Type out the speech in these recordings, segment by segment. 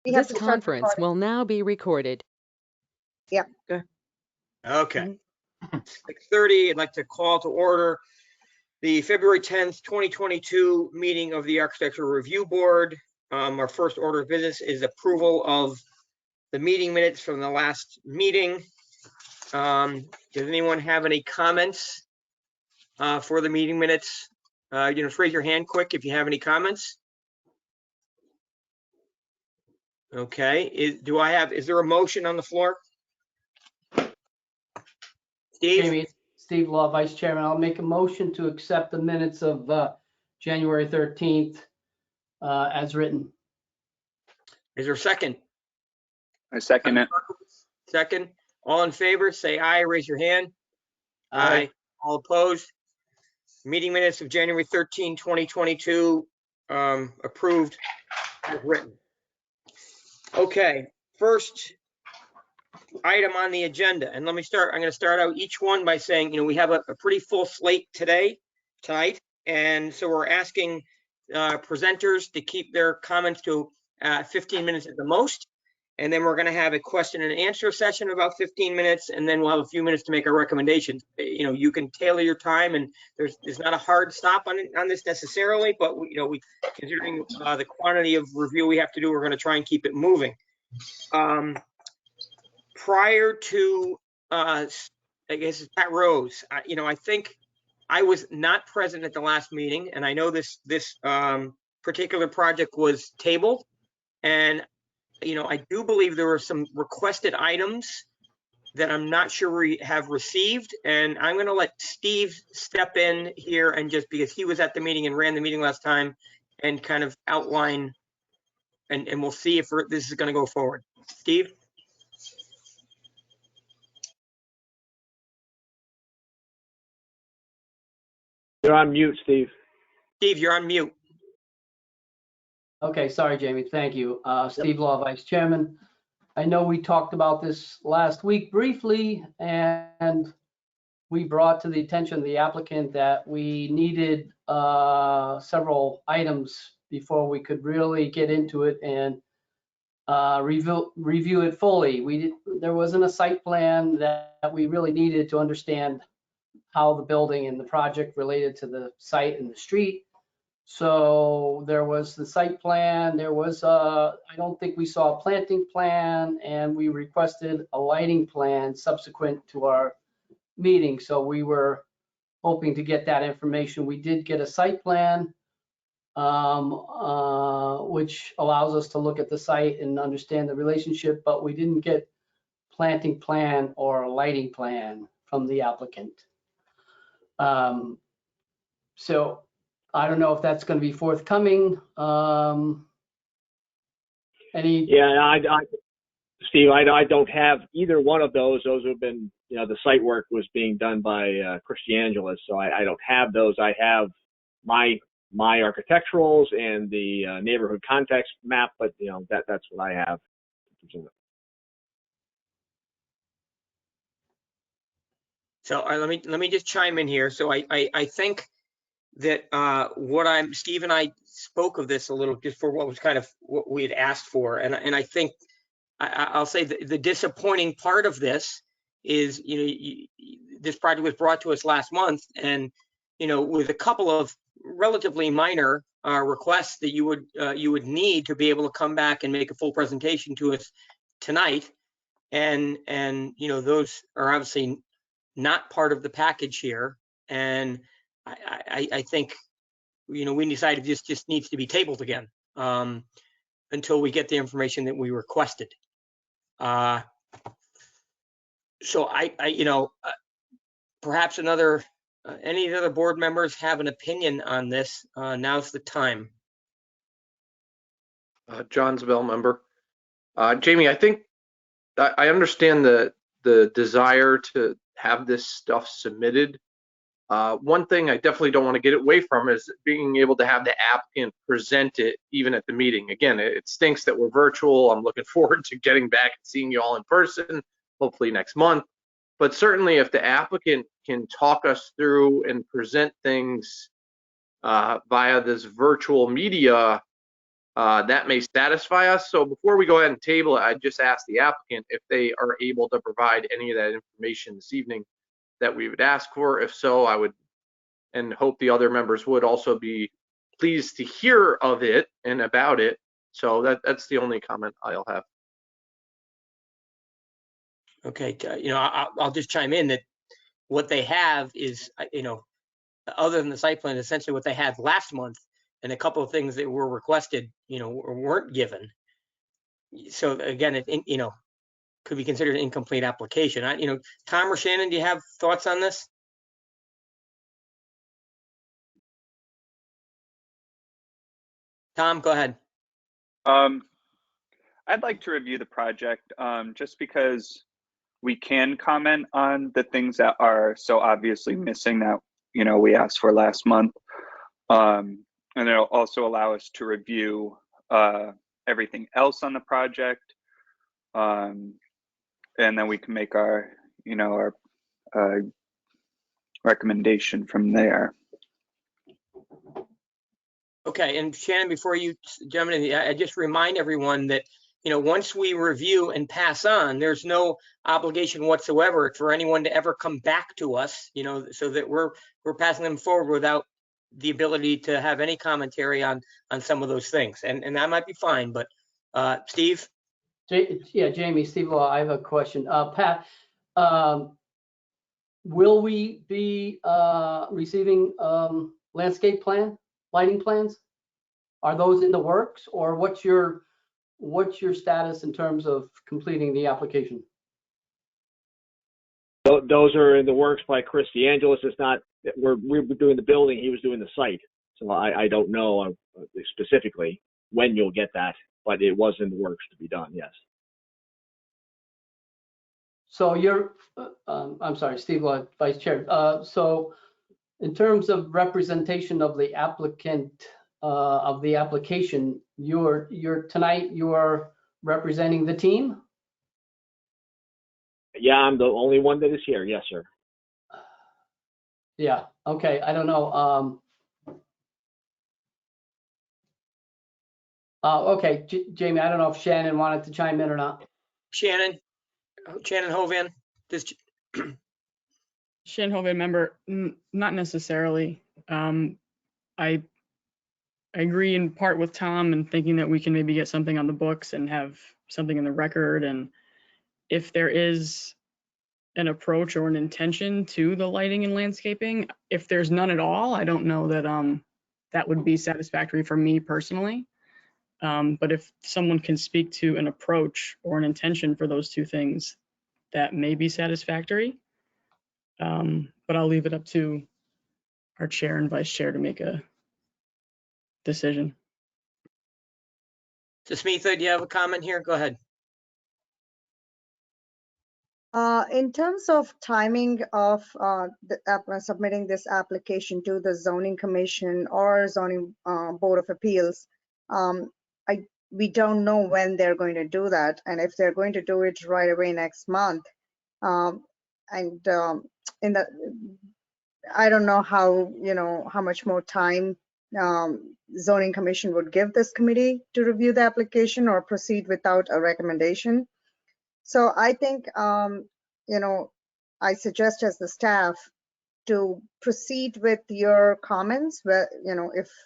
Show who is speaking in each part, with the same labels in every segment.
Speaker 1: We have
Speaker 2: This
Speaker 1: to start
Speaker 2: conference
Speaker 1: recording.
Speaker 2: will now be recorded.
Speaker 1: Yep.
Speaker 3: Okay. 6:30, I'd like to call to order the February 10th, 2022 meeting of the Architectural Review Board. Our first order of business is approval of the meeting minutes from the last meeting. Does anyone have any comments for the meeting minutes? Just raise your hand quick if you have any comments. Okay, is there a motion on the floor? Steve?
Speaker 4: Jamie, Steve Law, Vice Chairman. I'll make a motion to accept the minutes of January 13th as written.
Speaker 3: Is there a second?
Speaker 5: I second it.
Speaker 3: Second. All in favor, say aye, raise your hand. Aye. All opposed? Meeting minutes of January 13, 2022, approved as written. Okay, first item on the agenda, and I'm going to start out each one by saying, we have a pretty full slate tonight, and so we're asking presenters to keep their comments to 15 minutes at the most, and then we're going to have a question and answer session about 15 minutes, and then we'll have a few minutes to make our recommendations. You can tailor your time, and there's not a hard stop on this necessarily, but we considering the quantity of review we have to do, we're going to try and keep it moving. Prior to, I guess it's Pat Rose, I think I was not present at the last meeting, and I know this particular project was tabled, and I do believe there were some requested items that I'm not sure we have received, and I'm going to let Steve step in here and just because he was at the meeting and ran the meeting last time and kind of outline, and we'll see if this is going to go forward. Steve?
Speaker 6: You're on mute, Steve.
Speaker 3: Steve, you're on mute.
Speaker 4: Okay, sorry, Jamie. Thank you. Steve Law, Vice Chairman. I know we talked about this last week briefly, and we brought to the attention of the applicant that we needed several items before we could really get into it and review it fully. There wasn't a site plan that we really needed to understand how the building and the project related to the site and the street. So there was the site plan, there was I don't think we saw a planting plan, and we requested a lighting plan subsequent to our meeting. So we were hoping to get that information. We did get a site plan, which allows us to look at the site and understand the relationship, but we didn't get planting plan or a lighting plan from the applicant. So I don't know if that's going to be forthcoming.
Speaker 6: Steve, I don't have either one of those. Those have been, the site work was being done by Christy Angeles, so I don't have those. I have my architecturals and the neighborhood context map, but that's what I have.
Speaker 3: So let me just chime in here. So I think that Steve and I spoke of this a little just for what was kind of what we had asked for. And I think I'll say the disappointing part of this is, this project was brought to us last month and, with a couple of relatively minor requests that you would need to be able to come back and make a full presentation to us tonight. And those are obviously not part of the package here. And I think, we decided this just needs to be tabled again until we get the information that we requested. So perhaps any other board members have an opinion on this. Now's the time.
Speaker 7: John Zabel, member. Jamie, I think I understand the desire to have this stuff submitted. One thing I definitely don't want to get away from is being able to have the applicant present it even at the meeting. Again, it stinks that we're virtual. I'm looking forward to getting back and seeing you all in person, hopefully next month. But certainly if the applicant can talk us through and present things via this virtual media, that may satisfy us. So before we go ahead and table it, I just ask the applicant if they are able to provide any of that information this evening that we would ask for. If so, I would, and hope the other members would also be pleased to hear of it and about it. So that's the only comment I'll have.
Speaker 3: Okay, I'll just chime in that what they have is, other than the site plan, essentially what they had last month, and a couple of things that were requested, weren't given. So again, it could be considered an incomplete application. Tom or Shannon, do you have thoughts on this? Tom, go ahead.
Speaker 5: I'd like to review the project just because we can comment on the things that are so obviously missing that we asked for last month, and it'll also allow us to review everything else on the project, and then we can make our recommendation from there.
Speaker 3: Okay, and Shannon, before you jump in, I just remind everyone that once we review and pass on, there's no obligation whatsoever for anyone to ever come back to us, so that we're passing them forward without the ability to have any commentary on some of those things, and that might be fine. But Steve?
Speaker 4: Yeah, Jamie, Steve Law, I have a question. Pat, will we be receiving landscape plan, lighting plans? Are those in the works, or what's your status in terms of completing the application?
Speaker 6: Those are in the works by Chris DeAngelis. It's not, we're doing the building, he was doing the site. So I don't know specifically when you'll get that, but it was in the works to be done, yes.
Speaker 4: So you're, I'm sorry, Steve Law, Vice Chair. So in terms of representation of the applicant, of the application, tonight you're representing the team?
Speaker 6: Yeah, I'm the only one that is here. Yes, sir.
Speaker 4: Yeah. Okay. I don't know. Okay, Jamie, I don't know if Shannon wanted to chime in or not.
Speaker 3: Shannon Hovan,
Speaker 1: Shannon Hovan, member, not necessarily. I agree in part with Tom and thinking that we can maybe get something on the books and have something in the record. And if there is an approach or an intention to the lighting and landscaping, if there's none at all, I don't know that that would be satisfactory for me personally. But if someone can speak to an approach or an intention for those two things, that may be satisfactory. But I'll leave it up to our chair and vice chair to make a decision.
Speaker 3: Smitha, do you have a comment here? Go ahead.
Speaker 2: In terms of timing of submitting this application to the Zoning Commission or Zoning Board of Appeals, we don't know when they're going to do that, and if they're going to do it right away next month, I don't know how much more time Zoning Commission would give this committee to review the application or proceed without a recommendation. So I think, I suggest as the staff to proceed with your comments where,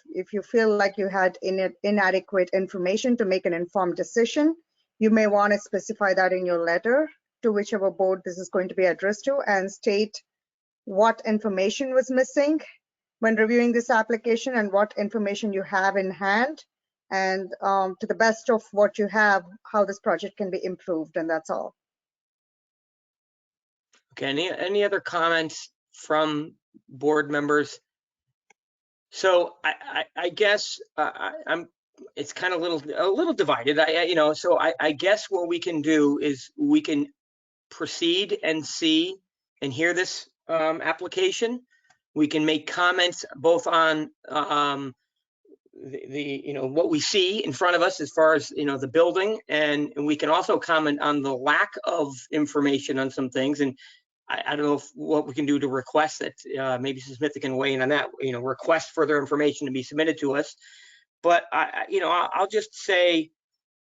Speaker 2: if you feel like you had inadequate information to make an informed decision, you may want to specify that in your letter to whichever board this is going to be addressed to, and state what information was missing when reviewing this application and what information you have in hand, and to the best of what you have, how this project can be improved, and that's all.
Speaker 3: Okay, any other comments from board members? So I guess it's kind of a little divided. So I guess what we can do is we can proceed and see and hear this application. We can make comments both on what we see in front of us as far as the building, and we can also comment on the lack of information on some things. And I don't know what we can do to request that. Maybe Smith can weigh in on that. Request further information to be submitted to us. But I'll just say,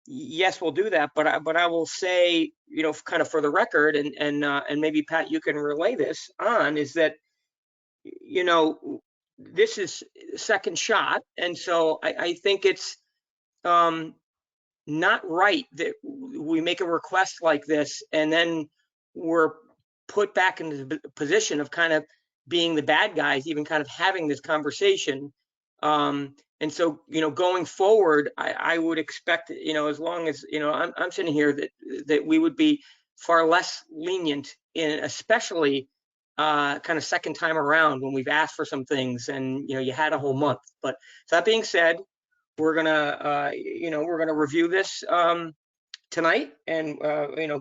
Speaker 3: yes, we'll do that. But I will say, kind of for the record, and maybe Pat, you can relay this on, is that, this is second shot. And so I think it's not right that we make a request like this and then we're put back into the position of kind of being the bad guys, even kind of having this conversation. And so, going forward, I would expect, as long as, I'm sitting here, that we would be far less lenient in, especially kind of second time around when we've asked for some things and, you had a whole month. But that being said, we're gonna review this tonight and,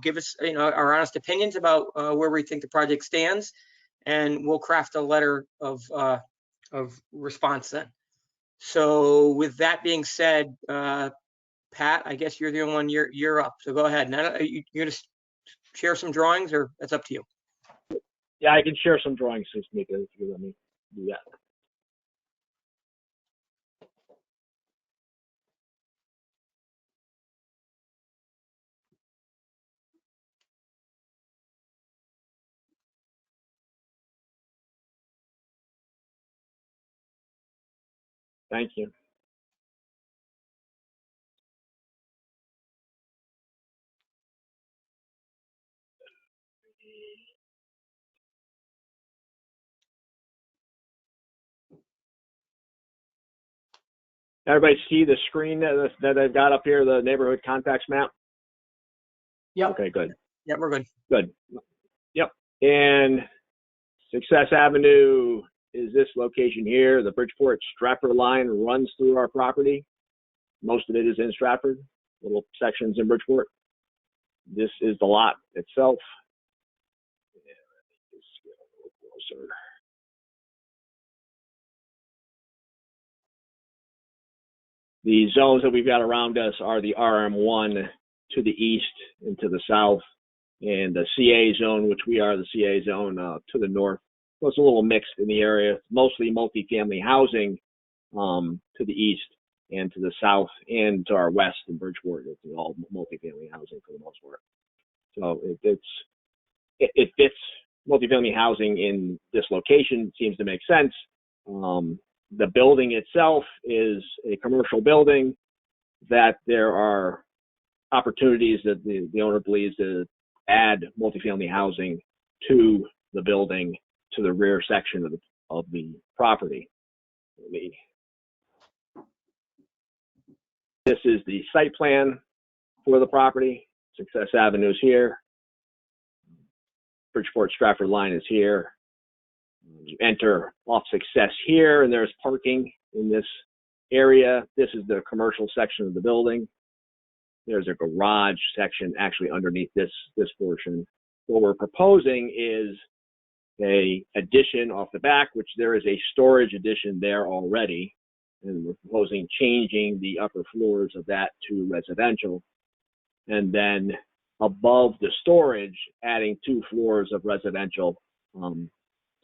Speaker 3: give us, our honest opinions about where we think the project stands, and we'll craft a letter of response then. So with that being said, Pat, I guess you're the only one, you're up. So go ahead. Now, you're gonna share some drawings, or that's up to you?
Speaker 6: Yeah, I can share some drawings, Mika, if you let me do that. Thank you. Everybody see the screen that I've got up here, the neighborhood contacts map?
Speaker 4: Yep.
Speaker 6: Okay, good.
Speaker 3: Yeah, we're good.
Speaker 6: Good. Yep. And Success Avenue is this location here. The Bridgeport Stratford line runs through our property. Most of it is in Stratford, little sections in Bridgeport. This is the lot itself. Let's get a little closer. The zones that we've got around us are the RM1 to the east and to the south, and the CA zone, which we are the CA zone to the north. So it's a little mixed in the area, mostly multifamily housing to the east and to the south, and to our west in Bridgeport. It's all multifamily housing for the most part. So it fits multifamily housing in this location. Seems to make sense. The building itself is a commercial building that there are opportunities that the owner believes to add multifamily housing to the building, to the rear section of the property. This is the site plan for the property. Success Avenue is here. Bridgeport Stratford line is here. You enter off Success here, and there's parking in this area. This is the commercial section of the building. There's a garage section actually underneath this portion. What we're proposing is a addition off the back, which there is a storage addition there already. And we're proposing changing the upper floors of that to residential. And then above the storage, adding 2 floors of residential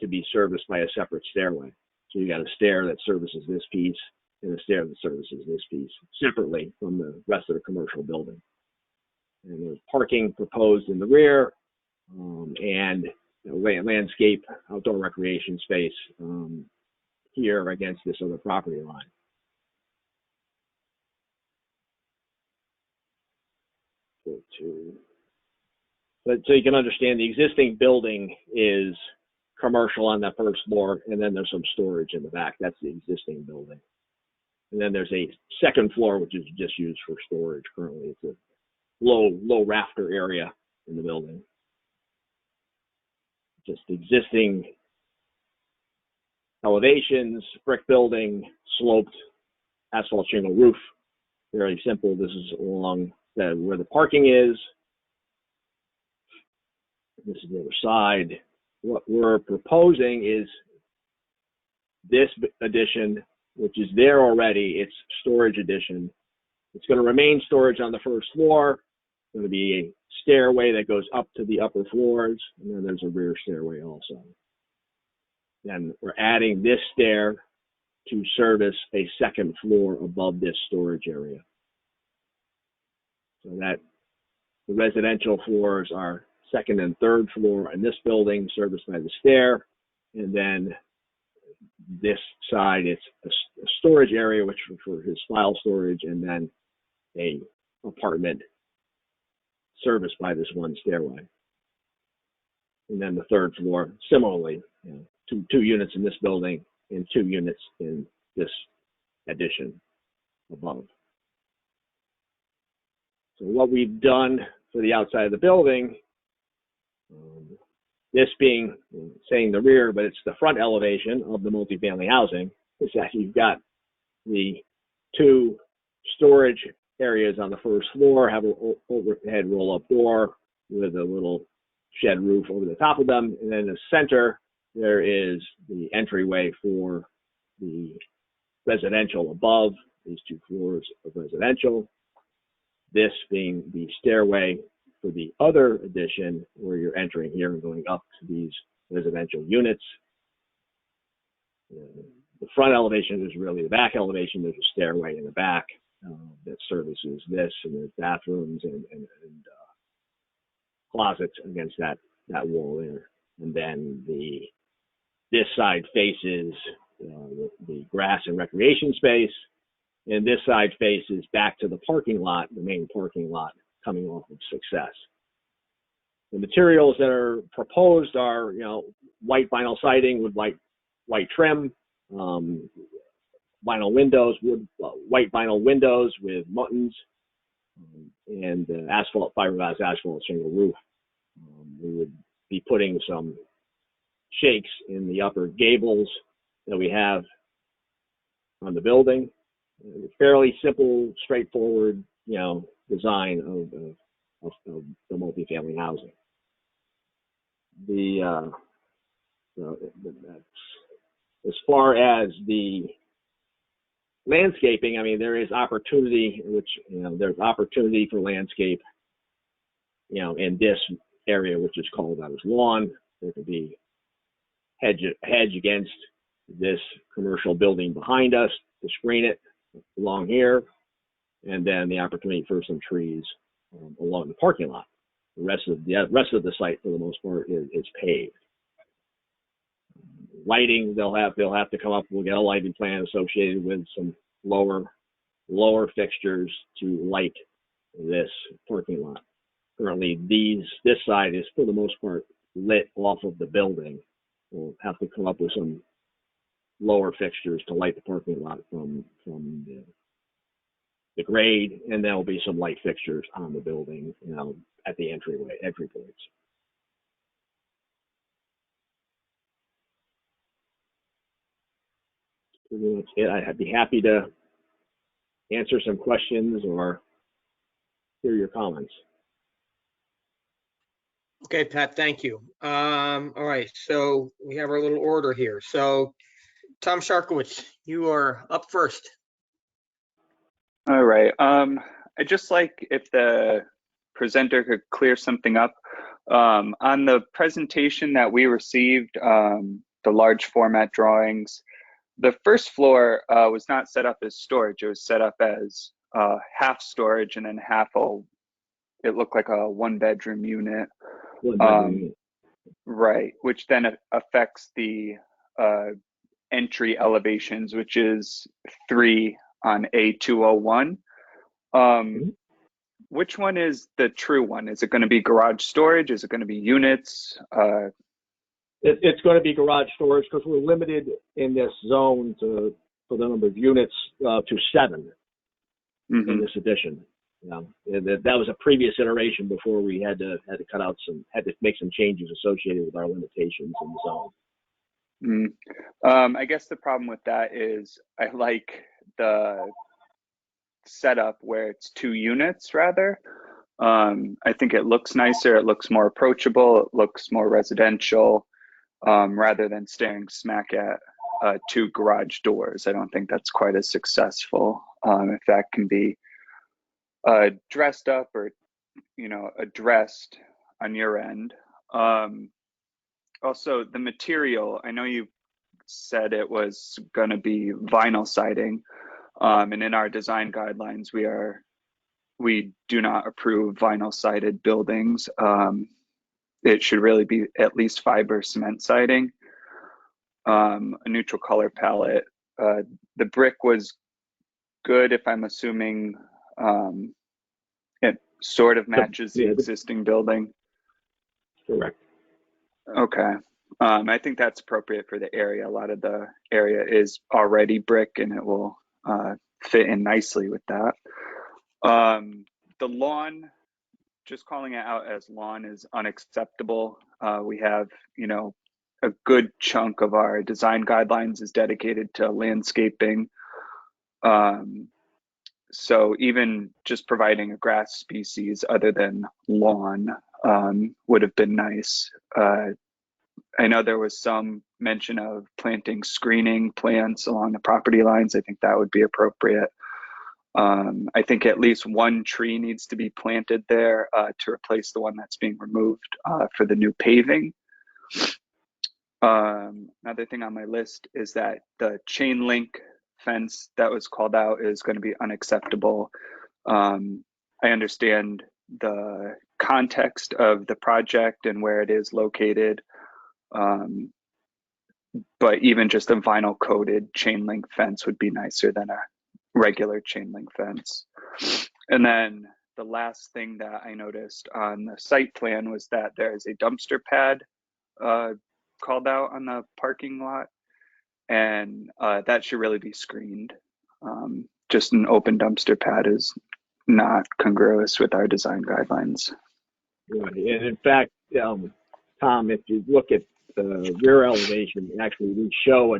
Speaker 6: to be serviced by a separate stairway. So you got a stair that services this piece and a stair that services this piece separately from the rest of the commercial building. And there's parking proposed in the rear, and landscape, outdoor recreation space here against this other property line. But so you can understand, the existing building is commercial on that first floor, and then there's some storage in the back. That's the existing building. And then there's a second floor, which is just used for storage currently. It's a low rafter area in the building. Just existing elevations, brick building, sloped asphalt shingle roof. Very simple. This is along where the parking is. This is the other side. What we're proposing is this addition, which is there already. It's storage addition. It's going to remain storage on the first floor. It's going to be a stairway that goes up to the upper floors, and then there's a rear stairway also. Then we're adding this stair to service a second floor above this storage area. So that the residential floors are second and third floor in this building, serviced by the stair, and then this side it's a storage area, which for his file storage, and then a apartment serviced by this one stairway. And then the third floor, similarly, two units in this building and 2 units in this addition above. So what we've done for the outside of the building, this being, saying the rear, but it's the front elevation of the multifamily housing, is that you've got the 2 storage areas on the first floor, have an overhead roll-up door with a little shed roof over the top of them, and then in the center there is the entryway for the residential above, these 2 floors of residential. This being the stairway for the other addition, where you're entering here and going up to these residential units. The front elevation is really the back elevation. There's a stairway in the back that services this, and there's bathrooms and closets against that wall there. And then this side faces the grass and recreation space, and this side faces back to the parking lot, the main parking lot coming off of Success. The materials that are proposed are, white vinyl siding with white trim, vinyl windows, white vinyl windows with muttons, and fiberglass asphalt shingle roof. We would be putting some shakes in the upper gables that we have on the building. Fairly simple, straightforward, design of the multifamily housing. As far as the landscaping, I mean, there is opportunity, there's opportunity for landscape, in this area, which is called out as lawn. There could be hedge against this commercial building behind us to screen it along here, and then the opportunity for some trees along the parking lot. The rest of the site, for the most part, is paved. Lighting, they'll have to come up. We'll get a lighting plan associated with some lower fixtures to light this parking lot. Currently, this side is for the most part lit off of the building. We'll have to come up with some lower fixtures to light the parking lot from the grade, and there will be some light fixtures on the building, at the entry points. Pretty much it. I'd be happy to answer some questions or hear your comments.
Speaker 3: Okay, Pat, thank you. All right, so we have our little order here. So Tom Sharkowitz, you are up first.
Speaker 5: All right. I'd just like if the presenter could clear something up. On the presentation that we received, the large format drawings, the first floor was not set up as storage. It was set up as half storage and then it looked like a 1-bedroom unit. Right, which then affects the entry elevations, which is 3 on A201. Which one is the true one? Is it going to be garage storage? Is it going to be units?
Speaker 6: It's going to be garage storage because we're limited in this zone for the number of units to 7 in this addition. That was a previous iteration before we had to make some changes associated with our limitations in the zone.
Speaker 5: I guess the problem with that is I like the setup where it's 2 units rather. I think it looks nicer. It looks more approachable. It looks more residential rather than staring smack at 2 garage doors. I don't think that's quite as successful. If that can be dressed up or addressed on your end. Also the material, I know you said it was going to be vinyl siding. And in our design guidelines, we do not approve vinyl sided buildings. It should really be at least fiber cement siding. A neutral color palette. The brick was good, if I'm assuming it sort of matches the existing building.
Speaker 6: Correct.
Speaker 5: Okay. I think that's appropriate for the area. A lot of the area is already brick, and it will fit in nicely with that. The lawn, just calling it out as lawn, is unacceptable. We have, a good chunk of our design guidelines is dedicated to landscaping. So even just providing a grass species other than lawn would have been nice. I know there was some mention of planting screening plants along the property lines. I think that would be appropriate. I think at least one tree needs to be planted there to replace the one that's being removed for the new paving. Another thing on my list is that the chain link fence that was called out is going to be unacceptable. I understand the context of the project and where it is located. But even just a vinyl coated chain link fence would be nicer than a regular chain link fence. And then the last thing that I noticed on the site plan was that there is a dumpster pad called out on the parking lot, and that should really be screened. Just an open dumpster pad is not congruous with our design guidelines.
Speaker 6: Right. And in fact, Tom, if you look at the rear elevation, actually we show a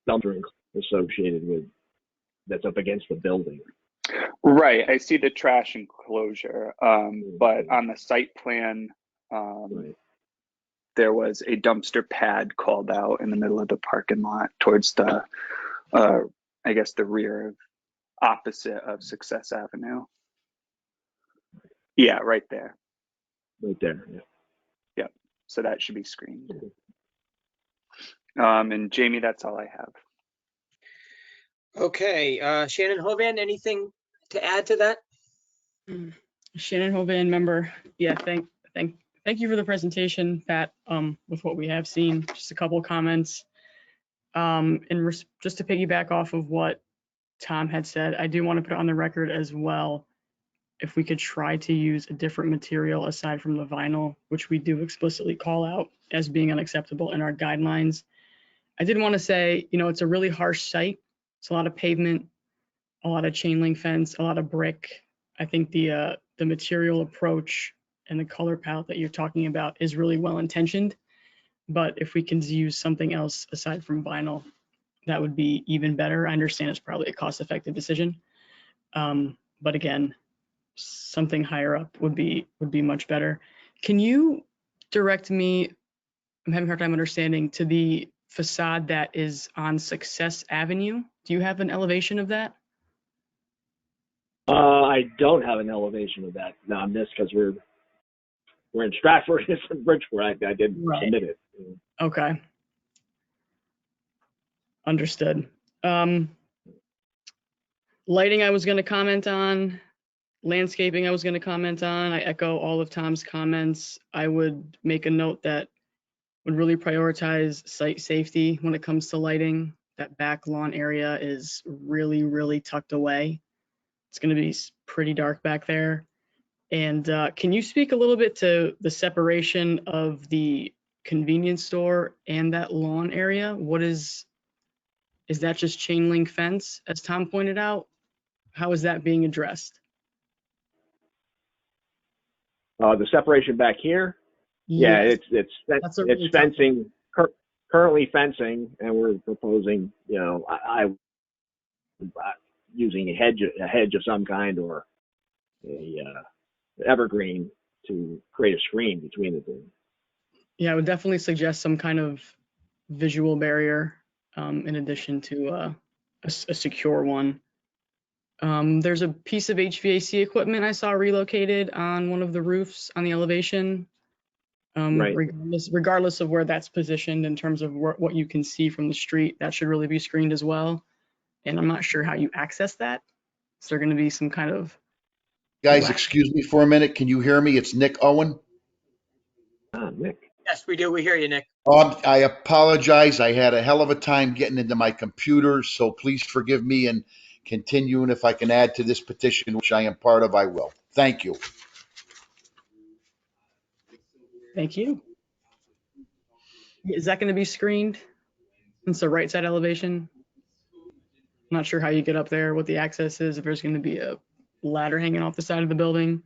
Speaker 6: dumpster associated with that's up against the building.
Speaker 5: Right. I see the trash enclosure, but on the site plan,
Speaker 6: Right.
Speaker 5: there was a dumpster pad called out in the middle of the parking lot towards the, I guess, the rear of opposite of Success Avenue. Yeah, right there.
Speaker 6: Right there. Yeah.
Speaker 5: Yep. So that should be screened.
Speaker 6: Okay.
Speaker 5: And Jamie, that's all I have.
Speaker 3: Okay, Shannon Hovan, anything to add to that?
Speaker 1: Shannon Hovan, member. Yeah, thank you for the presentation, Pat. With what we have seen, just a couple of comments. Just to piggyback off of what Tom had said, I do want to put it on the record as well, if we could try to use a different material aside from the vinyl, which we do explicitly call out as being unacceptable in our guidelines. I did want to say, it's a really harsh site. It's a lot of pavement, a lot of chain link fence, a lot of brick. I think the material approach and the color palette that you're talking about is really well intentioned, but if we can use something else aside from vinyl, that would be even better. I understand it's probably a cost-effective decision, but again, something higher up would be much better. Can you direct me? I'm having a hard time understanding, to the facade that is on Success Avenue. Do you have an elevation of that?
Speaker 6: I don't have an elevation of that on this because we're in Stratford. It's in Bridgeport. I didn't submit it.
Speaker 1: Okay. Understood. Lighting I was going to comment on. Landscaping I was going to comment on. I echo all of Tom's comments. I would make a note that would really prioritize site safety when it comes to lighting. That back lawn area is really, really tucked away. It's going to be pretty dark back there. And can you speak a little bit to the separation of the convenience store and that lawn area? What is that just chain link fence, as Tom pointed out? How is that being addressed?
Speaker 6: The separation back here. Yeah,
Speaker 1: Yes.
Speaker 6: it's fencing, currently fencing, and we're proposing, I using a hedge of some kind, or a evergreen to create a screen between the two.
Speaker 1: Yeah, I would definitely suggest some kind of visual barrier in addition to a secure one. There's a piece of HVAC equipment I saw relocated on one of the roofs on the elevation.
Speaker 6: Right.
Speaker 1: regardless of where that's positioned in terms of what you can see from the street, that should really be screened as well. And I'm not sure how you access that. Is there going to be some kind of
Speaker 8: Guys,
Speaker 1: Wow.
Speaker 8: excuse me for a minute. Can you hear me? It's Nick Owen.
Speaker 6: Nick.
Speaker 3: Yes, we do. We hear you, Nick.
Speaker 8: I apologize. I had a hell of a time getting into my computer, so please forgive me and continue. And if I can add to this petition, which I am part of, I will. Thank you.
Speaker 1: Thank you. Is that going to be screened? It's the right side elevation. I'm not sure how you get up there, what the access is, if there's going to be a ladder hanging off the side of the building,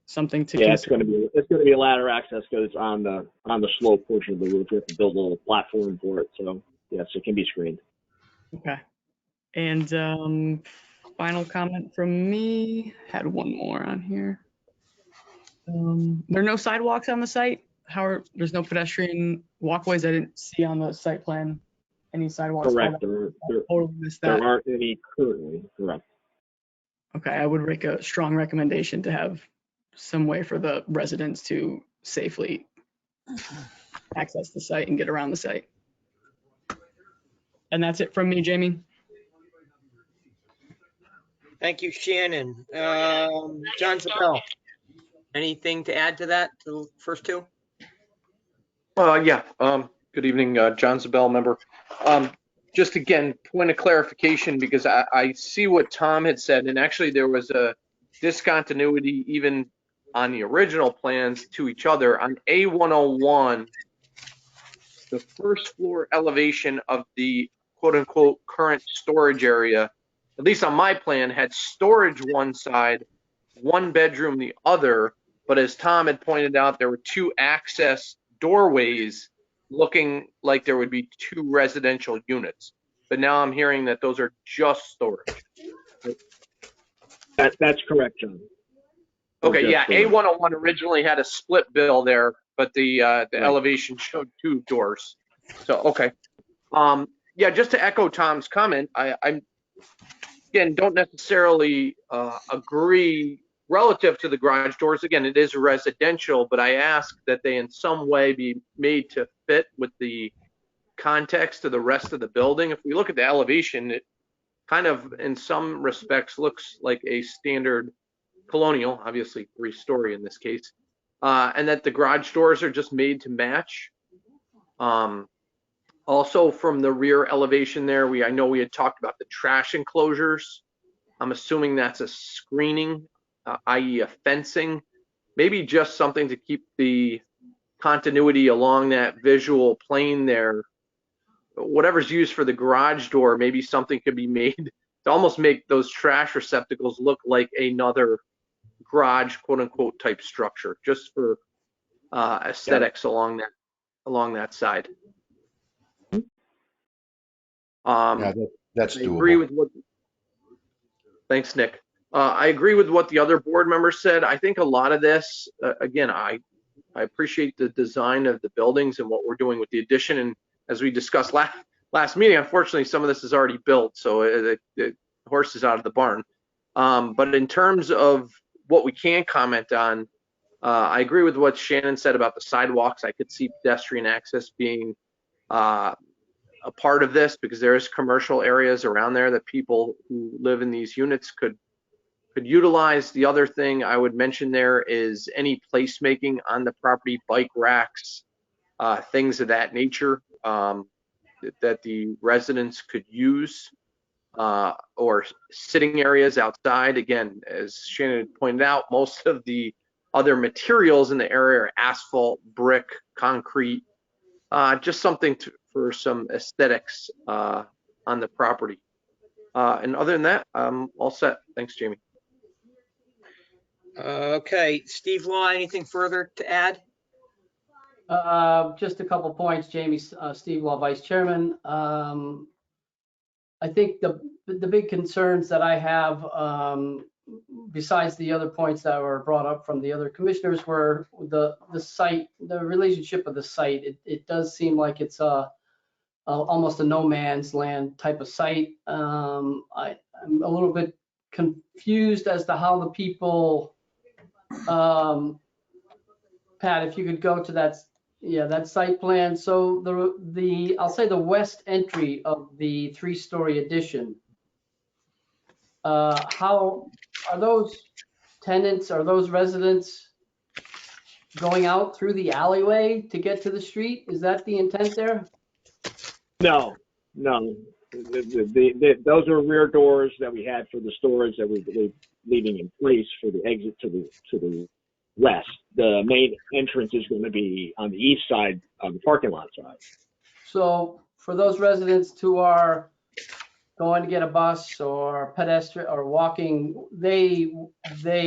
Speaker 1: something to
Speaker 6: Yeah, it's
Speaker 1: consider.
Speaker 6: going to be a ladder access because it's on the slope portion of the roof. We have to build a little platform for it. So yes, it can be screened.
Speaker 1: Okay. And final comment from me. Had one more on here. There are no sidewalks on the site. There's no pedestrian walkways. I didn't see on the site plan any sidewalks.
Speaker 6: Correct.
Speaker 1: Totally missed that.
Speaker 6: There aren't any currently. Correct.
Speaker 1: Okay, I would make a strong recommendation to have some way for the residents to safely access the site and get around the site. And that's it from me, Jamie.
Speaker 3: Thank you, Shannon. John Zabel, anything to add to that, to the first two?
Speaker 7: Yeah. Good evening, John Zabel, member. Just again, point of clarification, because I see what Tom had said, and actually there was a discontinuity even on the original plans to each other. On A101, the first floor elevation of the quote unquote current storage area, at least on my plan, had storage one side, one bedroom the other. But as Tom had pointed out, there were two access doorways looking like there would be two residential units. But now I'm hearing that those are just storage.
Speaker 6: That's correct, John.
Speaker 7: Okay,
Speaker 6: Just
Speaker 7: yeah,
Speaker 6: storage.
Speaker 7: A101 originally had a split bill there, but the elevation showed two doors. So, okay. Yeah, just to echo Tom's comment, I'm again, don't necessarily agree relative to the garage doors. Again, it is residential, but I ask that they in some way be made to fit with the context of the rest of the building. If we look at the elevation, it kind of, in some respects, looks like a standard colonial, obviously 3-story in this case, and that the garage doors are just made to match. Also, from the rear elevation there, I know we had talked about the trash enclosures. I'm assuming that's a screening, i.e. a fencing, maybe just something to keep the continuity along that visual plane there. Whatever's used for the garage door, maybe something could be made to almost make those trash receptacles look like another garage, quote unquote, type structure, just for aesthetics along that side.
Speaker 8: Yeah, that's
Speaker 7: I agree
Speaker 8: doable.
Speaker 7: with what. Thanks, Nick. I agree with what the other board members said. I think a lot of this, again, I appreciate the design of the buildings and what we're doing with the addition. And as we discussed last meeting, unfortunately, some of this is already built, so the horse is out of the barn. But in terms of what we can comment on, I agree with what Shannon said about the sidewalks. I could see pedestrian access being a part of this, because there is commercial areas around there that people who live in these units could utilize. The other thing I would mention there is any placemaking on the property, bike racks, things of that nature, that the residents could use, or sitting areas outside. Again, as Shannon pointed out, most of the other materials in the area are asphalt, brick, concrete, just something for some aesthetics on the property. And other than that, I'm all set. Thanks, Jamie.
Speaker 3: Okay, Steve Law, anything further to add?
Speaker 4: Just a couple points, Jamie. Steve Law, Vice Chairman. I think the big concerns that I have, besides the other points that were brought up from the other commissioners, were the site, the relationship of the site. It does seem like it's almost a no man's land type of site. I'm a little bit confused as to how the people, Pat, if you could go to that Yeah, that site plan. So I'll say the west entry of the 3-story addition. How are those tenants, are those residents going out through the alleyway to get to the street? Is that the intent there?
Speaker 6: No, no. Those are rear doors that we had for the storage that we're leaving in place for the exit to the west. The main entrance is going to be on the east side of the parking lot side.
Speaker 4: So for those residents who are going to get a bus or pedestrian or walking, they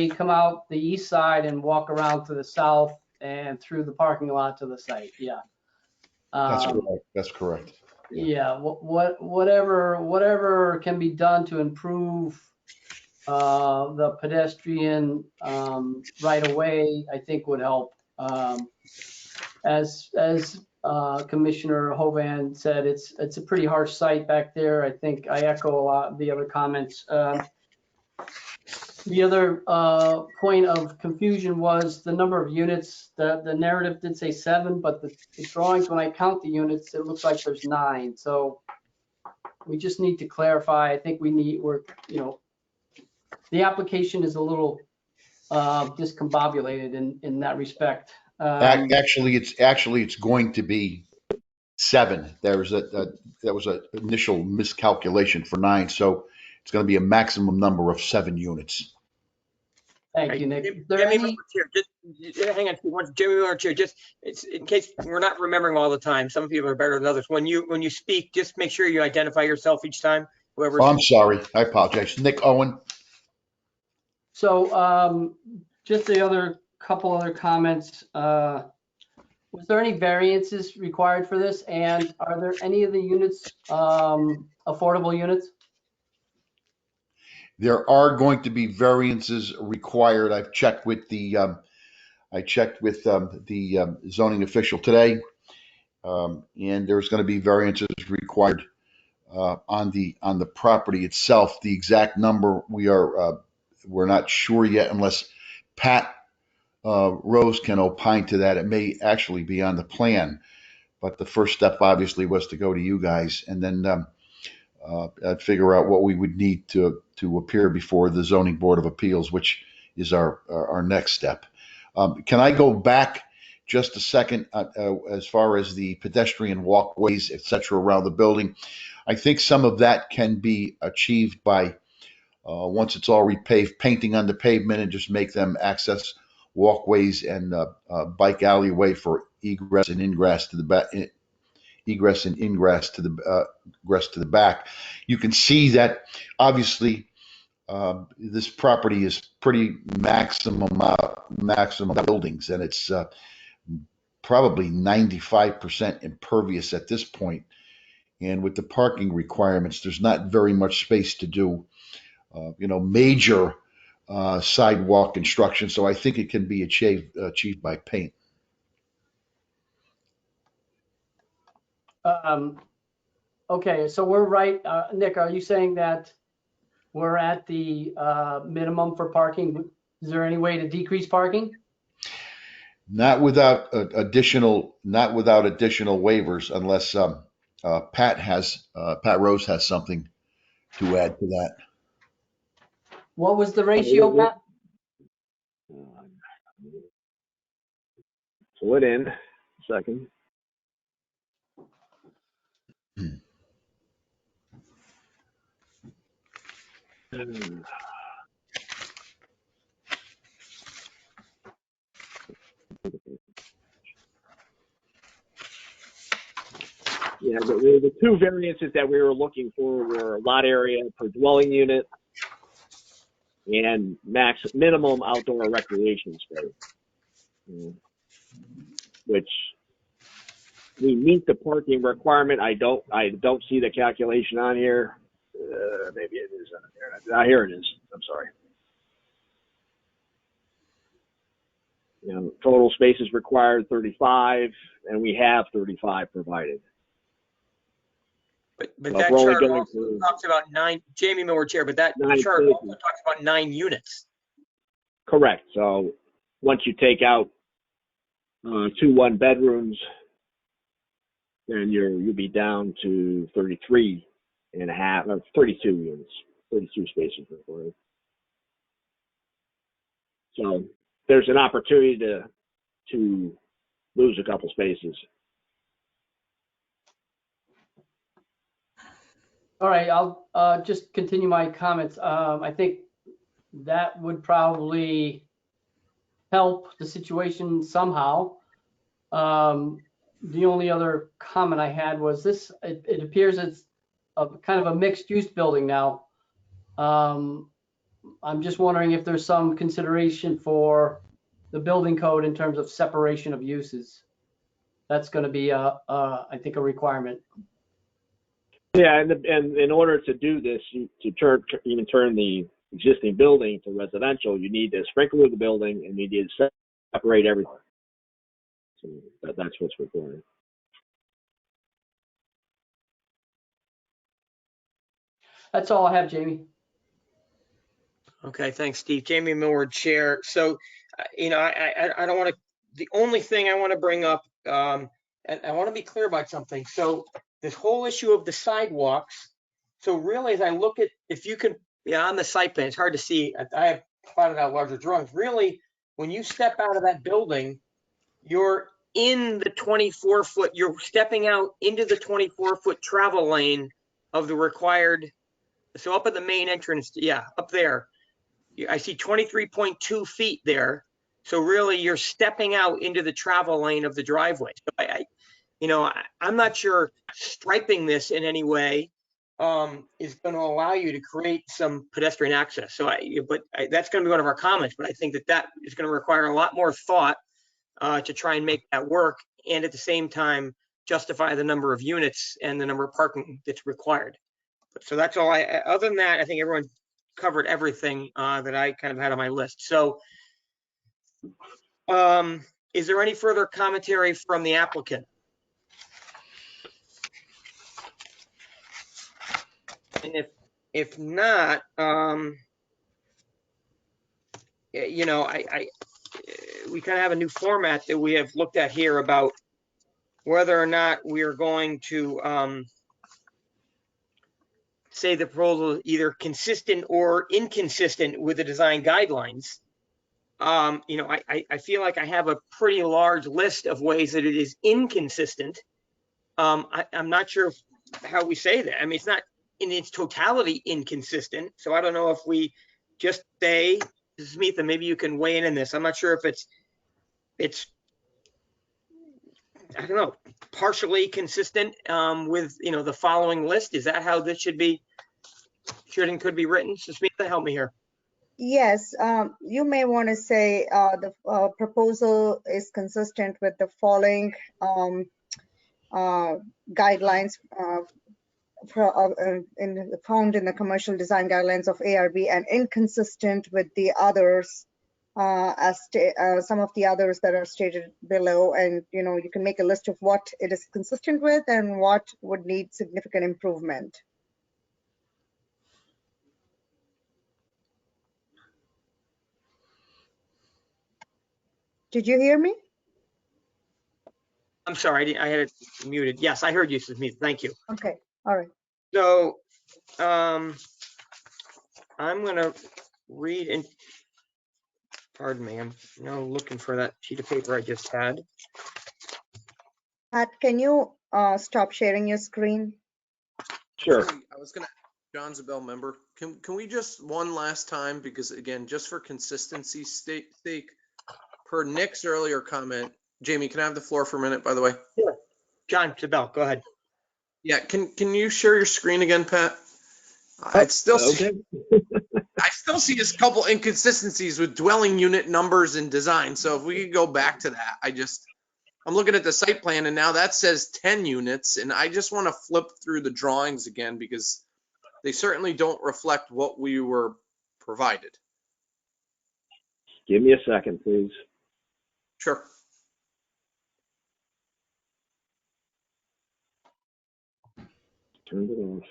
Speaker 4: come out the east side and walk around to the south and through the parking lot to the site. Yeah.
Speaker 8: That's correct. That's correct.
Speaker 4: Yeah. Whatever can be done to improve the pedestrian right away, I think would help. As Commissioner Hovan said, it's a pretty harsh site back there. I think I echo a lot of the other comments. The other point of confusion was the number of units. The narrative did say 7, but the drawings, when I count the units, it looks like there's 9. So we just need to clarify. I think the application is a little discombobulated in that respect.
Speaker 8: Actually, it's going to be 7. That was an initial miscalculation for 9, so it's going to be a maximum number of 7 units.
Speaker 4: Thank you, Nick.
Speaker 3: Jamie Miller Chair, just hang on Jamie Miller Chair, just it's in case we're not remembering all the time. Some people are better than others. When you speak, just make sure you identify yourself each time. Whoever.
Speaker 8: Oh, I'm sorry. I apologize. Nick Owen.
Speaker 4: So just the couple other comments. Was there any variances required for this? And are there any of the units affordable units?
Speaker 8: There are going to be variances required. I've checked with the zoning official today, and there's going to be variances required on the property itself. The exact number we're not sure yet, unless Pat Rose can opine to that. It may actually be on the plan, but the first step obviously was to go to you guys, and then figure out what we would need to appear before the Zoning Board of Appeals, which is our next step. Can I go back just a second as far as the pedestrian walkways, et cetera, around the building? I think some of that can be achieved by, once it's all repaved, painting on the pavement and just make them access walkways and bike alleyway for egress and ingress to the back. Egress and ingress to the back. You can see that obviously this property is pretty maximum buildings, and it's probably 95% impervious at this point. And with the parking requirements, there's not very much space to do, major sidewalk construction. So I think it can be achieved by paint.
Speaker 4: Okay, so we're right. Nick, are you saying that we're at the minimum for parking? Is there any way to decrease parking?
Speaker 8: Not without additional waivers, unless Pat Rose has something to add to that.
Speaker 4: What was the ratio, Pat?
Speaker 6: Pull it in a second. Yeah, the 2 variances that we were looking for were lot area per dwelling unit and minimum outdoor recreation space, which we meet the parking requirement. I don't see the calculation on here. Maybe it is on there. Here it is. I'm sorry. Total spaces required 35, and we have 35 provided.
Speaker 3: But that chart also talks about 9. Jamie Miller Chair, but that chart also talks about 9 units.
Speaker 6: Correct. So once you take out 2 1-bedrooms, then you'll be down to 33 and a half, or 32 units, 32 spaces required. So there's an opportunity to lose a couple spaces.
Speaker 4: All right, I'll just continue my comments. I think that would probably help the situation somehow. The only other comment I had was this, it appears it's a kind of a mixed use building now. I'm just wondering if there's some consideration for the building code in terms of separation of uses. That's going to be I think a requirement.
Speaker 6: Yeah, and in order to do this, to even turn the existing building to residential, you need to sprinkler the building and you need to separate everything. So that's what's required.
Speaker 4: That's all I have, Jamie.
Speaker 3: Okay, thanks, Steve. Jamie Millward, Chair. So, you know, I don't want to, the only thing I want to bring up, and I want to be clear about something. So this whole issue of the sidewalks. So really, as I look at, if you can, yeah, on the site plan, it's hard to see. I have plotted out larger drawings. Really, when you step out of that building, you're in the 24-foot, you're stepping out into the 24-foot travel lane of the required. So up at the main entrance, yeah, up there. I see 23.2 feet there. So really you're stepping out into the travel lane of the driveway. So I'm not sure striping this in any way is going to allow you to create some pedestrian access. So that's going to be one of our comments, but I think that is going to require a lot more thought to try and make that work. And at the same time, justify the number of units and the number of parking that's required. So that's all other than that, I think everyone covered everything that I kind of had on my list. So is there any further commentary from the applicant? And if not, we kind of have a new format that we have looked at here about whether or not we are going to say the proposal is either consistent or inconsistent with the design guidelines. I feel like I have a pretty large list of ways that it is inconsistent. I'm not sure how we say that. I mean, it's not in its totality inconsistent. So I don't know if we just say, Smitha, maybe you can weigh in this. I'm not sure if it's I don't know, partially consistent with, the following list. Is that how this should and could be written? So Smitha, help me here.
Speaker 2: Yes, you may want to say the proposal is consistent with the following guidelines found in the commercial design guidelines of ARB and inconsistent with the others, some of the others that are stated below. And, you can make a list of what it is consistent with and what would need significant improvement. Did you hear me?
Speaker 3: I'm sorry, I had it muted. Yes, I heard you, Smitha. Thank you.
Speaker 2: Okay, all right.
Speaker 3: So I'm going to read and pardon me, I'm now looking for that sheet of paper I just had.
Speaker 2: Pat, can you stop sharing your screen?
Speaker 6: Sure.
Speaker 7: I was gonna, John's a Bell member. Can we just one last time, because again, just for consistency's sake, per Nick's earlier comment, Jamie, can I have the floor for a minute, by the way?
Speaker 3: Sure. John Sabell, go ahead.
Speaker 7: Yeah, can you share your screen again, Pat? I still see a couple inconsistencies with dwelling unit numbers and design. So if we could go back to that, I'm looking at the site plan and now that says 10 units, and I just want to flip through the drawings again because they certainly don't reflect what we were provided.
Speaker 6: Give me a second, please.
Speaker 7: Sure.
Speaker 6: Turned it off.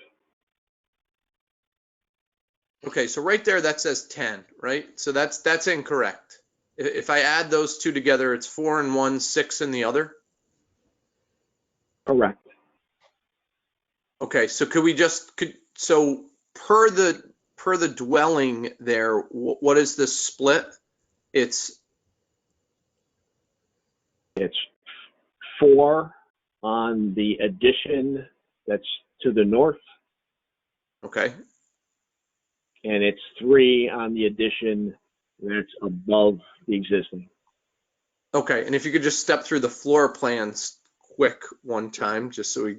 Speaker 7: Okay, so right there that says 10, right? So that's incorrect. If I add those two together, it's 4 in one, 6 in the other.
Speaker 6: Correct.
Speaker 7: Okay, so so per the dwelling there, what is the split? It's
Speaker 6: 4 on the addition that's to the north,
Speaker 7: okay.
Speaker 6: and it's 3 on the addition that's above the existing.
Speaker 7: Okay, and if you could just step through the floor plans quick one time, just so we.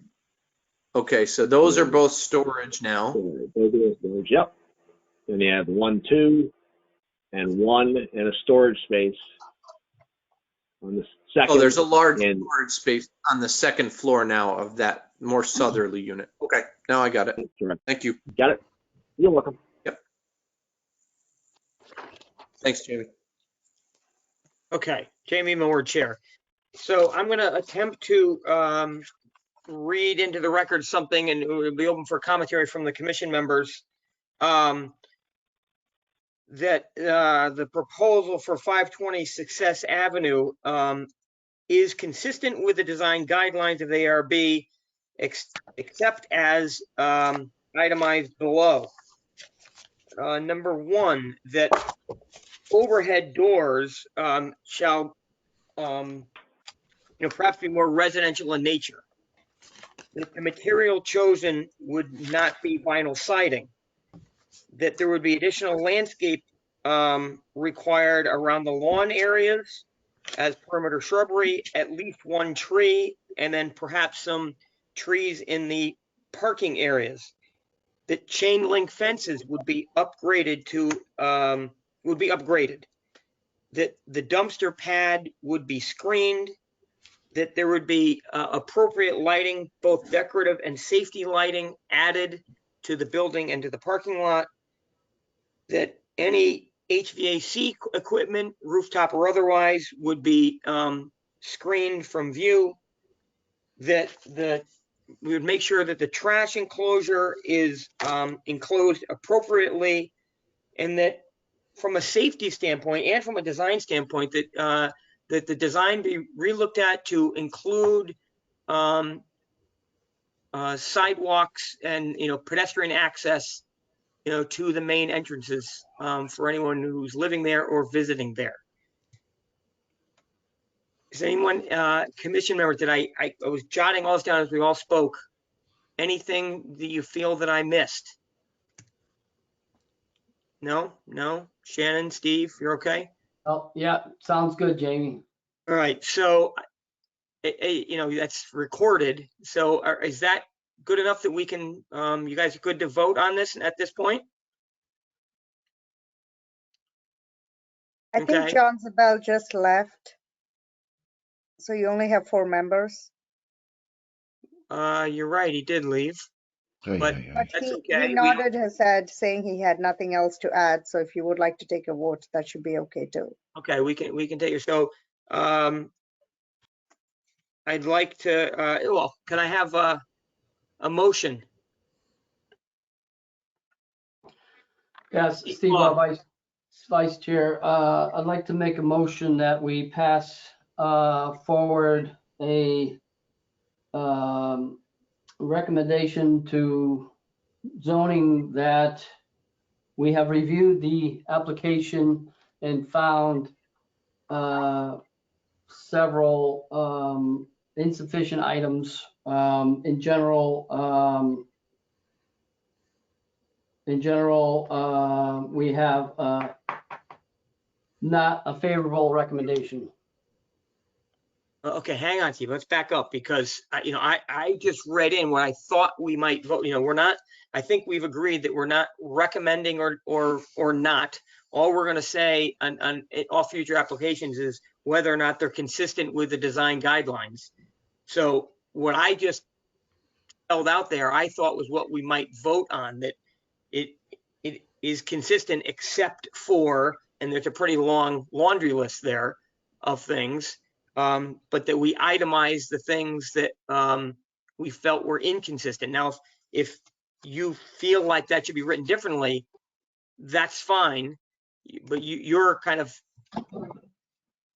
Speaker 7: Okay, so those are both storage now.
Speaker 6: Yep. Then you have 1, 2, and 1 in a storage space on the second.
Speaker 7: Oh, there's a large
Speaker 6: and
Speaker 7: storage space on the second floor now of that more southerly unit. Okay, now I got it.
Speaker 6: correct.
Speaker 7: Thank you.
Speaker 6: Got it? You're welcome.
Speaker 7: Thanks, Jamie.
Speaker 3: Okay, Jamie Moore, Chair. So I'm going to attempt to read into the record something, and it will be open for commentary from the commission members. That the proposal for 520 Success Avenue is consistent with the design guidelines of the ARB, except as itemized below. Number 1, that overhead doors shall perhaps be more residential in nature. That the material chosen would not be vinyl siding. That there would be additional landscape required around the lawn areas as perimeter shrubbery, at least 1 tree, and then perhaps some trees in the parking areas. That chain link fences would be upgraded That the dumpster pad would be screened. That there would be appropriate lighting, both decorative and safety lighting, added to the building and to the parking lot. That any HVAC equipment, rooftop or otherwise, would be screened from view. That we would make sure that the trash enclosure is enclosed appropriately, and that from a safety standpoint and from a design standpoint, that that the design be relooked at to include sidewalks and pedestrian access to the main entrances for anyone who's living there or visiting there. Is anyone, commission members, that I was jotting all this down as we all spoke. Anything that you feel that I missed? No? Shannon, Steve, you're okay?
Speaker 4: Oh, yeah, sounds good, Jamie.
Speaker 3: All right, so, that's recorded. So is that good enough that we can, you guys are good to vote on this at this point?
Speaker 2: I think
Speaker 3: Okay.
Speaker 2: John Zabel just left. So you only have 4 members.
Speaker 3: You're right, he did leave.
Speaker 8: Ay,
Speaker 3: But-
Speaker 8: ay, ay.
Speaker 2: But
Speaker 3: That's
Speaker 2: he
Speaker 3: okay.
Speaker 2: nodded his head saying he had nothing else to add. So if you would like to take a vote, that should be okay too.
Speaker 3: Okay, we can take it. So, I'd like to, can I have a motion?
Speaker 4: Yes, Steve, Vice Chair, I'd like to make a motion that we pass forward a recommendation to zoning that we have reviewed the application and found several insufficient items. In general, we have not a favorable recommendation.
Speaker 3: Okay, hang on, Steve. Let's back up because, I just read in what I thought we might vote. We're not, I think we've agreed that we're not recommending or not. All we're going to say on all future applications is whether or not they're consistent with the design guidelines. So what I just held out there, I thought was what we might vote on, that it is consistent except for, and there's a pretty long laundry list there of things, but that we itemize the things that we felt were inconsistent. Now, if you feel like that should be written differently, that's fine, but you're kind of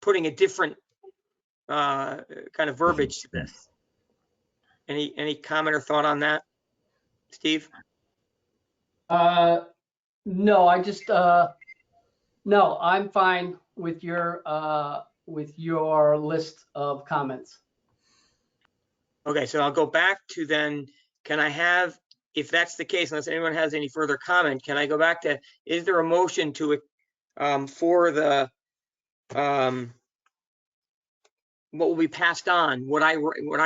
Speaker 3: putting a different kind of verbiage to this. Any comment or thought on that, Steve?
Speaker 4: No, I just, no, I'm fine with your list of comments.
Speaker 3: Okay, so I'll go back to then, can I have, if that's the case, unless anyone has any further comment, can I go back to, is there a motion to, for the, what will be passed on, what I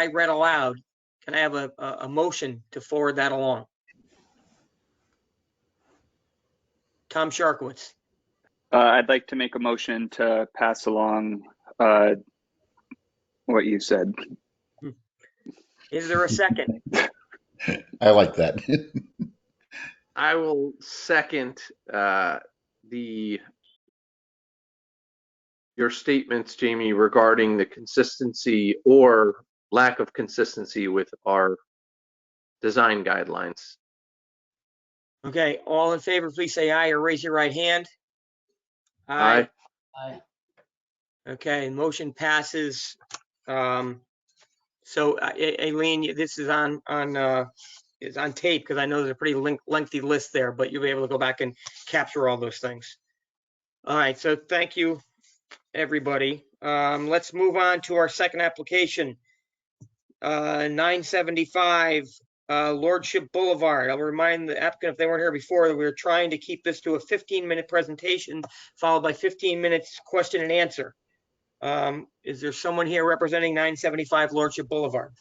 Speaker 3: read aloud, can I have a motion to forward that along? Tom Sharkowitz.
Speaker 5: I'd like to make a motion to pass along what you said.
Speaker 3: Is there a second?
Speaker 8: I like that.
Speaker 7: I will second your statements, Jamie, regarding the consistency or lack of consistency with our design guidelines.
Speaker 3: Okay, all in favor, please say aye or raise your right hand.
Speaker 7: Aye.
Speaker 4: Aye.
Speaker 3: Okay, motion passes. So Aileen, this is on tape because I know there's a pretty lengthy list there, but you'll be able to go back and capture all those things. All right, so thank you, everybody. Let's move on to our second application. 975 Lordship Boulevard. I'll remind the applicant, if they weren't here before, that we were trying to keep this to a 15-minute presentation followed by 15 minutes question and answer. Is there someone here representing 975 Lordship Boulevard?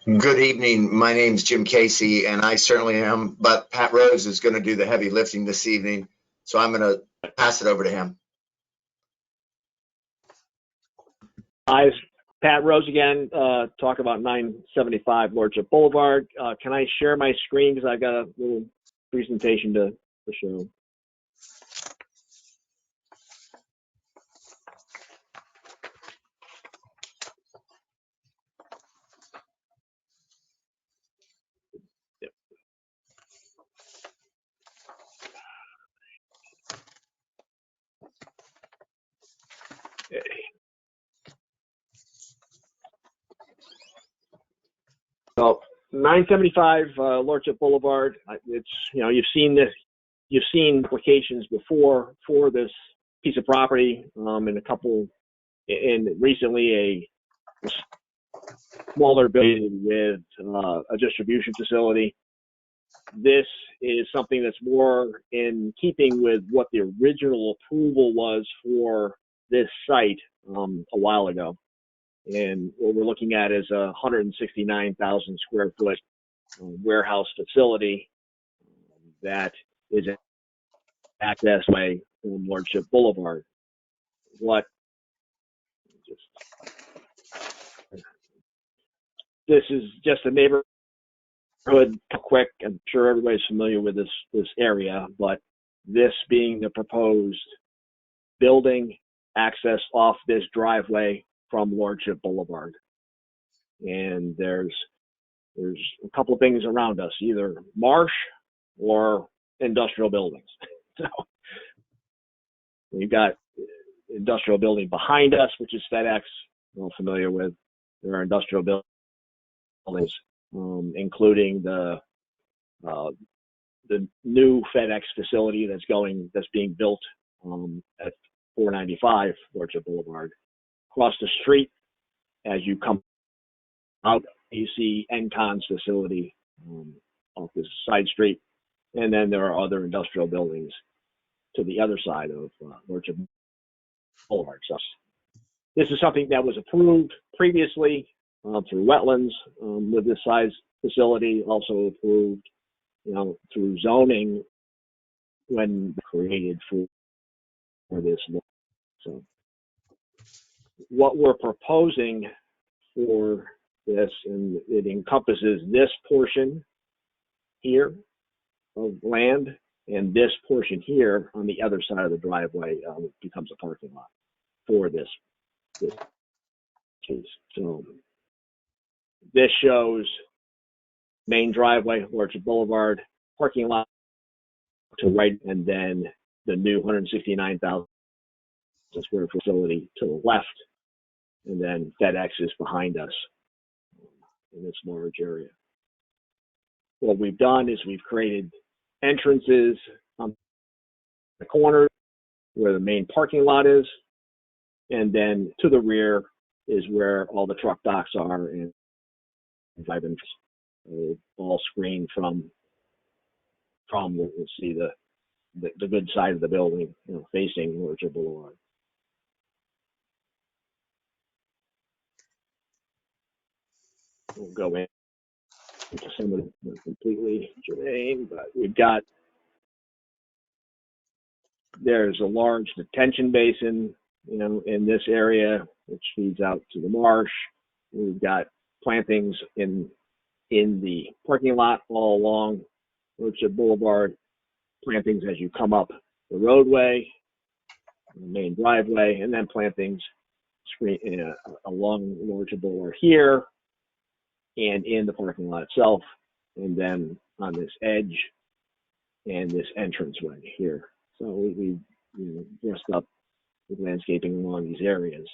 Speaker 9: Good evening. My name's Jim Casey, and I certainly am, but Pat Rose is going to do the heavy lifting this evening, so I'm going to pass it over to him.
Speaker 6: Hi, Pat Rose again, talk about 975 Lordship Boulevard. Can I share my screen because I've got a little presentation to show? Yep. Okay. So 975 Lordship Boulevard. It's, you know, you've seen applications before for this piece of property, and recently a smaller building with a distribution facility. This is something that's more in keeping with what the original approval was for this site a while ago. And what we're looking at is a 169,000 square foot warehouse facility that is access way from Lordship Boulevard. This is just a neighborhood. Quick, I'm sure everybody's familiar with this area, but this being the proposed building access off this driveway from Lordship Boulevard. And there's a couple of things around us, either marsh or industrial buildings. So we've got industrial building behind us, which is FedEx, we're familiar with. There are industrial buildings, including the new FedEx facility that's being built at 495 Lordship Boulevard. Across the street, as you come out, you see Encon's facility off this side street, and then there are other industrial buildings to the other side of Lordship Boulevard. So this is something that was approved previously through wetlands with this size facility, also approved, through zoning when created for this. So what we're proposing for this, and it encompasses this portion here of land, and this portion here on the other side of the driveway becomes a parking lot for this case. So this shows main driveway, Lordship Boulevard, parking lot to right, and then the new 169,000 square facility to the left, and then FedEx is behind us in this large area. What we've done is we've created entrances on the corner where the main parking lot is, and then to the rear is where all the truck docks are, and drive-ins all screened from we'll see the good side of the building, facing Lordship Boulevard. We'll go into some of the completely germane, but there's a large detention basin, in this area, which feeds out to the marsh. We've got plantings in the parking lot all along Lordship Boulevard, plantings as you come up the roadway, the main driveway, and then plantings along Lordship Boulevard here and in the parking lot itself, and then on this edge and this entranceway here. So we dressed up with landscaping along these areas.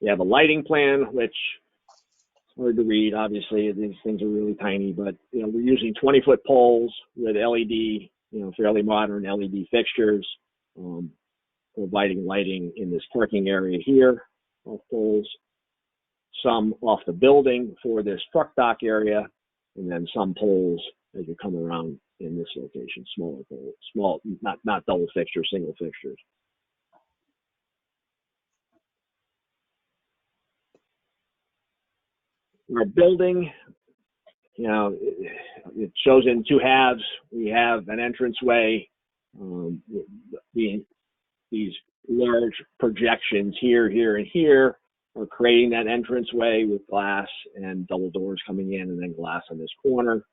Speaker 6: We have a lighting plan, which is hard to read. Obviously, these things are really tiny, but we're using 20-foot poles with LED, fairly modern LED fixtures, providing lighting in this parking area here, off poles, some off the building for this truck dock area, and then some poles as you come around in this location, smaller poles, not double fixtures, single fixtures. Our building, it shows in two halves. We have an entranceway, these large projections here, and here are creating that entranceway with glass and double doors coming in, and then glass on this corner.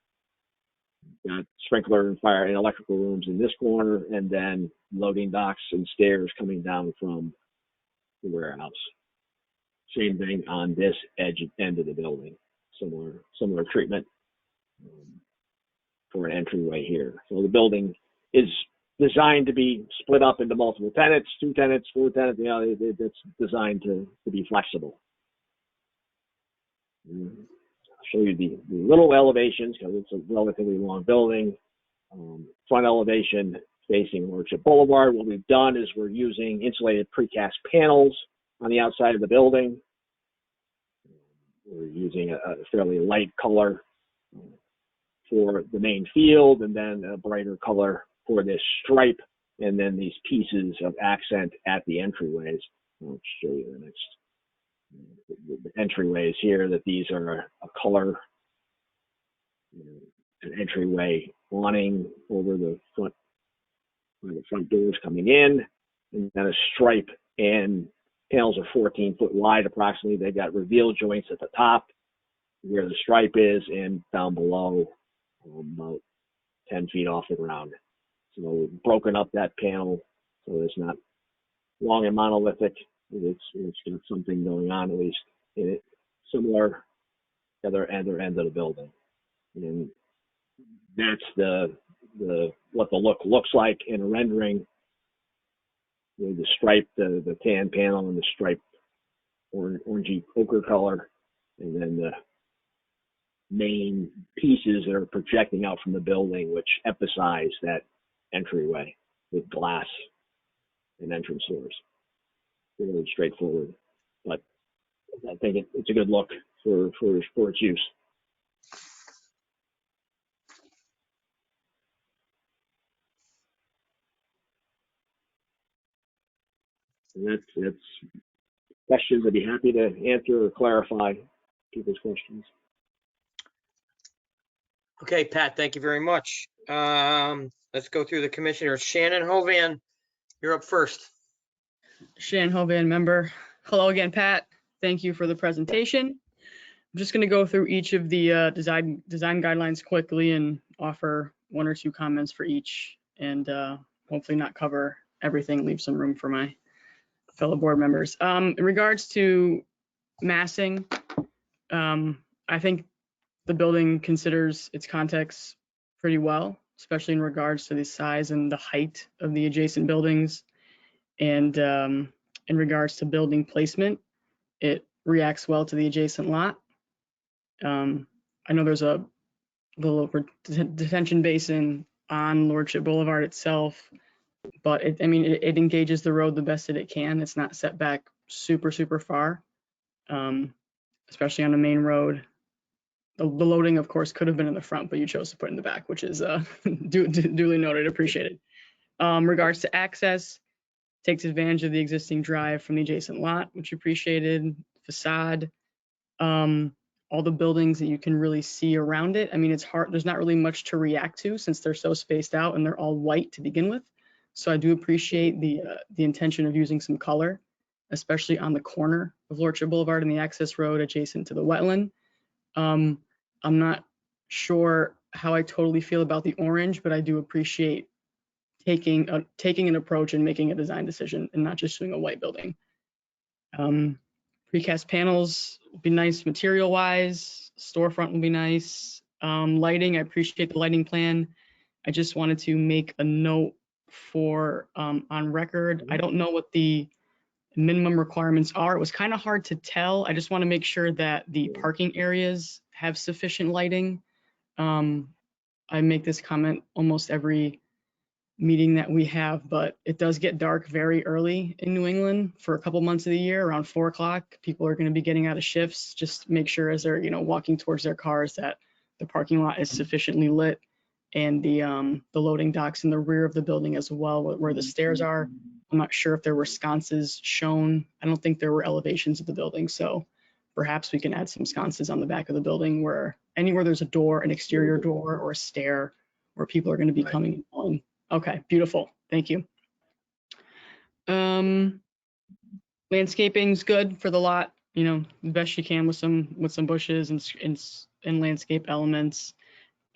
Speaker 6: Got sprinkler and fire and electrical rooms in this corner, and then loading docks and stairs coming down from the warehouse. Same thing on this end of the building. Similar treatment for an entryway here. So the building is designed to be split up into multiple tenants, 2 tenants, 4 tenants. It's designed to be flexible. I'll show you the little elevations because it's a relatively long building. Front elevation facing Lordship Boulevard. What we've done is we're using insulated precast panels on the outside of the building. We're using a fairly light color for the main field, and then a brighter color for this stripe, and then these pieces of accent at the entryways. I'll show you the next the entryways here, that these are a color, an entryway awning over the front, where the front doors coming in, and then a stripe, and panels are 14 foot wide approximately. They've got reveal joints at the top where the stripe is, and down below about 10 feet off the ground. So we've broken up that panel so it's not long and monolithic. It's got something going on, at least in it, similar other end of the building. And that's what the look looks like in a rendering, with the stripe, the tan panel, and the striped orangey ochre color, and then the main pieces that are projecting out from the building, which emphasize that entryway with glass and entrance doors. Really straightforward, but I think it's a good look for its use. And that's questions. I'd be happy to answer or clarify people's questions.
Speaker 3: Okay, Pat, thank you very much. Let's go through the commissioners. Shannon Hovan, you're up first.
Speaker 1: Shannon Hovan, member. Hello again, Pat. Thank you for the presentation. I'm just going to go through each of the design guidelines quickly and offer 1 or 2 comments for each, and hopefully not cover everything, leave some room for my fellow board members. In regards to massing, I think the building considers its context pretty well. especially in regards to the size and the height of the adjacent buildings. And in regards to building placement, it reacts well to the adjacent lot. I know there's a little detention basin on Lordship Boulevard itself, but it engages the road the best that it can. It's not set back super far, especially on the main road. The loading, of course, could have been in the front, but you chose to put it in the back, which is duly noted, appreciated. Regards to access, takes advantage of the existing drive from the adjacent lot, which appreciated. Facade, all the buildings that you can really see around it. I mean, it's hard, there's not really much to react to since they're so spaced out and they're all white to begin with. So I do appreciate the intention of using some color, especially on the corner of Lordship Boulevard and the access road adjacent to the wetland. I'm not sure how I totally feel about the orange, but I do appreciate taking an approach and making a design decision and not just doing a white building. Precast panels would be nice material wise. Storefront will be nice. Lighting, I appreciate the lighting plan. I just wanted to make a note for on record. I don't know what the minimum requirements are. It was kind of hard to tell. I just want to make sure that the parking areas have sufficient lighting. I make this comment almost every meeting that we have, but it does get dark very early in New England for a couple months of the year. Around 4 o'clock, people are going to be getting out of shifts. Just make sure as they're walking towards their cars that the parking lot is sufficiently lit, and the loading docks in the rear of the building as well, where the stairs are. I'm not sure if there were sconces shown. I don't think there were elevations of the building, so perhaps we can add some sconces on the back of the building where anywhere there's a door, an exterior door or a stair where people are going to be coming and going. Okay, beautiful. Thank you. Landscaping's good for the lot, the best you can with some bushes and landscape elements.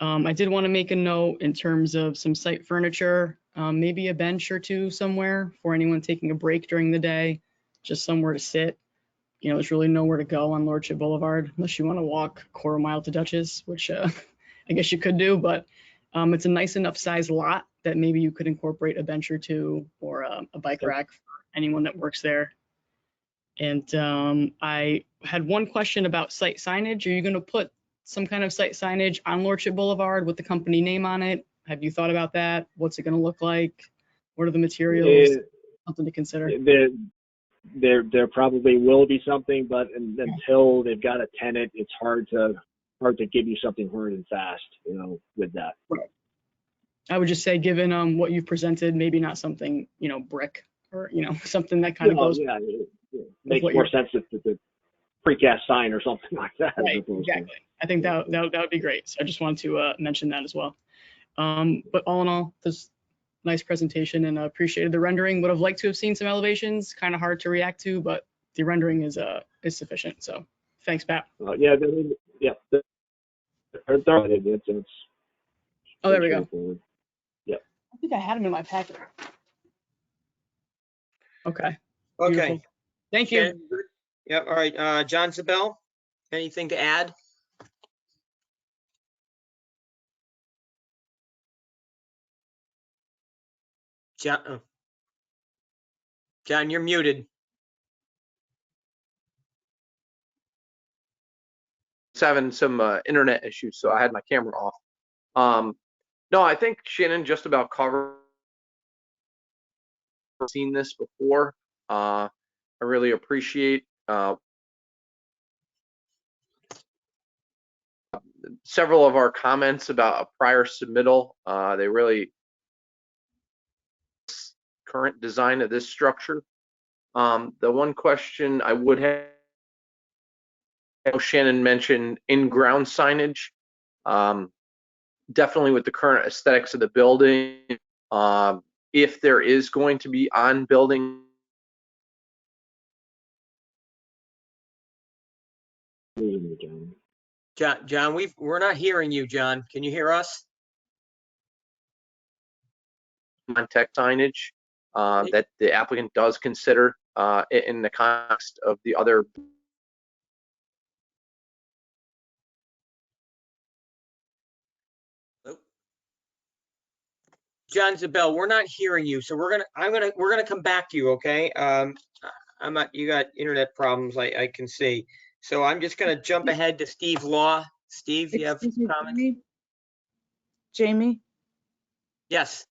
Speaker 1: I did want to make a note in terms of some site furniture, maybe a bench or two somewhere for anyone taking a break during the day, just somewhere to sit. There's really nowhere to go on Lordship Boulevard unless you want to walk a quarter mile to Dutchess, which I guess you could do, but it's a nice enough size lot that maybe you could incorporate a bench or two or a bike rack for anyone that works there. And I had one question about site signage. Are you going to put some kind of site signage on Lordship Boulevard with the company name on it? Have you thought about that? What's it going to look like? What are the materials? Something to consider.
Speaker 6: There probably will be something, but until they've got a tenant, it's hard to give you something hard and fast, with that.
Speaker 1: Right. I would just say, given what you've presented, maybe not something, brick or, something that kind of goes.
Speaker 6: Yeah, it makes more sense if it's a precast sign or something like that.
Speaker 1: Right, exactly. I think that would be great. So I just wanted to mention that as well. But all in all, this nice presentation and appreciated the rendering. Would have liked to have seen some elevations, kind of hard to react to, but the rendering is sufficient. So thanks, Pat.
Speaker 6: Oh, there
Speaker 1: we go.
Speaker 6: Yeah.
Speaker 1: I think I had them in my packet. Okay.
Speaker 3: Okay.
Speaker 1: Beautiful. Thank you.
Speaker 3: Yep. All right. John Zabel, anything to add? John, you're muted.
Speaker 7: Having some internet issues, so I had my camera off. No, I think Shannon just about covered. Seen this before. I really appreciate several of our comments about a prior submittal. They really current design of this structure. The one question I would have, Shannon mentioned in-ground signage. Definitely with the current aesthetics of the building, if there is going to be on building.
Speaker 3: John, we're not hearing you, John. Can you hear us?
Speaker 7: Tech signage that the applicant does consider in the context of the other.
Speaker 3: John Zabel, we're not hearing you, so we're gonna come back to you, okay? You got internet problems, I can see. So I'm just gonna jump ahead to Steve Law. Steve, you have
Speaker 10: Excuse me,
Speaker 3: comments?
Speaker 10: Jamie,
Speaker 3: Yes.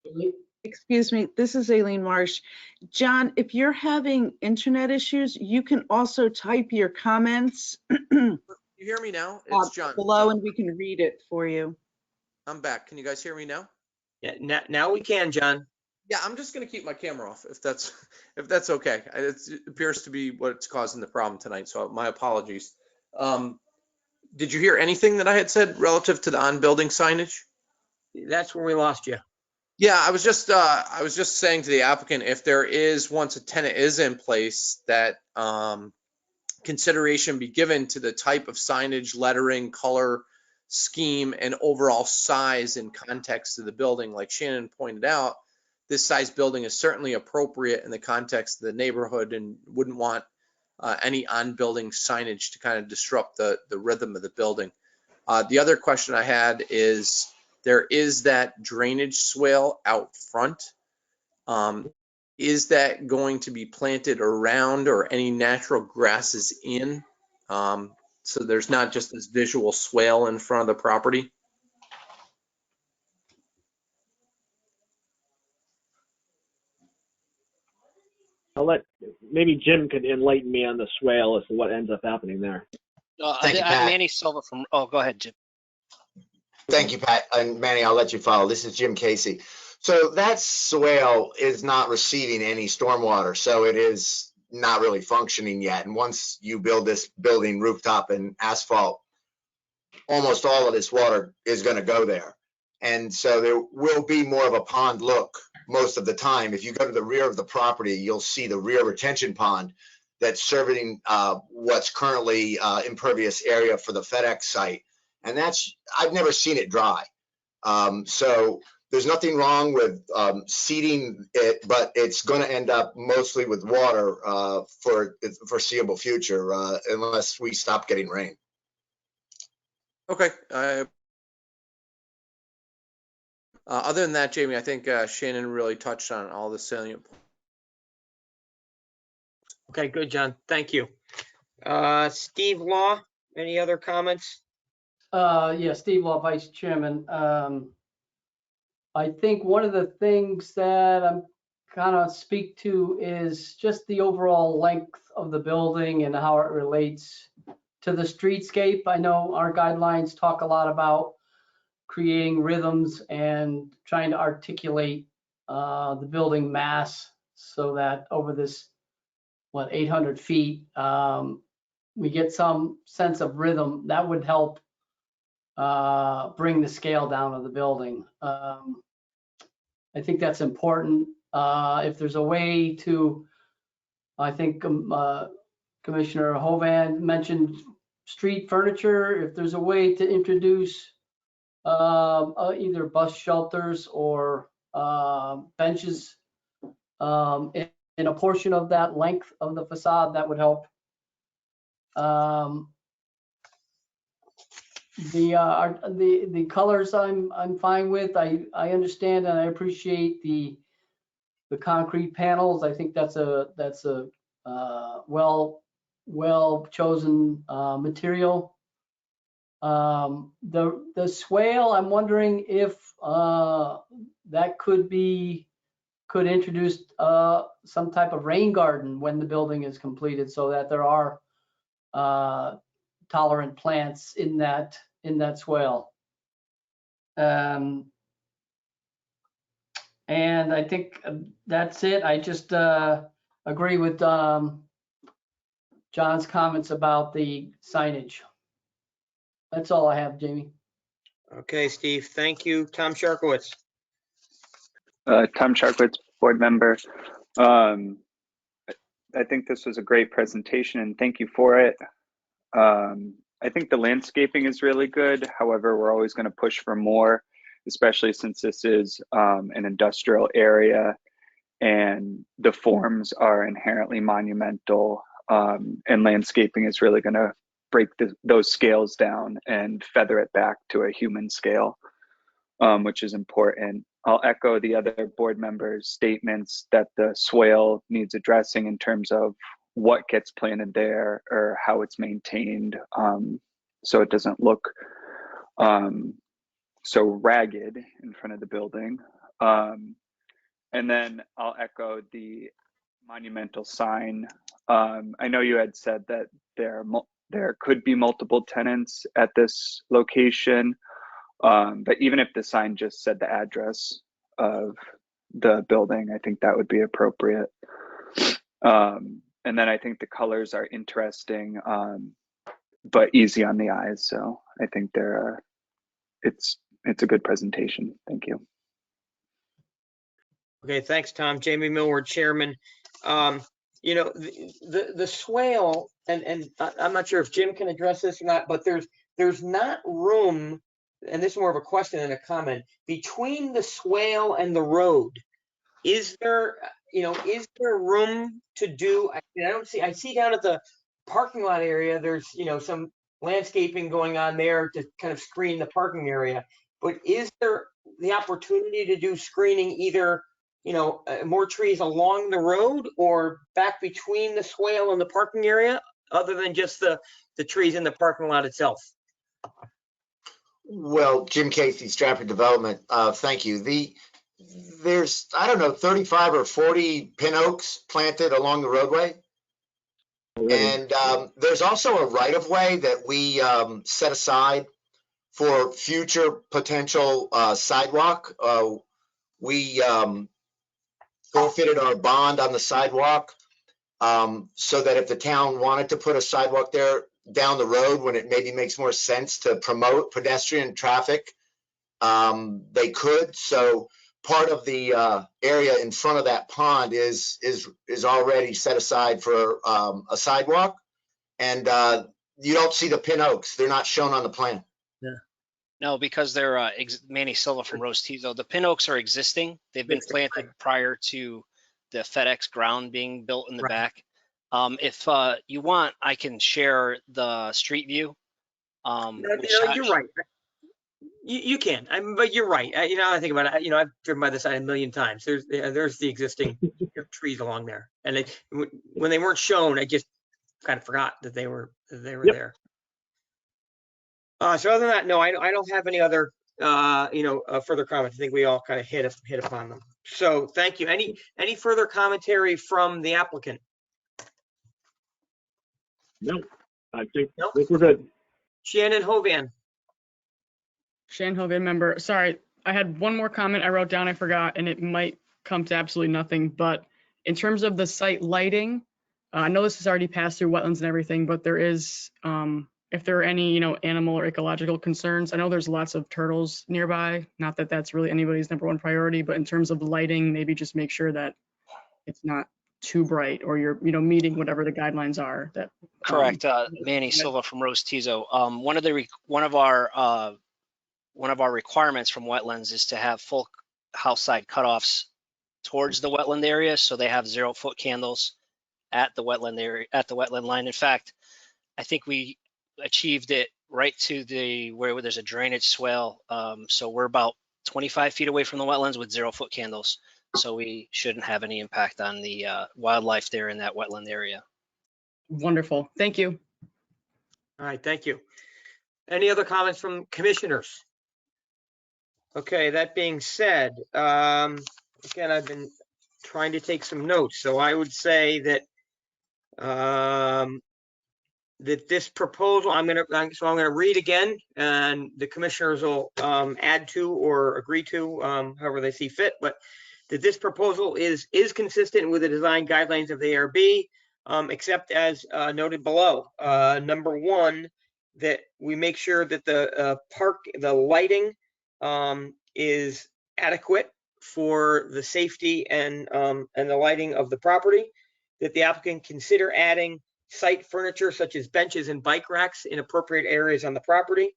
Speaker 10: excuse me, this is Aileen Marsh. John, if you're having internet issues, you can also type your comments
Speaker 11: You hear me now? It's John.
Speaker 10: below and we can read it for you.
Speaker 11: I'm back. Can you guys hear me now?
Speaker 3: Yeah, now we can, John.
Speaker 11: Yeah, I'm just gonna keep my camera off if that's okay. It appears to be what's causing the problem tonight, so my apologies. Did you hear anything that I had said relative to the on-building signage?
Speaker 3: That's where we lost you.
Speaker 11: Yeah, I was just saying to the applicant, if there is, once a tenant is in place, that consideration be given to the type of signage, lettering, color, scheme, and overall size and context of the building. Like Shannon pointed out, this size building is certainly appropriate in the context of the neighborhood and wouldn't want any on-building signage to kind of disrupt the rhythm of the building. The other question I had is, there is that drainage swale out front. Is that going to be planted around or any natural grasses in? So there's not just this visual swale in front of the property?
Speaker 6: Maybe Jim could enlighten me on the swale as to what ends up happening there.
Speaker 9: Thank you, Pat.
Speaker 12: Manny Silva from, oh, go ahead, Jim.
Speaker 9: Thank you, Pat. And Manny, I'll let you follow. This is Jim Casey. So that swale is not receiving any stormwater, so it is not really functioning yet. And once you build this building rooftop and asphalt, almost all of this water is going to go there. And so there will be more of a pond look most of the time. If you go to the rear of the property, you'll see the rear retention pond that's serving what's currently impervious area for the FedEx site. And that's, I've never seen it dry. So there's nothing wrong with seeding it, but it's going to end up mostly with water for the foreseeable future unless we stop getting rain.
Speaker 11: Okay. Other than that, Jamie, I think Shannon really touched on all the salient points.
Speaker 3: Okay, good, John. Thank you. Steve Law, any other comments?
Speaker 4: Yeah, Steve Law, Vice Chairman. I think one of the things that I'm kind of speak to is just the overall length of the building and how it relates to the streetscape. I know our guidelines talk a lot about creating rhythms and trying to articulate the building mass so that over this, 800 feet, we get some sense of rhythm that would help bring the scale down of the building. I think that's important. If there's a way to, I think Commissioner Hovan mentioned street furniture. If there's a way to introduce either bus shelters or benches in a portion of that length of the facade, that would help. The colors I'm fine with. I understand and I appreciate the concrete panels. I think that's a well chosen material. The swale, I'm wondering if that could introduce some type of rain garden when the building is completed, so that there are tolerant plants in that swale. And I think that's it. I just agree with John's comments about the signage. That's all I have, Jamie.
Speaker 3: Okay, Steve, thank you. Tom Sharkowitz.
Speaker 5: Tom Sharkowitz, board member. I think this was a great presentation and thank you for it. I think the landscaping is really good. However, we're always going to push for more, especially since this is an industrial area and the forms are inherently monumental, and landscaping is really going to break those scales down and feather it back to a human scale, which is important. I'll echo the other board members' statements that the swale needs addressing in terms of what gets planted there or how it's maintained, so it doesn't look so ragged in front of the building. And then I'll echo the monumental sign. I know you had said that there could be multiple tenants at this location, but even if the sign just said the address of the building, I think that would be appropriate. And then I think the colors are interesting, but easy on the eyes. So I think it's a good presentation. Thank you.
Speaker 3: Okay, thanks, Tom. Jamie Millward, Chairman. You know, the swale, and I'm not sure if Jim can address this or not, but there's not room, and this is more of a question than a comment, between the swale and the road. Is there room to do? I see down at the parking lot area, there's some landscaping going on there to kind of screen the parking area. But is there the opportunity to do screening either, more trees along the road or back between the swale and the parking area, other than just the trees in the parking lot itself?
Speaker 9: Well, Jim Casey, Stratford Development, thank you. There's, I don't know, 35 or 40 pin oaks planted along the roadway. And there's also a right-of-way that we set aside for future potential sidewalk. We forfeited our bond on the sidewalk so that if the town wanted to put a sidewalk there down the road when it maybe makes more sense to promote pedestrian traffic, they could. So part of the area in front of that pond is already set aside for a sidewalk, and you don't see the pin oaks. They're not shown on the plan.
Speaker 3: Yeah.
Speaker 12: No, because they're Manny Silva from Rose Tizo. The pin oaks are existing. They've been planted prior to the FedEx ground being built in the back. If you want, I can share the street view.
Speaker 3: You're right. You can, but you're right. I think about it. I've driven by the side a million times. There's the existing trees along there, and when they weren't shown, I just kind of forgot that they were there. So other than that, no, I don't have any other further comments. I think we all kind of hit upon them. So thank you. Any further commentary from the applicant?
Speaker 6: No, I think we're good.
Speaker 3: Shannon Hovan.
Speaker 1: Shan Hogan, member. Sorry, I had one more comment I wrote down, I forgot, and it might come to absolutely nothing. But in terms of the site lighting, I know this has already passed through wetlands and everything, but there is, if there are any, animal or ecological concerns, I know there's lots of turtles nearby. Not that that's really anybody's number one priority, but in terms of the lighting, maybe just make sure that it's not too bright, or you're, meeting whatever the guidelines are. That
Speaker 12: correct. Manny Silva from Rose Tizo. One of our requirements from wetlands is to have full house side cutoffs towards the wetland area, so they have 0-foot candles at the wetland area, at the wetland line. In fact, I think we achieved it right to where there's a drainage swale. So we're about 25 feet away from the wetlands with 0-foot candles. So we shouldn't have any impact on the wildlife there in that wetland area.
Speaker 1: Wonderful. Thank you.
Speaker 3: All right, thank you. Any other comments from commissioners? Okay, that being said, again, I've been trying to take some notes, so I would say that that this proposal, I'm gonna read again, and the commissioners will add to or agree to however they see fit. But that this proposal is consistent with the design guidelines of the ARB, except as noted below. Number one, that we make sure that the lighting is adequate for the safety and the lighting of the property. That the applicant consider adding site furniture such as benches and bike racks in appropriate areas on the property.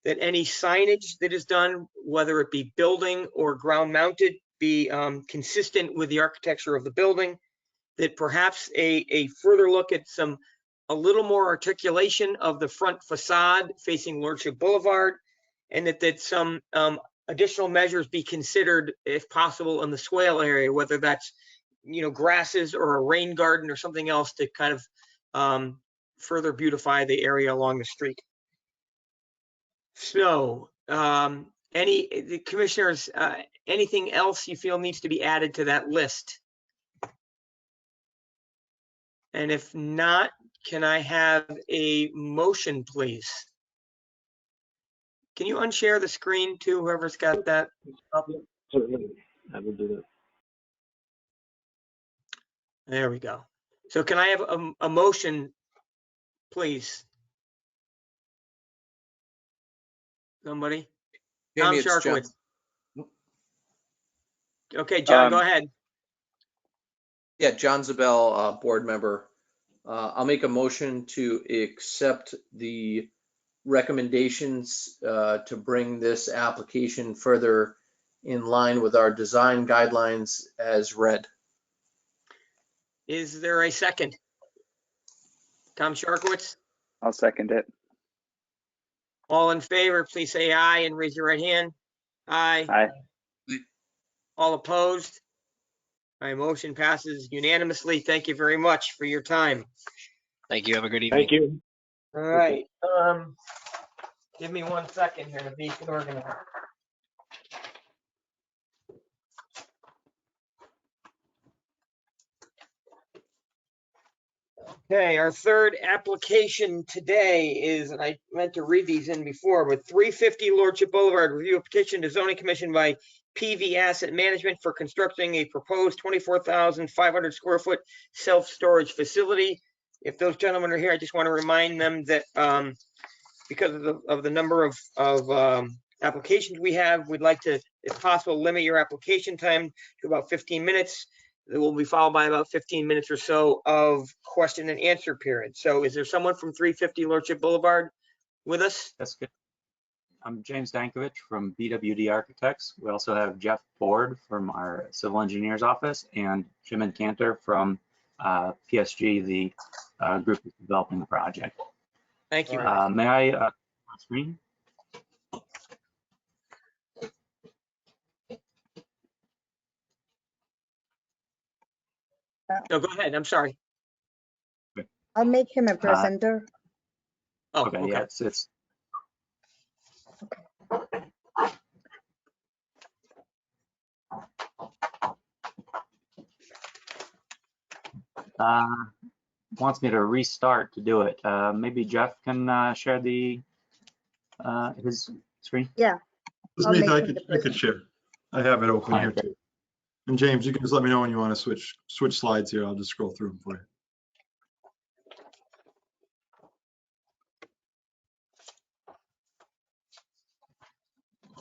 Speaker 3: That any signage that is done, whether it be building or ground mounted, be consistent with the architecture of the building. That perhaps a further look at a little more articulation of the front facade facing Lordship Boulevard, and that some additional measures be considered, if possible, in the swale area, whether that's, grasses or a rain garden or something else to kind of further beautify the area along the street. So, the commissioners, anything else you feel needs to be added to that list? And if not, can I have a motion, please? Can you unshare the screen too, whoever's got that up?
Speaker 6: Certainly, I will do that.
Speaker 3: There we go. So can I have a motion, please? Somebody? Tom
Speaker 11: Jamie, it's John.
Speaker 3: Sharkowitz. Okay, John, go ahead.
Speaker 11: Yeah, John Zabel, board member. I'll make a motion to accept the recommendations to bring this application further in line with our design guidelines as read.
Speaker 3: Is there a second? Tom Sharkowitz?
Speaker 5: I'll second it.
Speaker 3: All in favor, please say aye and raise your right hand. Aye.
Speaker 5: Aye.
Speaker 3: All opposed? My motion passes unanimously. Thank you very much for your time.
Speaker 12: Thank you. Have a good evening.
Speaker 6: Thank you.
Speaker 3: All right. Give me 1 second here to be organized. Okay, our third application today is, and I meant to read these in before, but 350 Lordship Boulevard, review a petition to zoning commission by PV Asset Management for constructing a proposed 24,500 square foot self-storage facility. If those gentlemen are here, I just want to remind them that because of the number of applications we have, we'd like to, if possible, limit your application time to about 15 minutes. That will be followed by about 15 minutes or so of question and answer period. So is there someone from 350 Lordship Boulevard with us?
Speaker 13: That's good. I'm James Dankovich from BWD Architects. We also have Jeff Ford from our civil engineer's office and Jim and Cantor from PSG, the group that's developing the project.
Speaker 3: Thank you.
Speaker 13: May I screen?
Speaker 3: No, go ahead. I'm sorry.
Speaker 2: I'll make him a presenter.
Speaker 3: Oh,
Speaker 13: Okay, yeah, it's wants me to restart to do it. Maybe Jeff can share the his screen.
Speaker 2: Yeah.
Speaker 14: I could share. I have it open here too. And James, you can just let me know when you want to switch slides here. I'll just scroll through them for you.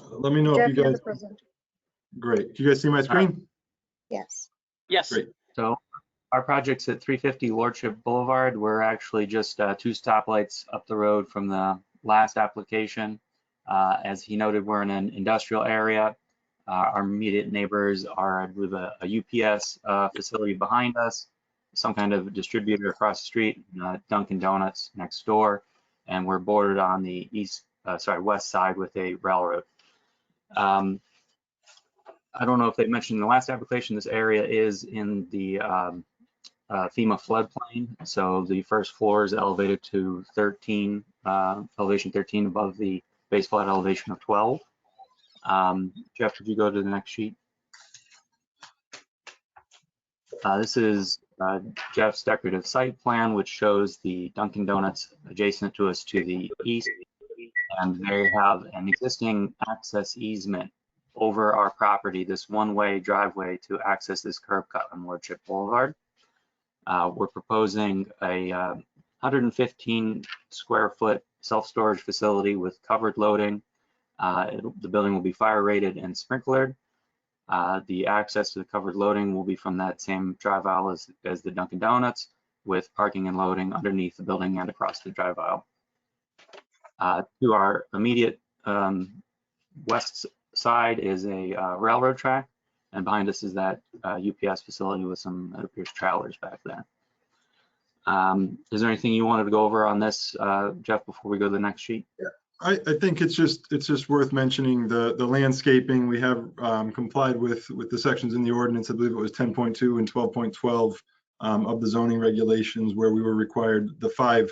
Speaker 14: Let me know if you guys. Great. Do you guys see my screen?
Speaker 2: Yes.
Speaker 3: Yes.
Speaker 14: Great.
Speaker 13: So our project's at 350 Lordship Boulevard. We're actually just 2 stoplights up the road from the last application. As he noted, we're in an industrial area. Our immediate neighbors are, I believe, a UPS facility behind us, some kind of distributor across the street, Dunkin' Donuts next door, and we're bordered on the west side with a railroad. I don't know if they mentioned in the last application, this area is in the FEMA floodplain. So the first floor is elevated to 13, elevation 13 above the base flood elevation of 12. Jeff, could you go to the next sheet? This is Jeff's decorative site plan, which shows the Dunkin' Donuts adjacent to us to the east. And they have an existing access easement over our property, this one-way driveway to access this curb cut on Lordship Boulevard. We're proposing a 115 square foot self-storage facility with covered loading. The building will be fire rated and sprinklered. The access to the covered loading will be from that same drive aisle as the Dunkin' Donuts, with parking and loading underneath the building and across the drive aisle. To our immediate west side is a railroad track, and behind us is that UPS facility with some, it appears, trailers back there. Is there anything you wanted to go over on this, Jeff, before we go to the next sheet?
Speaker 14: Yeah. I think it's just worth mentioning the landscaping. We have complied with the sections in the ordinance. I believe it was 10.2 and 12.12 of the zoning regulations, where we were required the 5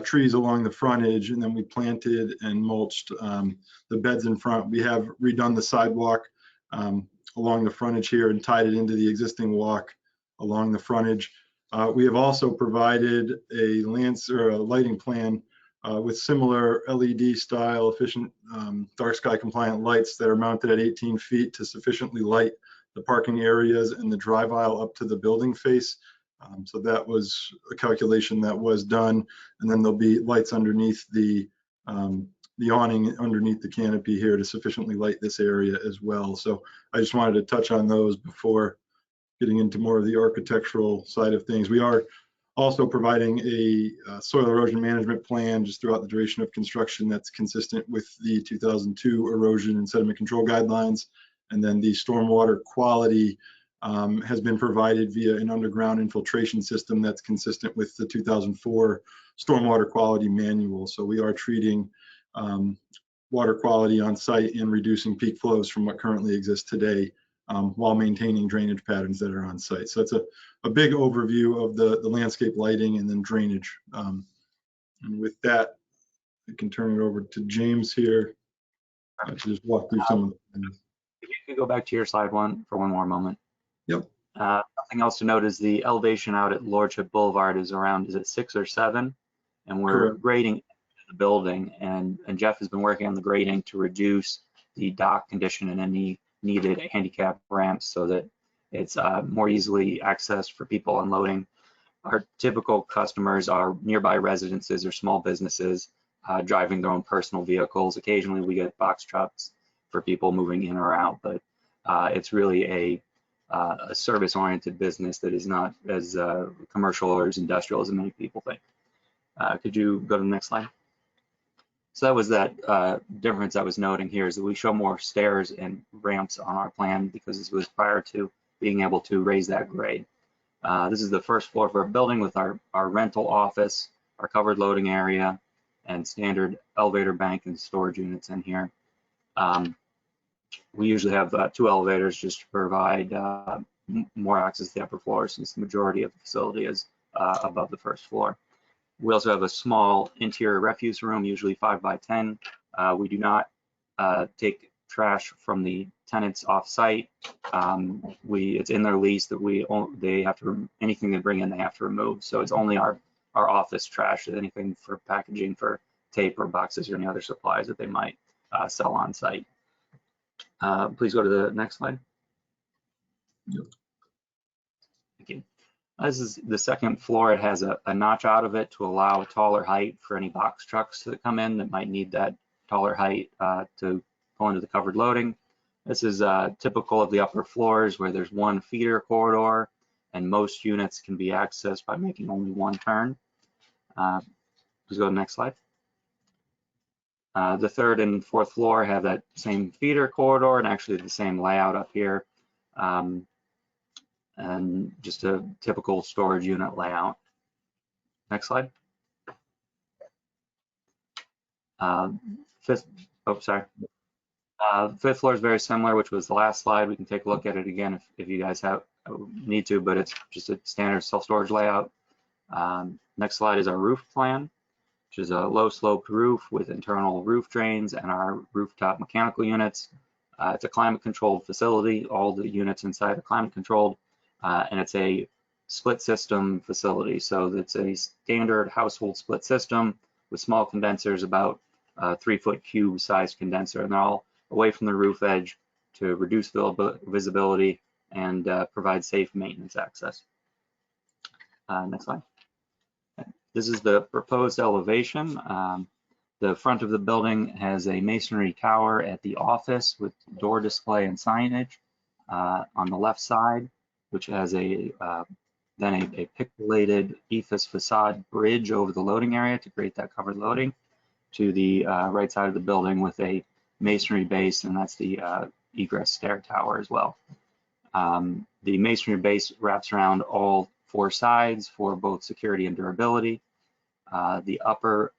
Speaker 14: trees along the frontage, and then we planted and mulched the beds in front. We have redone the sidewalk along the frontage here and tied it into the existing walk along the frontage. We have also provided a lighting plan with similar LED style efficient dark sky compliant lights that are mounted at 18 feet to sufficiently light the parking areas and the drive aisle up to the building face. So that was a calculation that was done. And then there'll be lights underneath the awning underneath the canopy here to sufficiently light this area as well. So I just wanted to touch on those before getting into more of the architectural side of things. We are also providing a soil erosion management plan just throughout the duration of construction that's consistent with the 2002 erosion and sediment control guidelines. And then the stormwater quality has been provided via an underground infiltration system that's consistent with the 2004 stormwater quality manual. So we are treating water quality on site and reducing peak flows from what currently exists today, while maintaining drainage patterns that are on site. So that's a big overview of the landscape lighting and then drainage. And with that, I can turn it over to James here to just walk through some of the things.
Speaker 13: If you could go back to your slide one for one more moment.
Speaker 14: Yep.
Speaker 13: Nothing else to note is the elevation out at Lordship Boulevard is around, is it 6 or 7? And we're
Speaker 14: Correct.
Speaker 13: grading the building, and Jeff has been working on the grading to reduce the dock condition and any needed handicap ramps so that it's more easily accessed for people unloading. Our typical customers are nearby residences or small businesses driving their own personal vehicles. Occasionally we get box trucks for people moving in or out, but it's really a service-oriented business that is not as commercial or as industrial as many people think. Could you go to the next slide? So that was that difference I was noting here, is that we show more stairs and ramps on our plan because this was prior to being able to raise that grade. This is the first floor of our building with our rental office, our covered loading area, and standard elevator bank and storage units in here. We usually have 2 elevators just to provide more access to the upper floor, since the majority of the facility is above the first floor. We also have a small interior refuse room, usually 5 by 10. We do not take trash from the tenants off-site. It's in their lease that they have to, anything they bring in, they have to remove. So it's only our office trash, anything for packaging for tape or boxes or any other supplies that they might sell on site. Please go to the next slide.
Speaker 14: Yep.
Speaker 13: Thank you. This is the second floor. It has a notch out of it to allow a taller height for any box trucks that come in that might need that taller height to go into the covered loading. This is typical of the upper floors, where there's one feeder corridor and most units can be accessed by making only one turn. Please go to the next slide. The third and fourth floor have that same feeder corridor and actually the same layout up here. And just a typical storage unit layout. Next slide. Fifth floor is very similar, which was the last slide. We can take a look at it again if you guys need to, but it's just a standard self-storage layout. Next slide is our roof plan, which is a low sloped roof with internal roof drains and our rooftop mechanical units. It's a climate controlled facility. All the units inside are climate controlled. And it's a split system facility. So it's a standard household split system with small condensers, about 3-foot cube sized condenser, and they're all away from the roof edge to reduce visibility and provide safe maintenance access. Next slide. This is the proposed elevation. The front of the building has a masonry tower at the office with door display and signage on the left side, which has then a pixelated ethos facade bridge over the loading area to create that covered loading, to the right side of the building with a masonry base, and that's the egress stair tower as well. The masonry base wraps around all 4 sides for both security and durability. The upper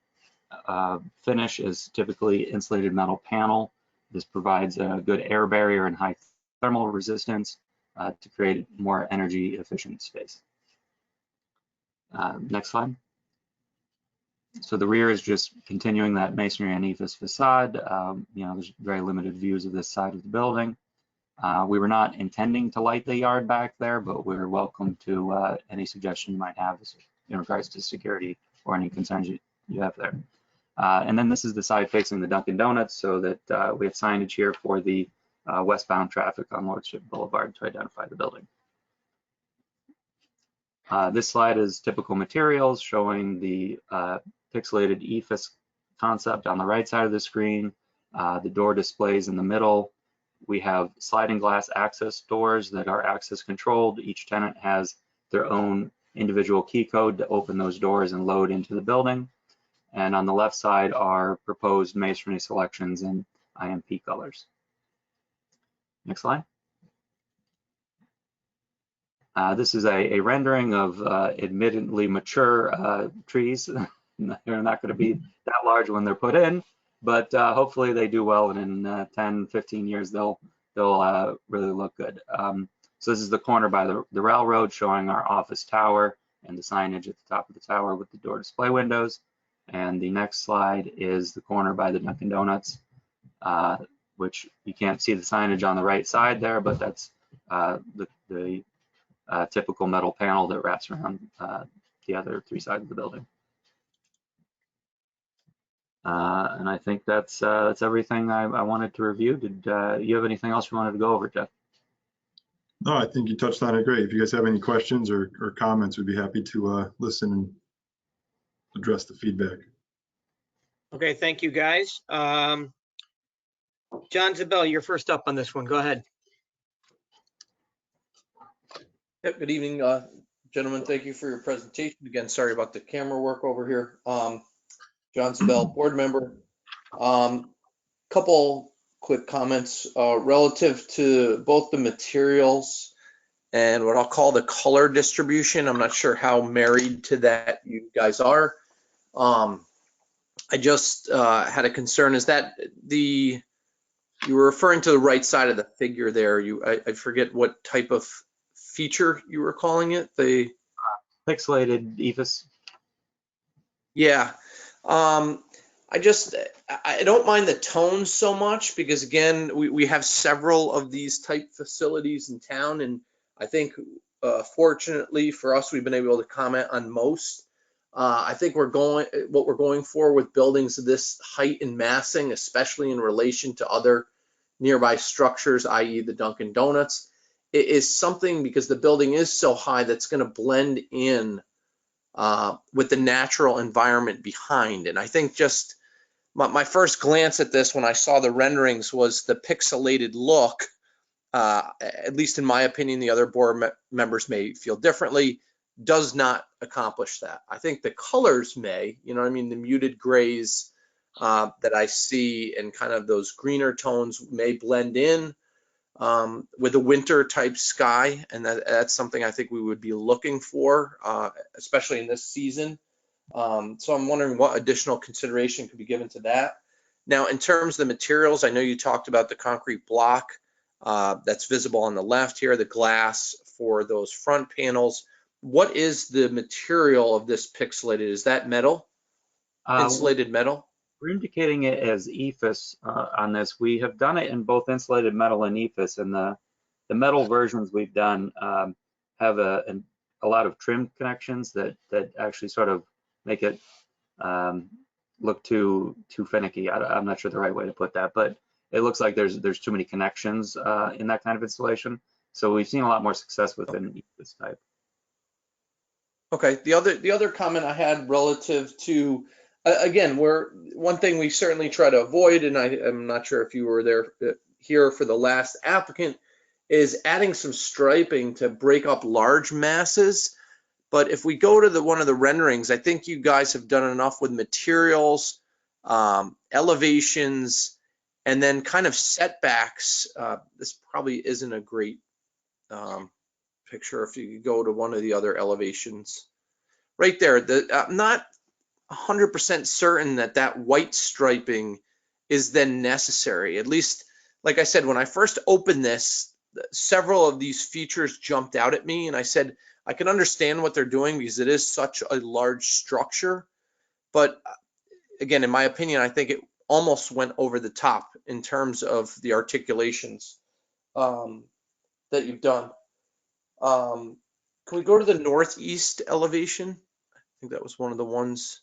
Speaker 13: finish is typically insulated metal panel. This provides a good air barrier and high thermal resistance to create more energy efficient space. Next slide. So the rear is just continuing that masonry and ephes facade. There's very limited views of this side of the building. We were not intending to light the yard back there, but we're welcome to any suggestion you might have in regards to security or any concerns you have there. And then this is the side facing the Dunkin' Donuts, so that we have signage here for the westbound traffic on Lordship Boulevard to identify the building. This slide is typical materials showing the pixelated ephes concept on the right side of the screen, the door displays in the middle. We have sliding glass access doors that are access controlled. Each tenant has their own individual key code to open those doors and load into the building. And on the left side are proposed masonry selections in IMP colors. Next slide. This is a rendering of admittedly mature trees. They're not going to be that large when they're put in, but hopefully they do well, and in 10, 15 years they'll really look good. So this is the corner by the railroad showing our office tower and the signage at the top of the tower with the door display windows. And the next slide is the corner by the Dunkin' Donuts, which you can't see the signage on the right side there, but that's the typical metal panel that wraps around the other three sides of the building. And I think that's everything I wanted to review. Did you have anything else you wanted to go over, Jeff?
Speaker 14: No, I think you touched on it great. If you guys have any questions or comments, we'd be happy to listen and address the feedback.
Speaker 3: Okay, thank you, guys. John Zabel, you're first up on this one. Go ahead.
Speaker 11: Yep, good evening, gentlemen. Thank you for your presentation. Again, sorry about the camera work over here. John Zabel, board member. Couple quick comments relative to both the materials and what I'll call the color distribution. I'm not sure how married to that you guys are. I just had a concern. Is that you were referring to the right side of the figure there? I forget what type of feature you were calling it. The
Speaker 13: pixelated ephes.
Speaker 11: Yeah. I don't mind the tone so much because, again, we have several of these type facilities in town, and I think fortunately for us, we've been able to comment on most. I think what we're going for with buildings of this height and massing, especially in relation to other nearby structures, i.e. the Dunkin' Donuts, it is something, because the building is so high, that's going to blend in with the natural environment behind. And I think just my first glance at this when I saw the renderings was the pixelated look, at least in my opinion, the other board members may feel differently, does not accomplish that. I think the colors may, you know what I mean, the muted grays that I see and kind of those greener tones may blend in with a winter type sky, and that's something I think we would be looking for, especially in this season. So I'm wondering what additional consideration could be given to that. Now, in terms of the materials, I know you talked about the concrete block that's visible on the left here, the glass for those front panels. What is the material of this pixelated? Is that metal, insulated metal?
Speaker 13: We're indicating it as ephes on this. We have done it in both insulated metal and ephes, and the metal versions we've done have a lot of trim connections that actually sort of make it look too finicky. I'm not sure the right way to put that, but it looks like there's too many connections in that kind of installation. So we've seen a lot more success with an ephes type.
Speaker 11: Okay. The other comment I had relative to, again, one thing we certainly try to avoid, and I'm not sure if you were there here for the last applicant, is adding some striping to break up large masses. But if we go to one of the renderings, I think you guys have done enough with materials, elevations, and then kind of setbacks. This probably isn't a great picture. If you could go to one of the other elevations, right there. 100% certain that that white striping is then necessary. At least, like I said, when I first opened this, several of these features jumped out at me, and I said, I can understand what they're doing because it is such a large structure. But again, in my opinion, I think it almost went over the top in terms of the articulations that you've done. Can we go to the northeast elevation? I think that was one of the ones.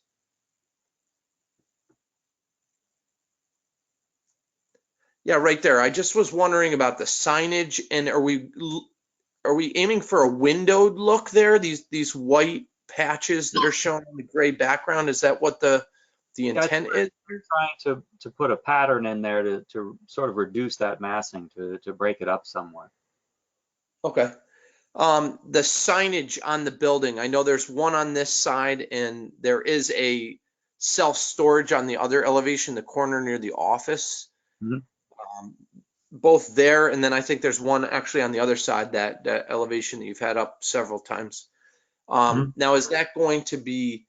Speaker 11: Yeah, right there. I just was wondering about the signage, and are we aiming for a windowed look there? These white patches that are shown on the gray background, is that what the intent is?
Speaker 13: We're trying to put a pattern in there to sort of reduce that massing, to break it up somewhat.
Speaker 11: Okay. The signage on the building, I know there's one on this side and there is a self-storage on the other elevation, the corner near the office.
Speaker 13: Mm-hmm.
Speaker 11: Both there, and then I think there's one actually on the other side, that elevation that you've had up several times. Now, is that going to be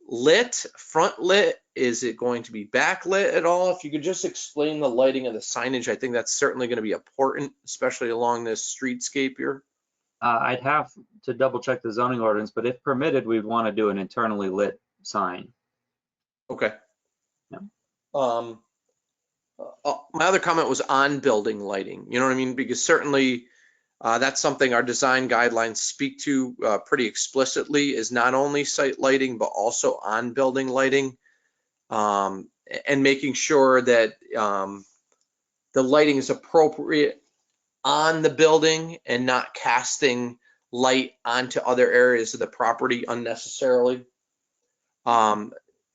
Speaker 11: lit, front lit? Is it going to be backlit at all? If you could just explain the lighting of the signage, I think that's certainly going to be important, especially along this streetscape here.
Speaker 13: I'd have to double check the zoning ordinance, but if permitted, we'd want to do an internally lit sign.
Speaker 11: Okay.
Speaker 13: Yeah.
Speaker 11: My other comment was on building lighting. You know what I mean? Because certainly that's something our design guidelines speak to pretty explicitly, is not only site lighting, but also on building lighting, and making sure that the lighting is appropriate on the building and not casting light onto other areas of the property unnecessarily.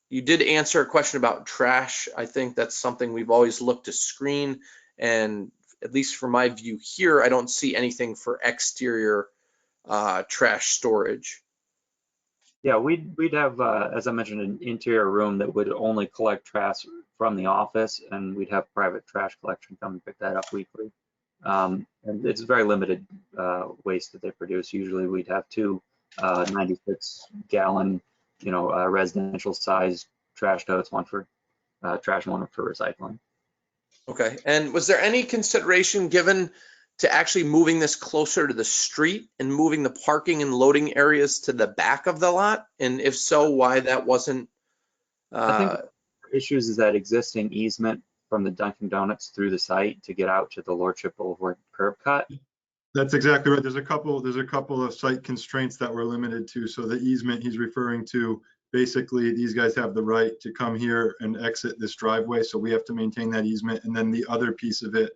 Speaker 11: You did answer a question about trash. I think that's something we've always looked to screen, and at least from my view here, I don't see anything for exterior trash storage.
Speaker 13: Yeah, we'd have, as I mentioned, an interior room that would only collect trash from the office, and we'd have private trash collection come and pick that up weekly. And it's very limited waste that they produce. Usually we'd have two 96-gallon, residential size trash totes, one for trash and one for recycling.
Speaker 11: Okay, and was there any consideration given to actually moving this closer to the street and moving the parking and loading areas to the back of the lot? And if so, why that wasn't?
Speaker 13: I think the issues is that existing easement from the Dunkin' Donuts through the site to get out to the Lordship Boulevard curb cut.
Speaker 14: That's exactly right. There's a couple of site constraints that we're limited to. So the easement he's referring to, basically these guys have the right to come here and exit this driveway. So we have to maintain that easement. And then the other piece of it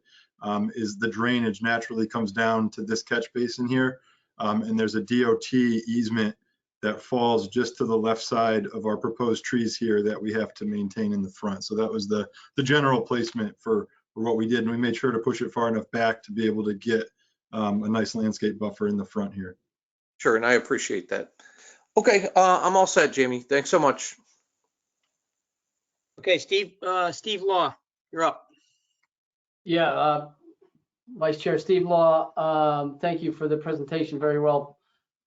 Speaker 14: is the drainage naturally comes down to this catch basin here. And there's a DOT easement that falls just to the left side of our proposed trees here that we have to maintain in the front. So that was the general placement for what we did. And we made sure to push it far enough back to be able to get a nice landscape buffer in the front here.
Speaker 11: Sure, and I appreciate that. Okay, I'm all set, Jamie. Thanks so much.
Speaker 3: Okay, Steve Law, you're up.
Speaker 4: Yeah, Vice Chair Steve Law, thank you for the presentation. Very well,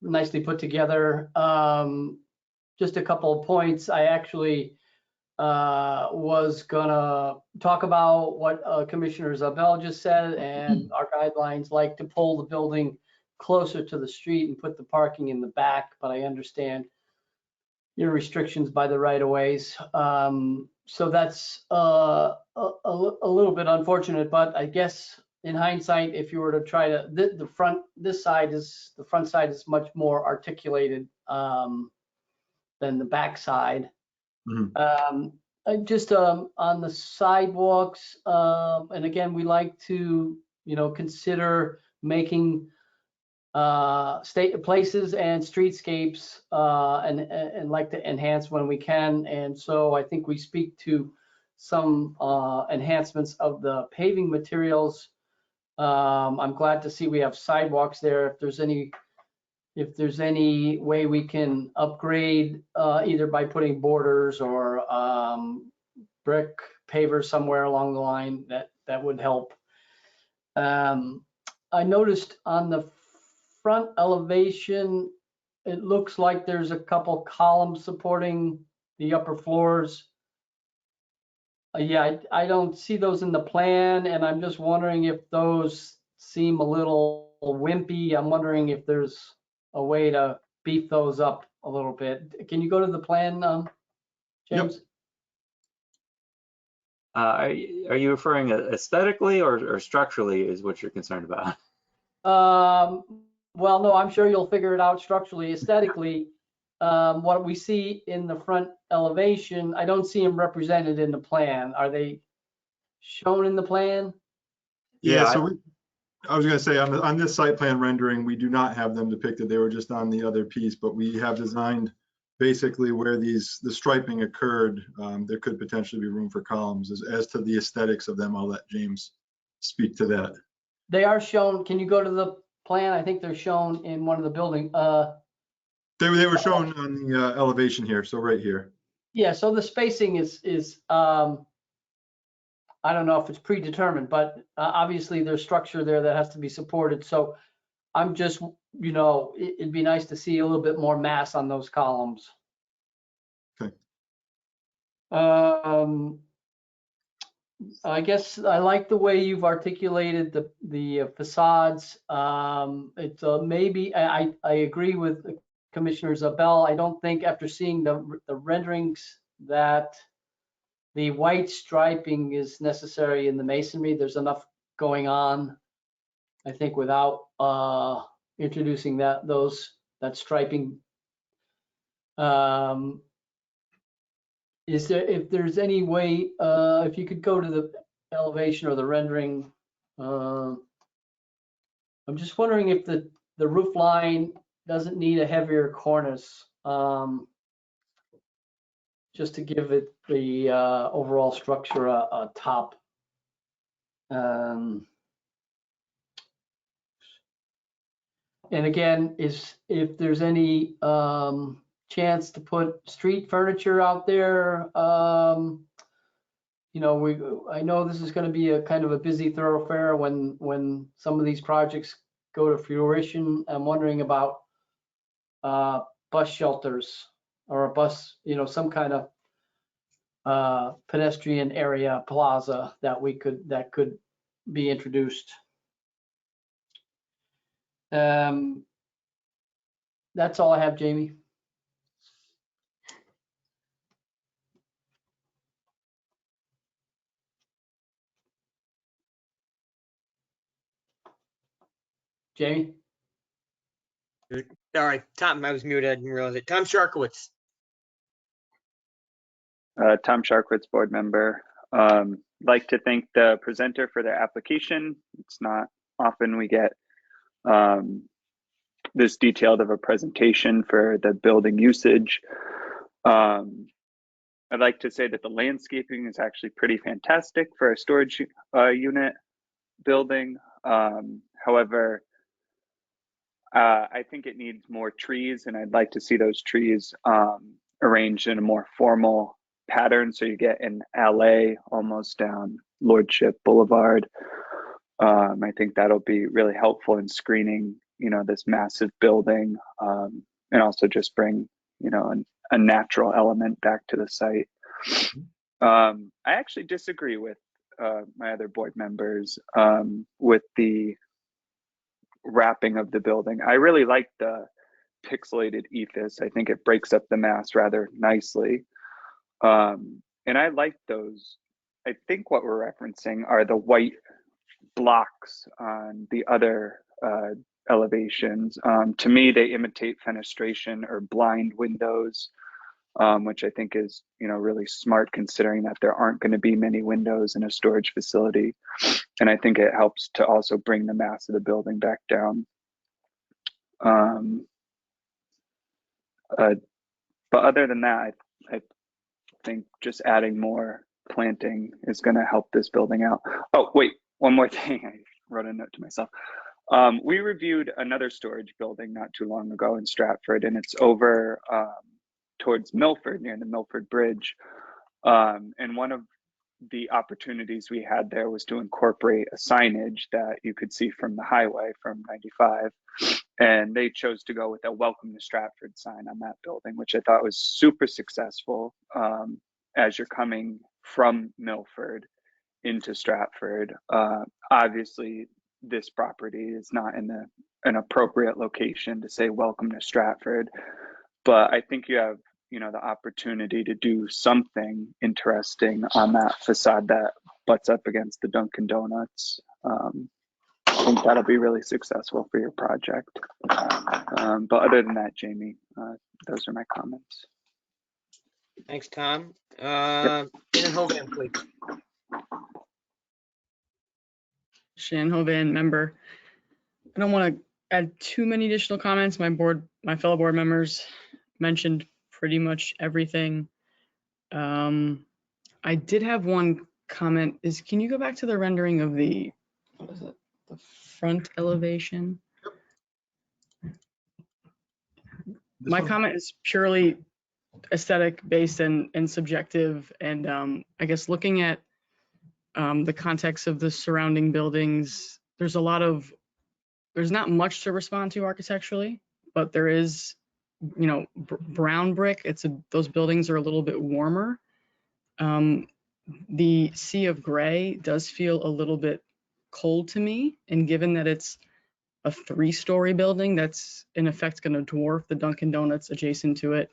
Speaker 4: nicely put together. Just a couple of points. I actually was gonna talk about what Commissioner Zabel just said, and our guidelines like to pull the building closer to the street and put the parking in the back, but I understand your restrictions by the right of ways. So that's a little bit unfortunate, but I guess in hindsight, if you were to try to, the front side is much more articulated than the back side. Just on the sidewalks, and again, we like to, consider making state places and streetscapes and like to enhance when we can. And so I think we speak to some enhancements of the paving materials. I'm glad to see we have sidewalks there. If there's any way we can upgrade either by putting borders or brick pavers somewhere along the line, that would help. I noticed on the front elevation, it looks like there's a couple columns supporting the upper floors. Yeah, I don't see those in the plan, and I'm just wondering if those seem a little wimpy. I'm wondering if there's a way to beef those up a little bit. Can you go to the plan, James?
Speaker 13: Are you referring aesthetically or structurally is what you're concerned about?
Speaker 4: Well, no, I'm sure you'll figure it out structurally. Aesthetically, what we see in the front elevation, I don't see them represented in the plan. Are they shown in the plan?
Speaker 14: Yeah, so I was going to say on this site plan rendering, we do not have them depicted. They were just on the other piece, but we have designed basically where the striping occurred. There could potentially be room for columns. As to the aesthetics of them, I'll let James speak to that.
Speaker 4: They are shown. Can you go to the plan? I think they're shown in one of the building.
Speaker 14: They were shown on the elevation here, so right here.
Speaker 4: Yeah, so the spacing is I don't know if it's predetermined, but obviously there's structure there that has to be supported. So I'm just, it'd be nice to see a little bit more mass on those columns.
Speaker 14: Okay.
Speaker 4: I guess I like the way you've articulated the facades. It's maybe I agree with Commissioner Zabel. I don't think after seeing the renderings that the white striping is necessary in the masonry. There's enough going on, I think, without introducing that striping. If there's any way, if you could go to the elevation or the rendering, I'm just wondering if the roof line doesn't need a heavier cornice, just to give it the overall structure a top. And again, if there's any chance to put street furniture out there, I know this is going to be a kind of a busy thoroughfare when some of these projects go to fruition. I'm wondering about bus shelters or a bus, some kind of pedestrian area plaza that could be introduced. That's all I have, Jamie. Jamie?
Speaker 3: All right, Tom, I was muted. I didn't realize it. Tom Sharkowitz.
Speaker 5: Tom Sharkowitz, board member. Like to thank the presenter for their application. It's not often we get this detailed of a presentation for the building usage. I'd like to say that the landscaping is actually pretty fantastic for a storage unit building. However, I think it needs more trees, and I'd like to see those trees arranged in a more formal pattern, so you get an alley almost down Lordship Boulevard. I think that'll be really helpful in screening, this massive building, and also just bring, a natural element back to the site. I actually disagree with my other board members with the wrapping of the building. I really like the pixelated ephes. I think it breaks up the mass rather nicely. And I like those. I think what we're referencing are the white blocks on the other elevations. To me, they imitate fenestration or blind windows, which I think is, really smart considering that there aren't going to be many windows in a storage facility. And I think it helps to also bring the mass of the building back down. But other than that, I think just adding more planting is going to help this building out. Oh, wait, one more thing. I wrote a note to myself. We reviewed another storage building not too long ago in Stratford, and it's over towards Milford, near the Milford Bridge. And one of the opportunities we had there was to incorporate a signage that you could see from the highway from 95. And they chose to go with a welcome to Stratford sign on that building, which I thought was super successful as you're coming from Milford into Stratford. Obviously, this property is not in an appropriate location to say welcome to Stratford, but I think you have, you know, the opportunity to do something interesting on that facade that butts up against the Dunkin' Donuts. I think that'll be really successful for your project. But other than that, Jamie, those are my comments.
Speaker 3: Thanks, Tom. Shannon Hovan, please.
Speaker 1: Shannon Hovan, member. I don't want to add too many additional comments. My fellow board members mentioned pretty much everything. I did have one comment. Can you go back to the rendering of the, what is it? The front elevation? My comment is purely aesthetic based and subjective, and I guess looking at the context of the surrounding buildings, there's not much to respond to architecturally, but there is, you know, brown brick. Those buildings are a little bit warmer. The sea of gray does feel a little bit cold to me, and given that it's a 3-story building, that's in effect going to dwarf the Dunkin' Donuts adjacent to it,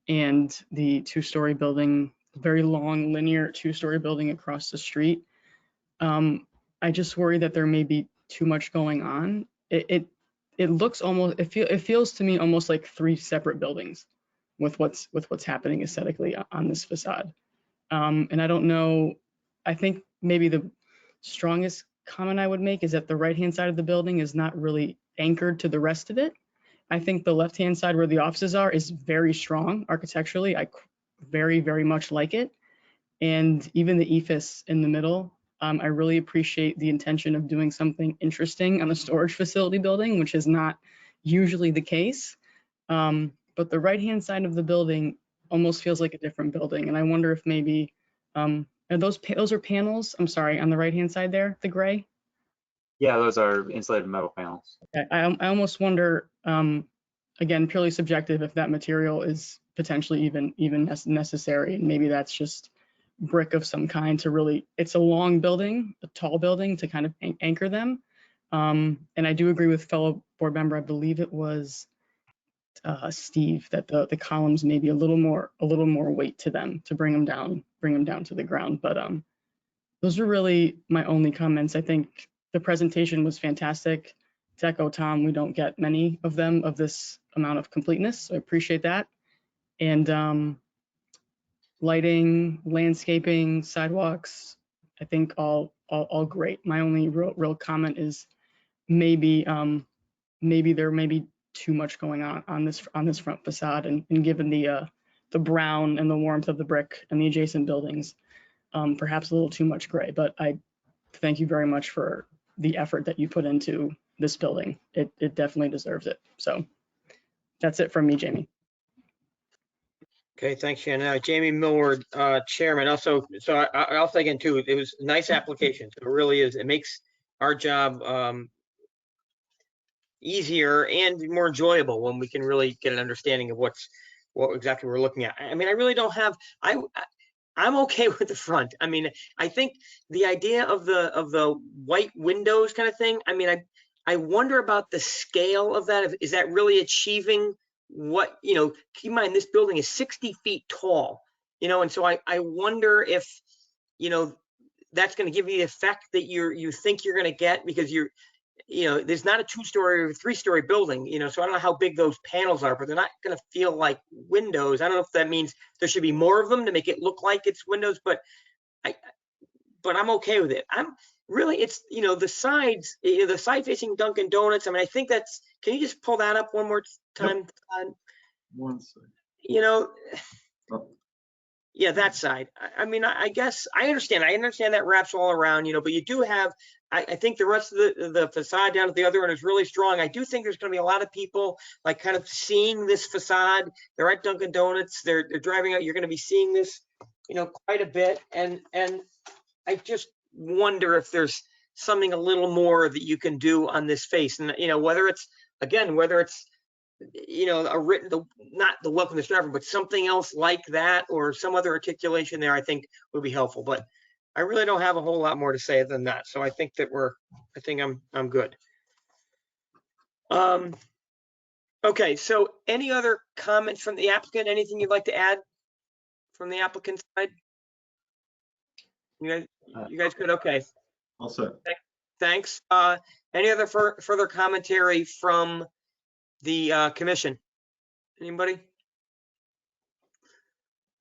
Speaker 1: and the 2-story building, very long linear 2-story building across the street. I just worry that there may be too much going on. It looks almost, it feels to me almost like 3 separate buildings with what's happening aesthetically on this facade. And I don't know, I think maybe the strongest comment I would make is that the right-hand side of the building is not really anchored to the rest of it. I think the left-hand side where the offices are is very strong architecturally. I very, very much like it. And even the ephes in the middle, I really appreciate the intention of doing something interesting on the storage facility building, which is not usually the case. But the right-hand side of the building almost feels like a different building. And I wonder if maybe, those are panels, I'm sorry, on the right-hand side there, the gray?
Speaker 13: Yeah, those are insulated metal panels.
Speaker 1: Okay. I almost wonder, again, purely subjective, if that material is potentially even necessary. And maybe that's just brick of some kind to really, it's a long building, a tall building to kind of anchor them. And I do agree with fellow board member, I believe it was Steve, that the columns may be a little more weight to them to bring them down to the ground. But those are really my only comments. I think the presentation was fantastic. To echo Tom, we don't get many of them of this amount of completeness, so I appreciate that. And lighting, landscaping, sidewalks, I think all great. My only real comment is maybe there may be too much going on this front facade, and given the brown and the warmth of the brick and the adjacent buildings, perhaps a little too much gray. But I thank you very much for the effort that you put into this building. It definitely deserves it. So that's it from me, Jamie.
Speaker 3: Okay, thanks, Shannon. Jamie Millward, Chairman. Also, so I'll say again too, it was a nice application. So it really is. It makes our job easier and more enjoyable when we can really get an understanding of what exactly we're looking at. I mean, I really don't have. I'm okay with the front. I mean, I think the idea of the white windows kind of thing. I mean, I wonder about the scale of that. Is that really achieving what, you know, keep in mind this building is 60 feet tall, you know, and so I wonder if, you know, that's going to give you the effect that you think you're going to get, because you know, there's not a 2-story or 3-story building, you know, so I don't know how big those panels are, but they're not going to feel like windows. I don't know if that means there should be more of them to make it look like it's windows, but I'm okay with it. I'm really, it's, you know, the sides, you know, the side facing Dunkin' Donuts. I mean, I think that's, can you just pull that up one more time?
Speaker 14: Yep. One second.
Speaker 3: You know,
Speaker 14: Oh.
Speaker 3: Yeah, that side. I mean, I guess I understand that wraps all around, you know, but you do have, I think the rest of the facade down at the other end is really strong. I do think there's going to be a lot of people like kind of seeing this facade. They're at Dunkin' Donuts. They're driving out. You're going to be seeing this quite a bit. And I just wonder if there's something a little more that you can do on this face. And, whether it's a written, not the welcome to Stratford, but something else like that, or some other articulation there, I think would be helpful. But I really don't have a whole lot more to say than that. So I think I'm good. Okay, so any other comments from the applicant? Anything you'd like to add from the applicant side? You guys good? Okay.
Speaker 14: All set.
Speaker 3: Thanks. Any other further commentary from the commission? Anybody?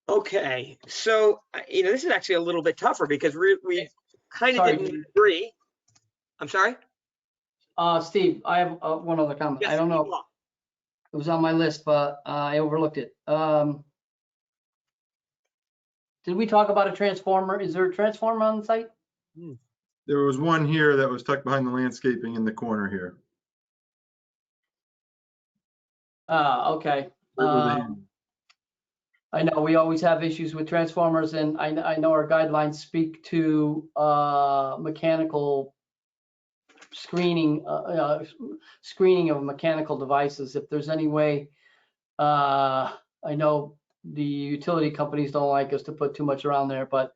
Speaker 3: Okay, so this is actually a little bit tougher because we kind of didn't agree. I'm sorry.
Speaker 4: Steve, I have one other comment.
Speaker 3: Yes,
Speaker 4: I don't know. It was on my list, but I overlooked it. Did we talk about a transformer? Is there a transformer on the site?
Speaker 14: There was one here that was tucked behind the landscaping in the corner here.
Speaker 4: Okay. I know we always have issues with transformers, and I know our guidelines speak to mechanical screening of mechanical devices. If there's any way, I know the utility companies don't like us to put too much around there, but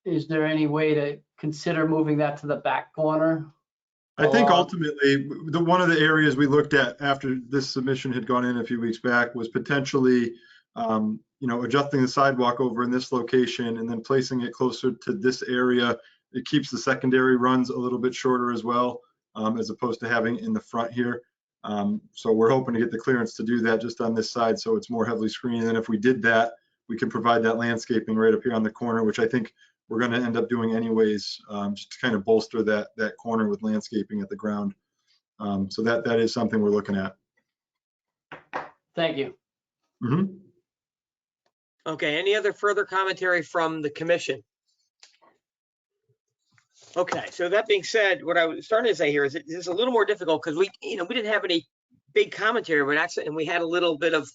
Speaker 4: is there any way to consider moving that to the back corner?
Speaker 14: I think ultimately, one of the areas we looked at after this submission had gone in a few weeks back was potentially, adjusting the sidewalk over in this location and then placing it closer to this area. It keeps the secondary runs a little bit shorter as well, as opposed to having in the front here. So we're hoping to get the clearance to do that just on this side, so it's more heavily screened. And if we did that, we could provide that landscaping right up here on the corner, which I think we're going to end up doing anyways, just to kind of bolster that corner with landscaping at the ground. So that is something we're looking at.
Speaker 4: Thank you.
Speaker 14: Mm-hmm.
Speaker 3: Okay, any other further commentary from the commission? Okay, so that being said, what I was starting to say here is it's a little more difficult because we didn't have any big commentary, but actually, and we had a little bit of,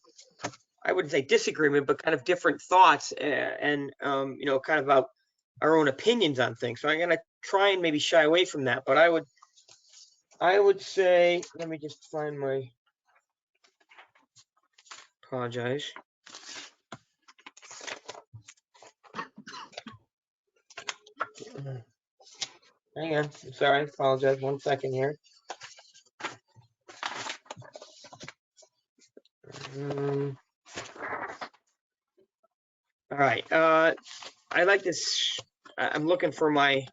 Speaker 3: I wouldn't say disagreement, but kind of different thoughts and kind of about our own opinions on things. So I'm going to try and maybe shy away from that, but I would say, let me just find my, apologize. Hang on, I'm sorry, apologize, 1 second here. All right, I like this, I'm looking for my,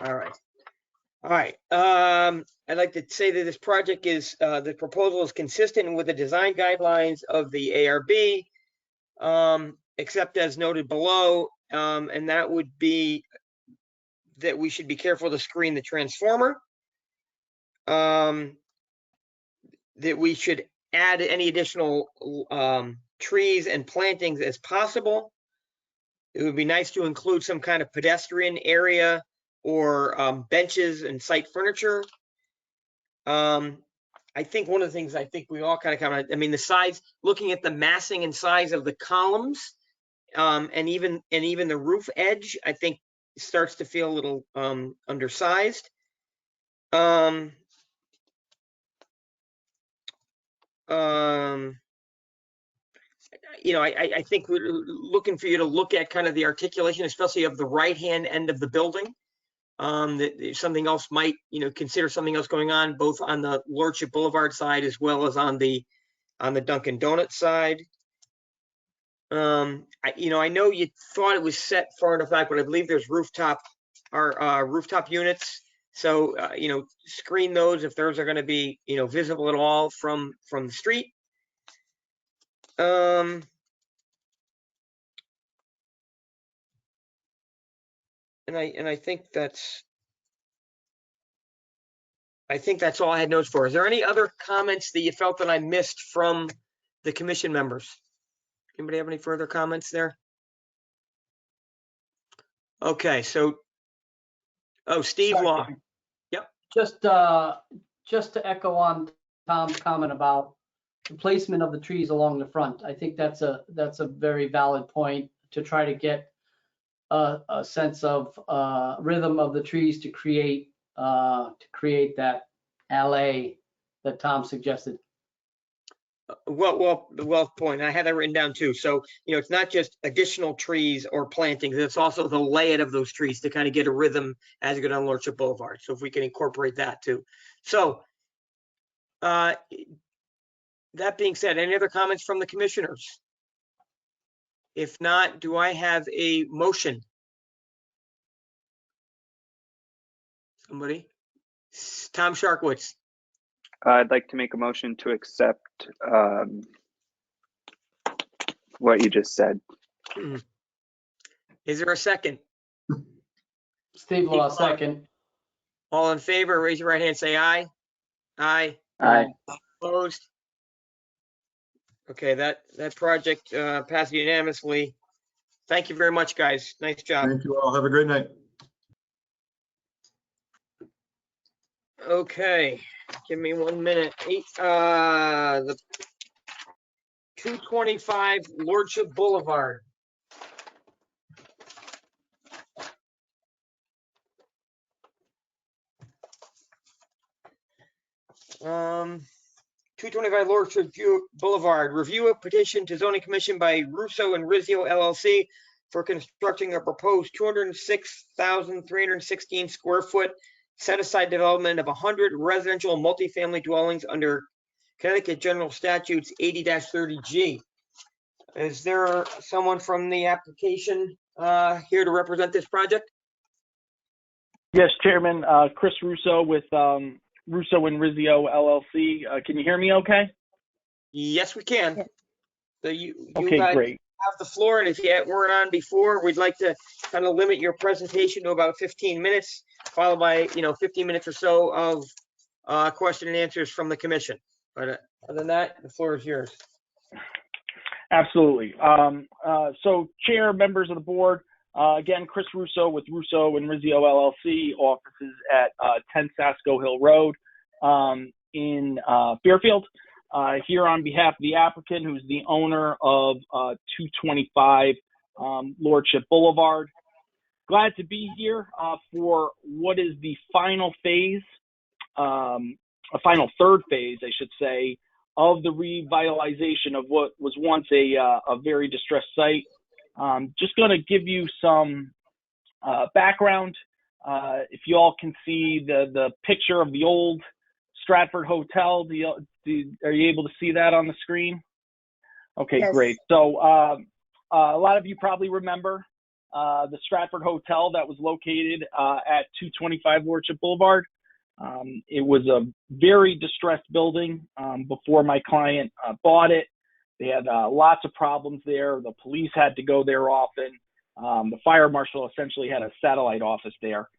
Speaker 3: all right. I'd like to say that this project is, the proposal is consistent with the design guidelines of the ARB, except as noted below, and that would be that we should be careful to screen the transformer, that we should add any additional trees and plantings as possible. It would be nice to include some kind of pedestrian area or benches and site furniture. I think one of the things I think we all kind of comment, I mean, the size, looking at the massing and size of the columns, and even the roof edge, I think starts to feel a little undersized. I think we're looking for you to look at kind of the articulation, especially of the right-hand end of the building. That something else might, consider something else going on, both on the Lordship Boulevard side as well as on the Dunkin' Donuts side. I know you thought it was set far enough back, but I believe there's rooftop units. So, screen those if those are going to be, visible at all from the street. And I think that's all I had notes for. Is there any other comments that you felt that I missed from the commission members? Anybody have any further comments there? Okay, so, Steve Law. Yep,
Speaker 4: Just to echo on Tom's comment about the placement of the trees along the front, I think that's a very valid point to try to get a sense of rhythm of the trees to create that alley that Tom suggested.
Speaker 3: Well point. I had that written down too. So, it's not just additional trees or plantings, it's also the layout of those trees to kind of get a rhythm as you go down Lordship Boulevard. So if we can incorporate that too. So, that being said, any other comments from the commissioners? If not, do I have a motion? Somebody? Tom Sharkowitz.
Speaker 5: I'd like to make a motion to accept what you just said.
Speaker 3: Is there a second?
Speaker 4: Steve Law, second.
Speaker 3: All in favor, raise your right hand, say aye. Aye.
Speaker 5: Aye.
Speaker 3: Opposed? Okay, that project passed unanimously. Thank you very much, guys. Nice job.
Speaker 14: Thank you all. Have a great night.
Speaker 3: Okay, give me 1 minute. The 225 Lordship Boulevard. 225 Lordship Boulevard. Review a petition to zoning commission by Russo and Rizzio LLC for constructing a proposed 206,316 square foot set-aside development of 100 residential multifamily dwellings under Connecticut General Statutes 80-30G. Is there someone from the application here to represent this project?
Speaker 15: Yes, Chairman, Chris Russo with Russo and Rizzio LLC. Can you hear me okay?
Speaker 3: Yes, we can. So you
Speaker 15: Okay,
Speaker 3: guys
Speaker 15: great.
Speaker 3: have the floor, and if you weren't on before, we'd like to kind of limit your presentation to about 15 minutes, followed by 15 minutes or so of question and answers from the commission. But other than that, the floor is yours.
Speaker 15: Absolutely. So, Chair, members of the board, again, Chris Russo with Russo and Rizzio LLC, offices at 10 Sasko Hill Road in Fairfield. Here on behalf of the applicant, who's the owner of 225 Lordship Boulevard. Glad to be here for what is the final phase, a final third phase, I should say, of the revitalization of what was once a very distressed site. Just going to give you some background. If you all can see the picture of the old Stratford Hotel, are you able to see that on the screen? Okay, yes. Great. So a lot of you probably remember the Stratford Hotel that was located at 225 Lordship Boulevard. It was a very distressed building before my client bought it. They had lots of problems there. The police had to go there often. The fire marshal essentially had a satellite office there.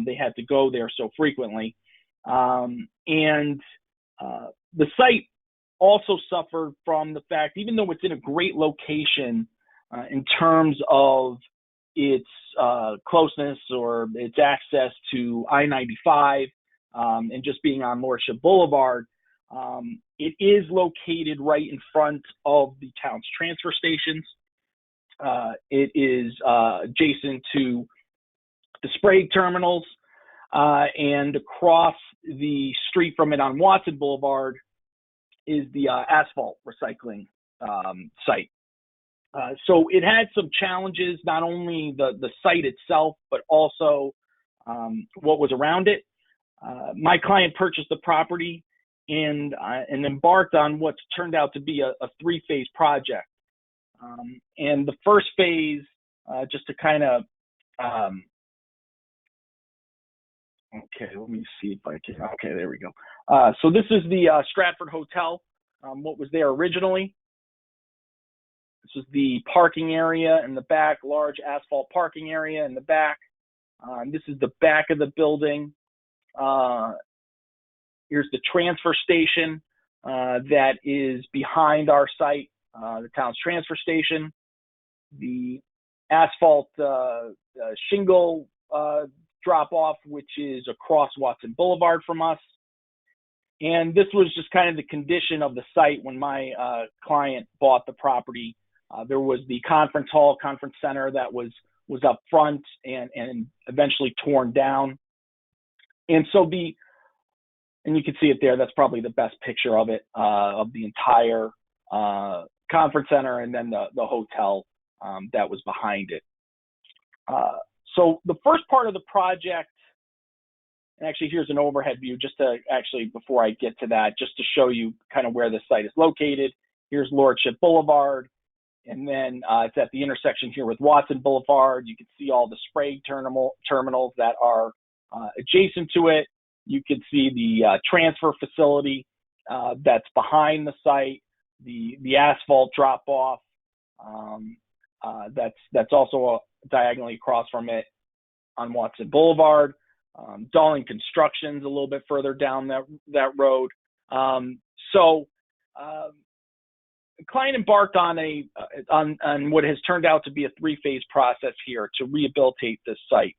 Speaker 15: They had to go there so frequently. And the site also suffered from the fact, even though it's in a great location in terms of its closeness or its access to I-95 and just being on Lordship Boulevard, it is located right in front of the town's transfer stations. It is adjacent to the spray terminals, and across the street from it on Watson Boulevard is the asphalt recycling site. So it had some challenges, not only the site itself, but also what was around it. My client purchased the property and embarked on what's turned out to be a three-phase project. And the first phase, just to kind of, okay, let me see if I can, okay, there we go. So this is the Stratford Hotel, what was there originally. This is the parking area in the back, large asphalt parking area in the back. This is the back of the building. Here's the transfer station that is behind our site, the town's transfer station. The asphalt shingle drop-off, which is across Watson Boulevard from us. And this was just kind of the condition of the site when my client bought the property. There was the conference hall, conference center that was up front and eventually torn down. And so and you can see it there, that's probably the best picture of it, of the entire conference center and then the hotel that was behind it. So the first part of the project, and actually here's an overhead view just to actually, before I get to that, just to show you kind of where the site is located. Here's Lordship Boulevard, and then it's at the intersection here with Watson Boulevard. You can see all the spray terminals that are adjacent to it. You can see the transfer facility that's behind the site, the asphalt drop-off that's also diagonally across from it on Watson Boulevard. Darling Construction's a little bit further down that road. So the client embarked on what has turned out to be a three-phase process here to rehabilitate this site.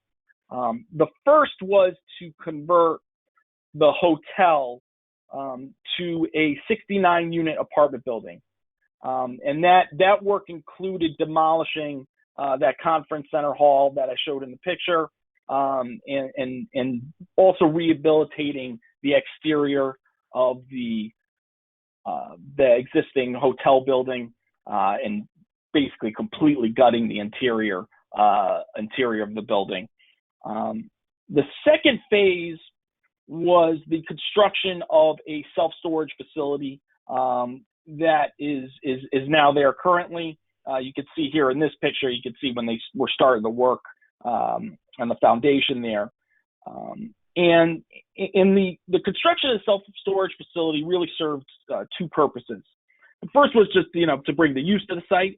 Speaker 15: The first was to convert the hotel to a 69-unit apartment building. And that work included demolishing that conference center hall that I showed in the picture, and also rehabilitating the exterior of the existing hotel building, and basically completely gutting the interior of the building. The second phase was the construction of a self-storage facility that is now there currently. You can see here in this picture, you can see when they were starting the work on the foundation there. And in the construction of the self-storage facility really served two purposes. The first was just, to bring the use to the site,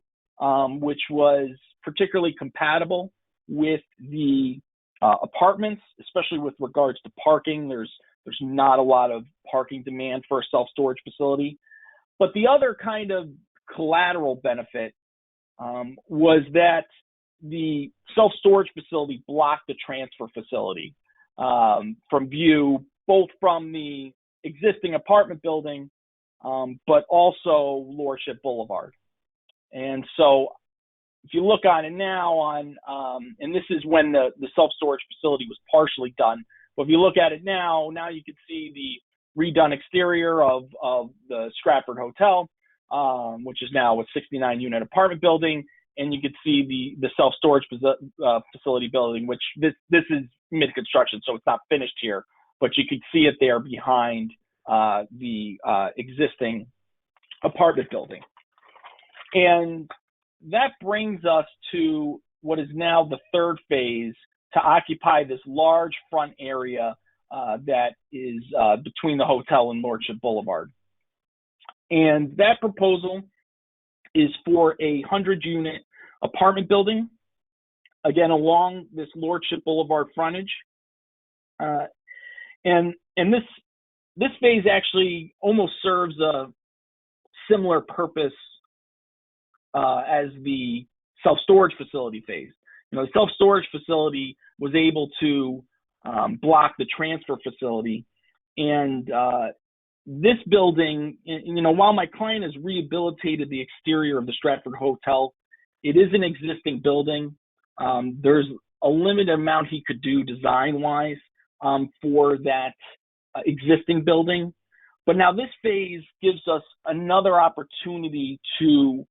Speaker 15: which was particularly compatible with the apartments, especially with regards to parking. There's not a lot of parking demand for a self-storage facility. But the other kind of collateral benefit was that the self-storage facility blocked the transfer facility from view, both from the existing apartment building, but also Lordship Boulevard. And so if you look on it now and this is when the self-storage facility was partially done, but if you look at it now you can see the redone exterior of the Stratford Hotel, which is now a 69-unit apartment building, and you can see the self-storage facility building, which this is mid-construction, so it's not finished here, but you can see it there behind the existing apartment building. And that brings us to what is now the third phase, to occupy this large front area that is between the hotel and Lordship Boulevard. And that proposal is for a 100-unit apartment building, again, along this Lordship Boulevard frontage. And this phase actually almost serves a similar purpose as the self-storage facility phase. The self-storage facility was able to block the transfer facility, and this building, while my client has rehabilitated the exterior of the Stratford Hotel, it is an existing building. There's a limited amount he could do design-wise for that existing building. But now this phase gives us another opportunity to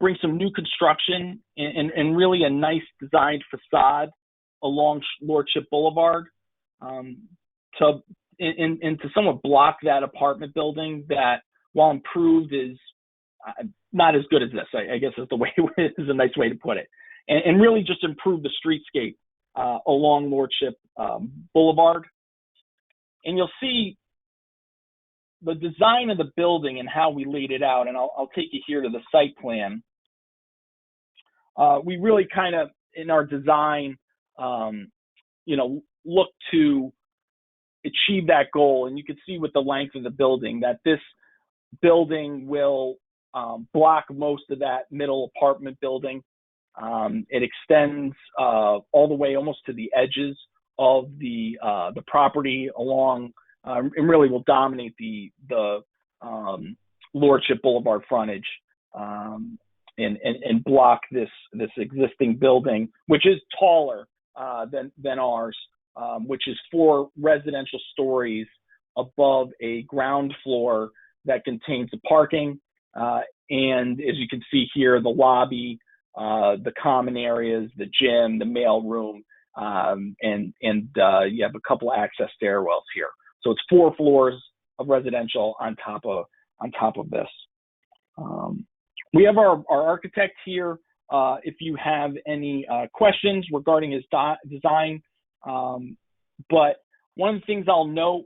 Speaker 15: bring some new construction and really a nice designed facade along Lordship Boulevard to somewhat block that apartment building that, while improved, is not as good as this, I guess is a nice way to put it. And really just improve the streetscape along Lordship Boulevard. And you'll see the design of the building and how we laid it out, and I'll take you here to the site plan. We really kind of, in our design, look to achieve that goal. And you can see with the length of the building that this building will block most of that middle apartment building. It extends all the way almost to the edges of the property along, and really will dominate the Lordship Boulevard frontage, and block this existing building, which is taller than ours, which is 4 residential stories above a ground floor that contains the parking, and as you can see here, the lobby, the common areas, the gym, the mail room, and you have a couple of access stairwells here. So it's 4 floors of residential on top of this. We have our architect here. If you have any questions regarding his design, but one of the things I'll note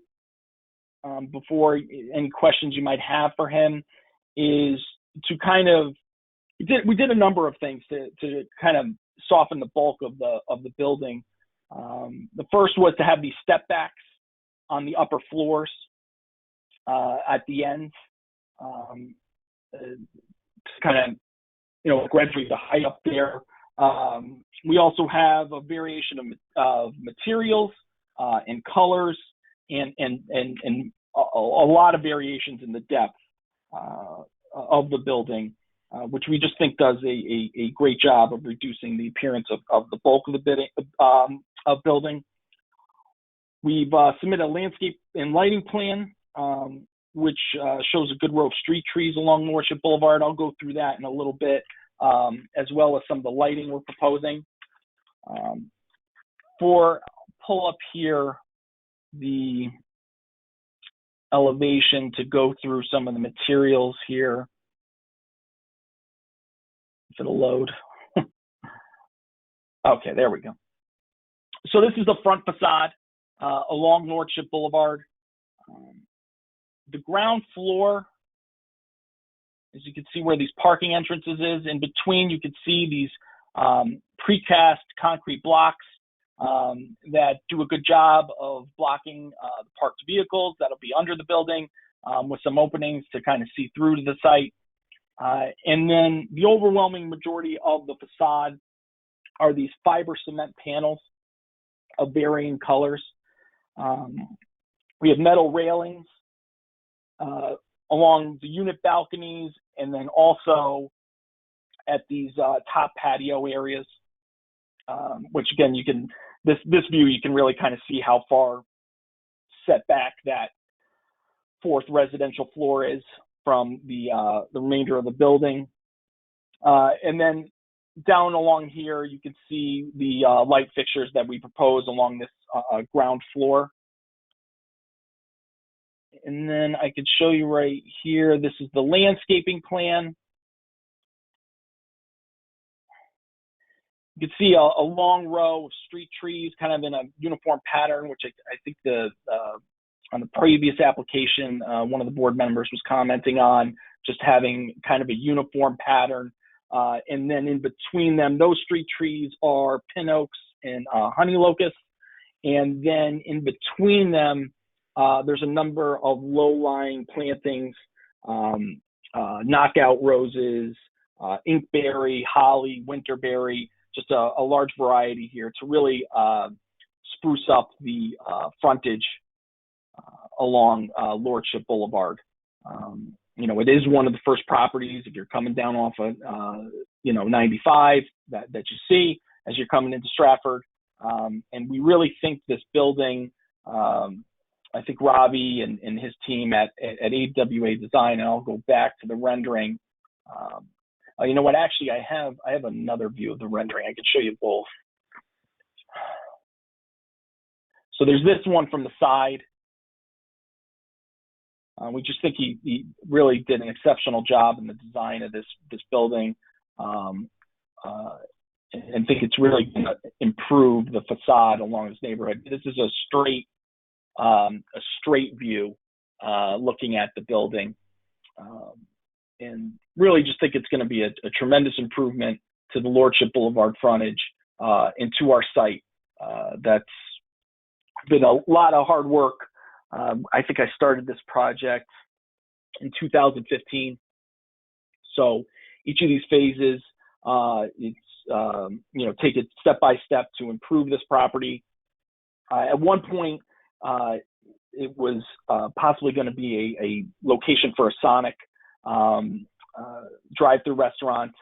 Speaker 15: before any questions you might have for him is to kind of, we did a number of things to kind of soften the bulk of the building. The first was to have these step backs on the upper floors at the end, to kind of, graduate the height up there. We also have a variation of materials and colors, and a lot of variations in the depth of the building, which we just think does a great job of reducing the appearance of the bulk of the building. We've submitted a landscape and lighting plan, which shows a good row of street trees along Lordship Boulevard. I'll go through that in a little bit, as well as some of the lighting we're proposing. Pull up here the elevation to go through some of the materials here. If it'll load. Okay, there we go. So this is the front facade along Lordship Boulevard. The ground floor, as you can see where these parking entrances is, in between you can see these precast concrete blocks that do a good job of blocking the parked vehicles that'll be under the building, with some openings to kind of see through to the site. And then the overwhelming majority of the facade are these fiber cement panels of varying colors. We have metal railings along the unit balconies, and then also at these top patio areas, which again, you can, this view, you can really kind of see how far set back that 4th residential floor is from the remainder of the building. And then down along here, you can see the light fixtures that we propose along this ground floor. And then I could show you right here, this is the landscaping plan. You can see a long row of street trees kind of in a uniform pattern, which I think on the previous application, one of the board members was commenting on just having kind of a uniform pattern. And then in between them, those street trees are pin oaks and honey locusts. And then in between them, there's a number of low-lying plantings, knockout roses, inkberry, holly, winterberry, just a large variety here to really spruce up the frontage along Lordship Boulevard. It is one of the first properties, if you're coming down off of 95 that you see as you're coming into Stratford. And we really think this building, I think Robbie and his team at AWA Design, and I'll go back to the rendering. You know what? Actually, I have another view of the rendering. I can show you both. So there's this one from the side. We just think he really did an exceptional job in the design of this building, and think it's really going to improve the facade along this neighborhood. This is a straight view looking at the building, and really just think it's going to be a tremendous improvement to the Lordship Boulevard frontage and to our site. That's been a lot of hard work. I think I started this project in 2015. So each of these phases, it's take it step by step to improve this property. At one point, it was possibly going to be a location for a Sonic drive-through restaurant.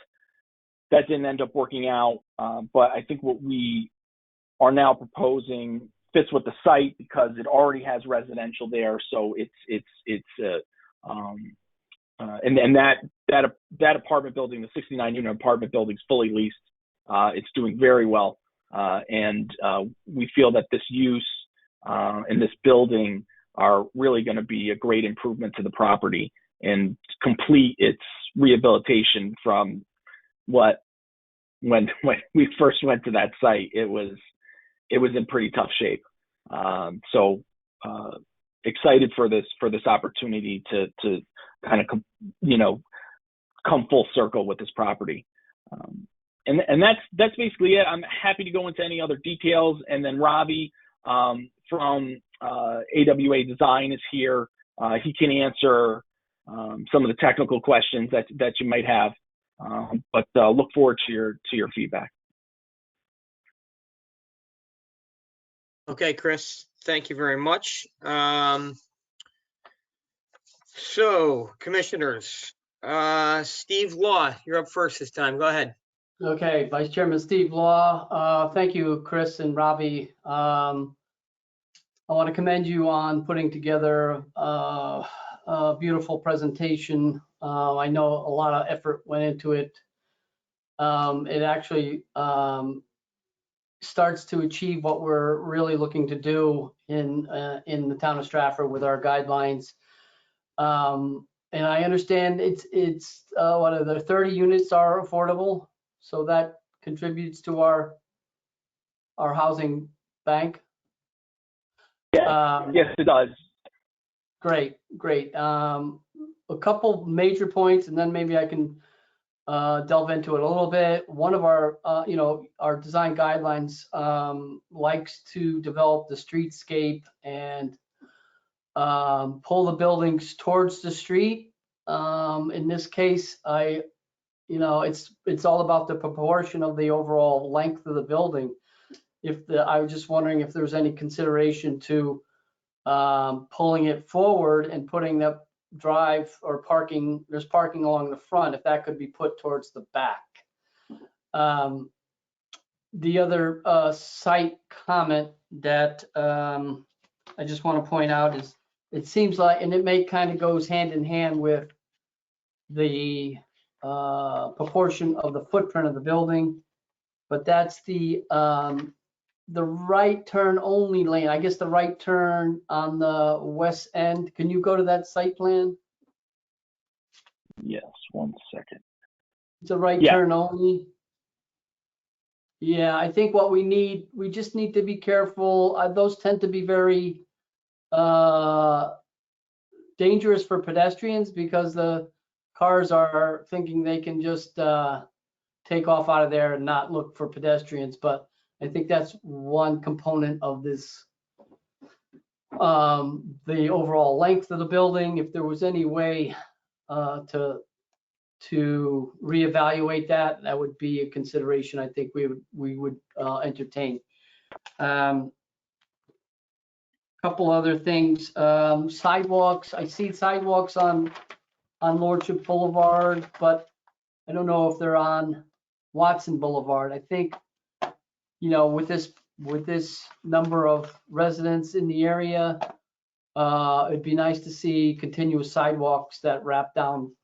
Speaker 15: That didn't end up working out, but I think what we are now proposing fits with the site because it already has residential there. So and that apartment building, the 69-unit apartment building, is fully leased. It's doing very well, and we feel that this use and this building are really going to be a great improvement to the property and complete its rehabilitation from when we first went to that site. It was in pretty tough shape. So excited for this opportunity to kind of come full circle with this property. And that's basically it. I'm happy to go into any other details. And then Ravi from AWA Design is here. He can answer some of the technical questions that you might have. But look forward to your feedback.
Speaker 3: Okay, Chris, thank you very much. So, commissioners, Steve Law, you're up first this time. Go ahead.
Speaker 4: Okay, Vice Chairman Steve Law. Thank you, Chris and Robbie. I want to commend you on putting together a beautiful presentation. I know a lot of effort went into it. It actually starts to achieve what we're really looking to do in the town of Stratford with our guidelines. And I understand it's what are the 30 units are affordable, so that contributes to our housing bank.
Speaker 15: Yeah, yes, it does.
Speaker 4: Great. A couple major points, and then maybe I can delve into it a little bit. One of our, our design guidelines likes to develop the streetscape and pull the buildings towards the street. In this case, it's all about the proportion of the overall length of the building. I was just wondering if there's any consideration to pulling it forward and putting the drive or parking, there's parking along the front, if that could be put towards the back. The other site comment that I just want to point out is it seems like, and it may kind of goes hand in hand with the proportion of the footprint of the building, but that's the right turn only lane. I guess the right turn on the west end. Can you go to that site plan?
Speaker 15: Yes, 1 second.
Speaker 4: It's a right turn only. Yeah, I think what we just need to be careful. Those tend to be very dangerous for pedestrians because the cars are thinking they can just take off out of there and not look for pedestrians. But I think that's one component of this, the overall length of the building. If there was any way to reevaluate that, that would be a consideration I think we would entertain. Couple other things, sidewalks. I see sidewalks on Lordship Boulevard, but I don't know if they're on Watson Boulevard. I think, with this number of residents in the area, it'd be nice to see continuous sidewalks that wrap down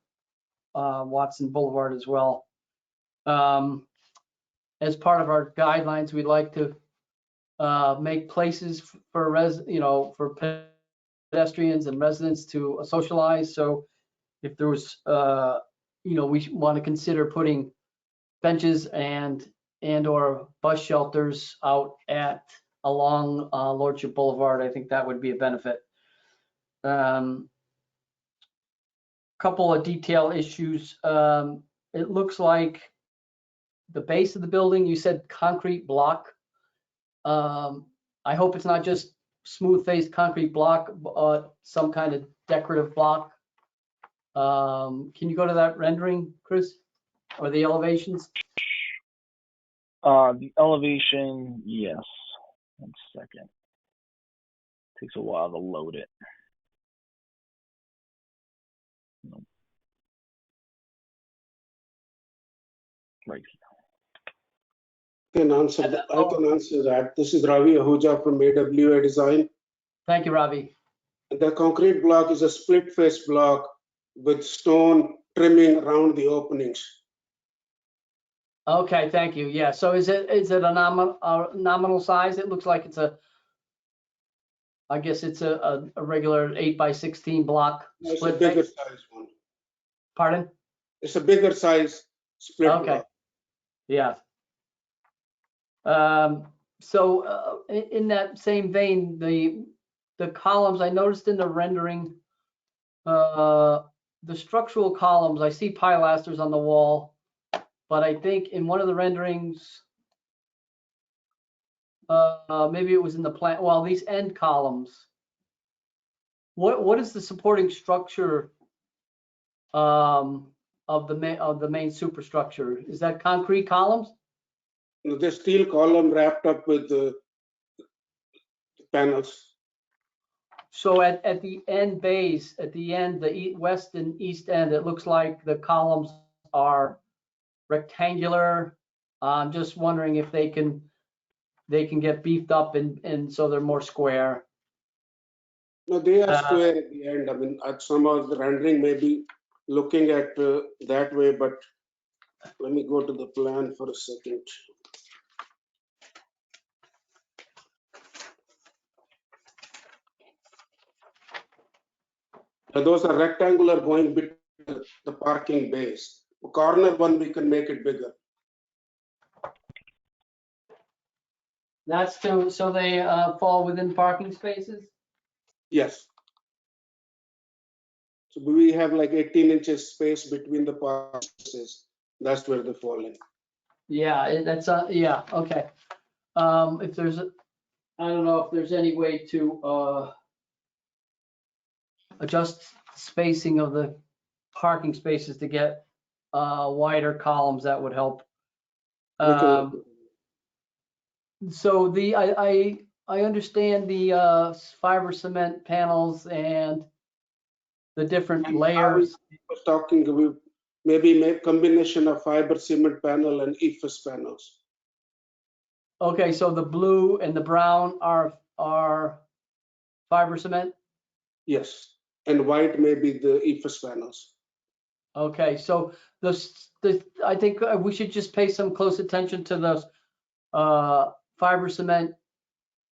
Speaker 4: Watson Boulevard as well. As part of our guidelines, we'd like to make places for pedestrians and residents to socialize. So if there was, we want to consider putting benches and or bus shelters out along Lordship Boulevard. I think that would be a benefit. Couple of detail issues. It looks like the base of the building, you said concrete block. I hope it's not just smooth faced concrete block, some kind of decorative block. Can you go to that rendering, Chris, or the elevations?
Speaker 15: The elevation, yes. 1 second. Takes a while to load it. Nope. Right.
Speaker 16: I can answer that. This is Ravi Ahuja from AWA Design.
Speaker 4: Thank you, Ravi.
Speaker 16: The concrete block is a split face block with stone trimming around the openings.
Speaker 4: Okay, thank you. Yeah, so is it a nominal size? It looks like it's I guess it's a regular 8x16 block
Speaker 16: No, it's a
Speaker 4: split
Speaker 16: bigger
Speaker 4: face.
Speaker 16: size one.
Speaker 4: Pardon?
Speaker 16: It's a bigger size split
Speaker 4: Okay.
Speaker 16: block.
Speaker 4: Yeah. So in that same vein, the columns, I noticed in the rendering, the structural columns, I see pilasters on the wall, but I think in one of the renderings, maybe it was in the plan, well, these end columns, what is the supporting structure of the main superstructure? Is that concrete columns?
Speaker 16: The steel column wrapped up with the panels.
Speaker 4: So at the end base, at the end, the west and east end, it looks like the columns are rectangular. I'm just wondering if they can get beefed up and so they're more square.
Speaker 16: No, they are square at the end. I mean, some of the rendering may be looking at that way, but let me go to the plan for a second. Now, those are rectangular going between the parking bays. The corner one, we can make it bigger.
Speaker 4: That's so they fall within parking spaces?
Speaker 16: Yes. So we have like 18 inches space between the parking spaces. That's where they fall in.
Speaker 4: Yeah, that's yeah, okay. If there's I don't know if there's any way to adjust spacing of the parking spaces to get wider columns, that would help. So I understand the fiber cement panels and the different layers.
Speaker 16: I was talking, we maybe make combination of fiber cement panel and EFS panels.
Speaker 4: Okay, so the blue and the brown are fiber cement?
Speaker 16: Yes, and white may be the EFS panels.
Speaker 4: Okay, so I think we should just pay some close attention to those fiber cement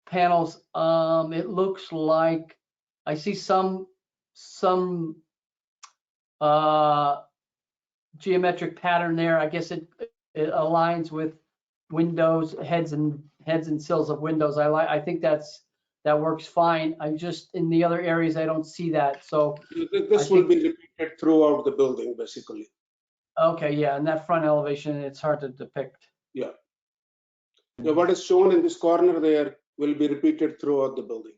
Speaker 4: panels. It looks like I see some geometric pattern there. I guess it aligns with windows, heads and sills of windows. I think that works fine. I'm just in the other areas I don't see that. So
Speaker 16: this will be repeated throughout the building, basically.
Speaker 4: Okay, yeah, and that front elevation, it's hard to depict.
Speaker 16: Yeah. Yeah, what is shown in this corner there will be repeated throughout the building.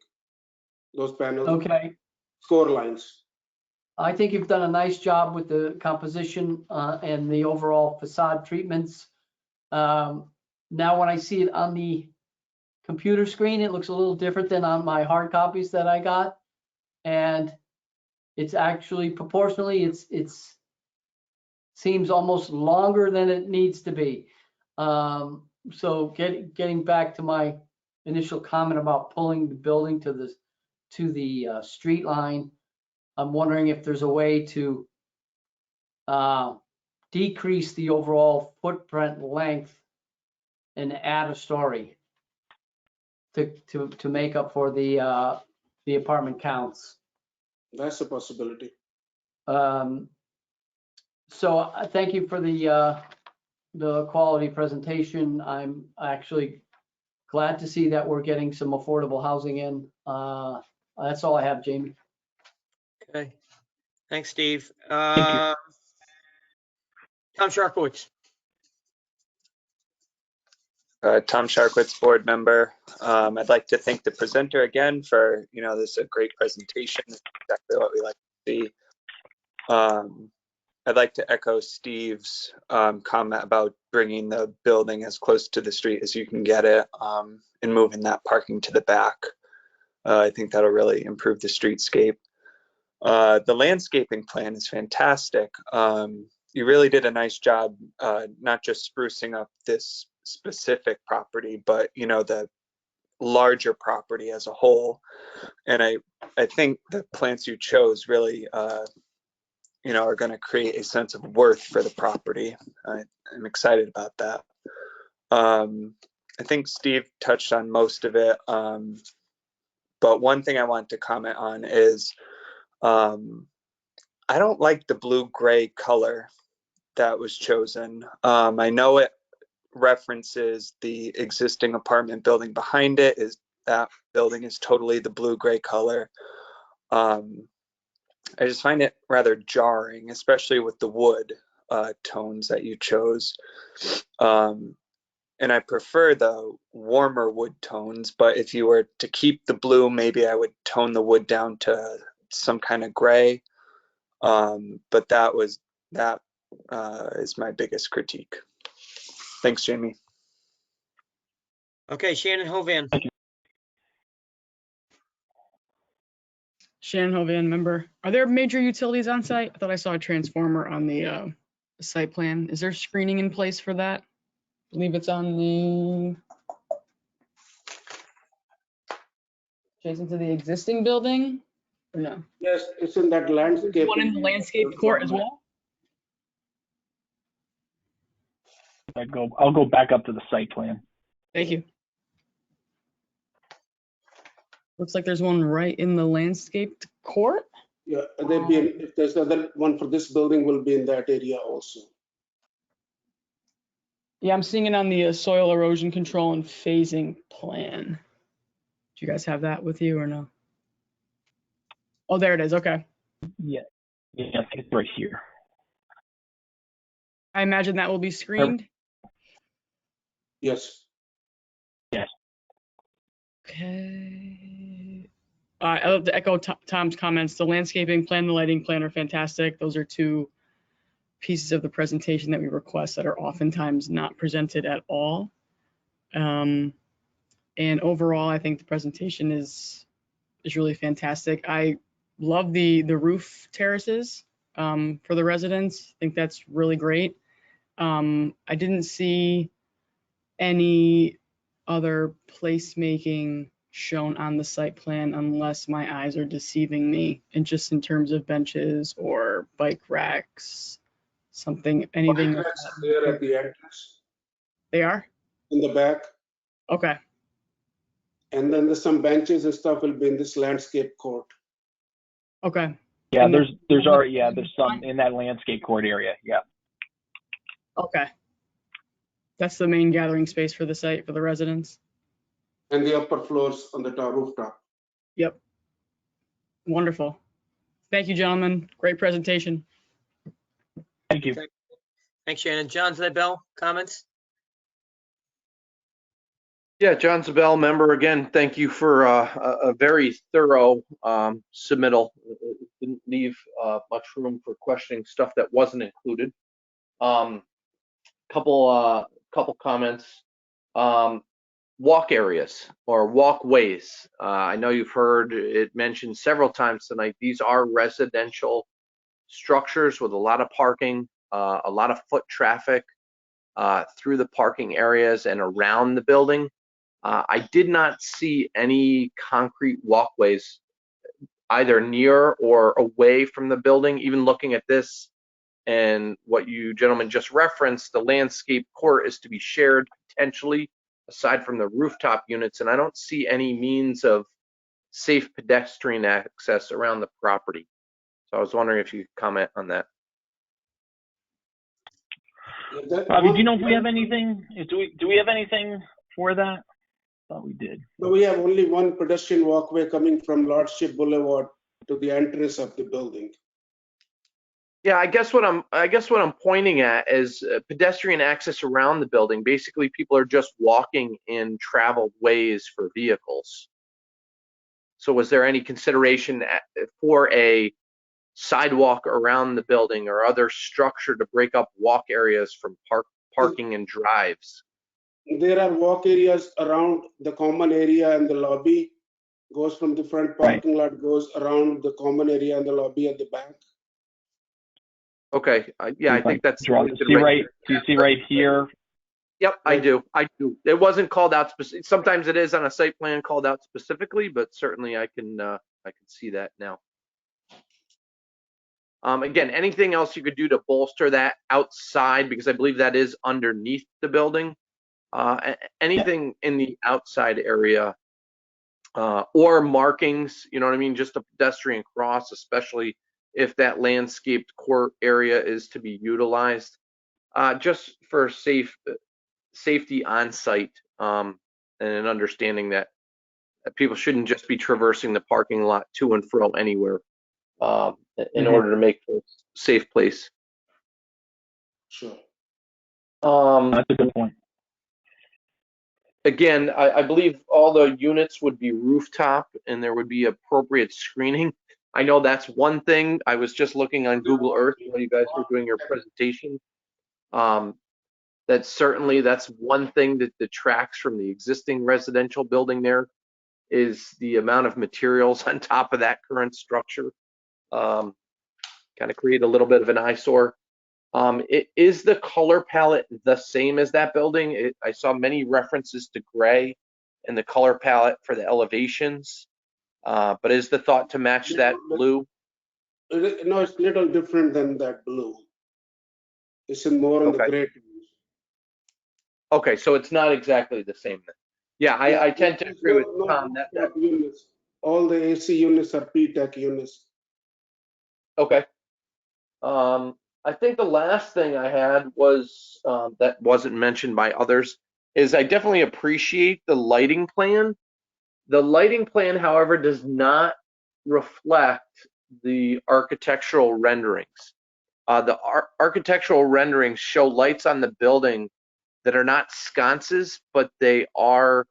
Speaker 16: Those panels.
Speaker 4: Okay.
Speaker 16: Score lines.
Speaker 4: I think you've done a nice job with the composition and the overall facade treatments. Now, when I see it on the computer screen, it looks a little different than on my hard copies that I got. And it's actually proportionally, it's seems almost longer than it needs to be. So getting back to my initial comment about pulling the building to the street line, I'm wondering if there's a way to decrease the overall footprint length and add a story to make up for the apartment counts.
Speaker 16: That's a possibility.
Speaker 4: So thank you for the quality presentation. I'm actually glad to see that we're getting some affordable housing in. That's all I have, Jamie.
Speaker 3: Okay. Thanks, Steve. Tom Sharkowitz.
Speaker 5: Tom Sharkowitz, board member. I'd like to thank the presenter again for, this is a great presentation. It's exactly what we like to see. I'd like to echo Steve's comment about bringing the building as close to the street as you can get it and moving that parking to the back. I think that'll really improve the streetscape. The landscaping plan is fantastic. You really did a nice job, not just sprucing up this specific property, but the larger property as a whole. And I think the plants you chose really, are going to create a sense of worth for the property. I'm excited about that. I think Steve touched on most of it. But one thing I want to comment on is I don't like the blue-gray color that was chosen. I know it references the existing apartment building behind it. That building is totally the blue-gray color. I just find it rather jarring, especially with the wood tones that you chose. And I prefer the warmer wood tones, but if you were to keep the blue, maybe I would tone the wood down to some kind of gray. But that is my biggest critique. Thanks, Jamie.
Speaker 3: Okay, Shannon Hovan.
Speaker 1: Shannon Hovan, member. Are there major utilities on site? I thought I saw a transformer on the site plan. Is there screening in place for that? I believe it's on the adjacent to the existing building, or no?
Speaker 16: Yes, it's in that landscape.
Speaker 1: One in the landscape court as well?
Speaker 15: I'll go back up to the site plan.
Speaker 1: Thank you. Looks like there's one right in the landscaped court.
Speaker 16: Yeah, if there's another one for this building, will be in that area also.
Speaker 1: Yeah, I'm seeing it on the soil erosion control and phasing plan. Do you guys have that with you or no? Oh, there it is. Okay.
Speaker 15: Yeah, it's right here.
Speaker 1: I imagine that will be screened.
Speaker 16: Yes.
Speaker 15: Yes.
Speaker 1: Okay. I love to echo Tom's comments. The landscaping plan, the lighting plan are fantastic. Those are two pieces of the presentation that we request that are oftentimes not presented at all. And overall, I think the presentation is really fantastic. I love the roof terraces for the residents. I think that's really great. I didn't see any other placemaking shown on the site plan unless my eyes are deceiving me, and just in terms of benches or bike racks, anything.
Speaker 16: Bike racks are there at the entrance.
Speaker 1: They are?
Speaker 16: In the back.
Speaker 1: Okay.
Speaker 16: And then there's some benches and stuff will be in this landscape court.
Speaker 1: Okay.
Speaker 15: Yeah, there's some in that landscape court area. Yeah.
Speaker 1: Okay. That's the main gathering space for the site for the residents.
Speaker 16: And the upper floors on the rooftop.
Speaker 1: Yep. Wonderful. Thank you, gentlemen. Great presentation.
Speaker 15: Thank you.
Speaker 3: Thanks, Shannon. John Zibel, comments?
Speaker 7: Yeah, John Zabel, member again. Thank you for a very thorough submittal. Didn't leave much room for questioning stuff that wasn't included. Couple comments. Walk areas or walkways. I know you've heard it mentioned several times tonight. These are residential structures with a lot of parking, a lot of foot traffic through the parking areas and around the building. I did not see any concrete walkways either near or away from the building. Even looking at this and what you gentlemen just referenced, the landscape court is to be shared potentially aside from the rooftop units, and I don't see any means of safe pedestrian access around the property. So I was wondering if you could comment on that.
Speaker 15: Bobby, do you know if we have anything? Do we have anything for that? I thought we did.
Speaker 16: No, we have only one pedestrian walkway coming from Lordship Boulevard to the entrance of the building.
Speaker 7: Yeah, I guess what I'm pointing at is pedestrian access around the building. Basically, people are just walking in traveled ways for vehicles. So was there any consideration for a sidewalk around the building or other structure to break up walk areas from parking and drives?
Speaker 16: There are walk areas around the common area and the lobby, Goes from the front
Speaker 15: Right.
Speaker 16: parking lot, goes around the common area and the lobby at the back.
Speaker 7: Okay, yeah, I think that's
Speaker 15: Draw.
Speaker 7: listed
Speaker 15: See
Speaker 7: right
Speaker 15: right.
Speaker 7: there.
Speaker 15: Do you see right here?
Speaker 7: Yep, I
Speaker 16: Right.
Speaker 7: do. I do. It wasn't called out specific. Sometimes it is on a site plan called out specifically, but certainly I can see that now. Again, anything else you could do to bolster that outside, because I believe that is underneath the building. Anything in the outside area or markings, you know what I mean? Just a pedestrian cross, especially if that landscaped court area is to be utilized, just for safety on site, and an understanding that people shouldn't just be traversing the parking lot to and fro anywhere in order to make it a safe place.
Speaker 16: Sure.
Speaker 15: That's a good point.
Speaker 7: Again, I believe all the units would be rooftop and there would be appropriate screening. I know that's one thing. I was just looking on Google Earth while you guys were doing your presentation. That's one thing that detracts from the existing residential building there, is the amount of materials on top of that current structure. Kind of create a little bit of an eyesore. Is the color palette the same as that building? I saw many references to gray and the color palette for the elevations, but is the thought to match that blue?
Speaker 16: No, it's a little different than that blue. It's more on the gray.
Speaker 7: Okay, so it's not exactly the same then. Yeah, I tend to agree with Tom that.
Speaker 16: Units. All the AC units are P-TEC units.
Speaker 7: Okay. I think the last thing I had was that wasn't mentioned by others is I definitely appreciate the lighting plan. The lighting plan, however, does not reflect the architectural renderings. The architectural renderings show lights on the building that are not sconces, but they are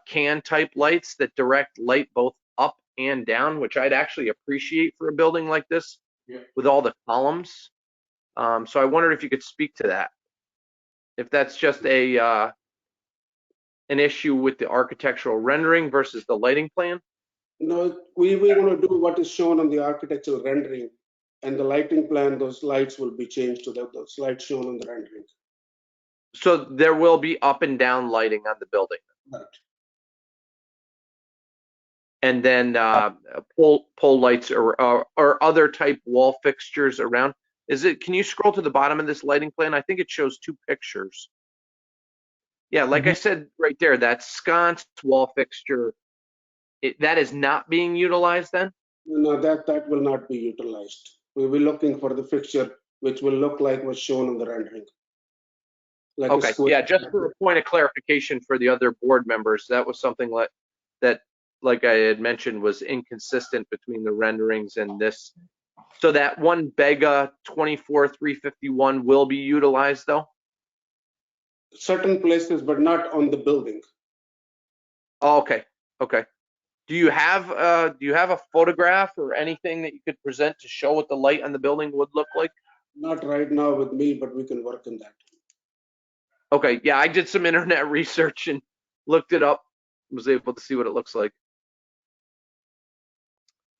Speaker 7: can type lights that direct light both up and down, which I'd actually appreciate for a building like this. Yeah. With all the columns. So I wondered if you could speak to that. If that's just an issue with the architectural rendering versus the lighting plan?
Speaker 16: No, we want to do what is shown on the architectural rendering, and the lighting plan, those lights will be changed to those lights shown on the rendering.
Speaker 7: So there will be up and down lighting on the building.
Speaker 16: Right.
Speaker 7: And then pole lights or other type wall fixtures around. Can you scroll to the bottom of this lighting plan? I think it shows two pictures. Yeah, like I said right there, that sconce wall fixture, that is not being utilized then?
Speaker 16: No, that will not be utilized. We will be looking for the fixture which will look like what's shown on the rendering. Like
Speaker 7: okay, yeah, just for a point of clarification for the other board members, that was something that like I had mentioned, was inconsistent between the renderings and this. So that one Bega 24351 will be utilized though?
Speaker 16: Certain places, but not on the building.
Speaker 7: Oh, okay, okay. Do you have a photograph or anything that you could present to show what the light on the building would look like?
Speaker 16: Not right now with me, but we can work on that.
Speaker 7: Okay, yeah, I did some internet research and looked it up, was able to see what it looks like.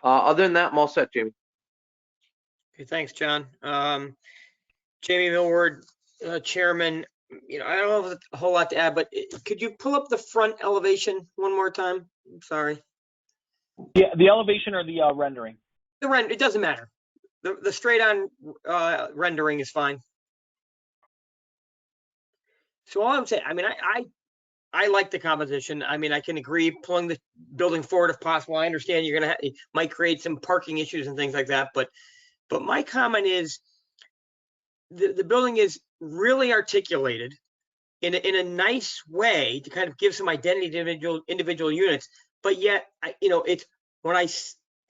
Speaker 7: Other than that, I'm all set, Jamie.
Speaker 3: Okay, thanks, John. Jamie Millward, Chairman. I don't have a whole lot to add, but could you pull up the front elevation one more time? I'm sorry.
Speaker 15: Yeah, the elevation or the rendering?
Speaker 3: The render, it doesn't matter. The straight on rendering is fine. So all I'm saying, I like the composition. I can agree pulling the building forward if possible. I understand it might create some parking issues and things like that, but my comment is the building is really articulated in a nice way to kind of give some identity to individual units. But yet, it's when I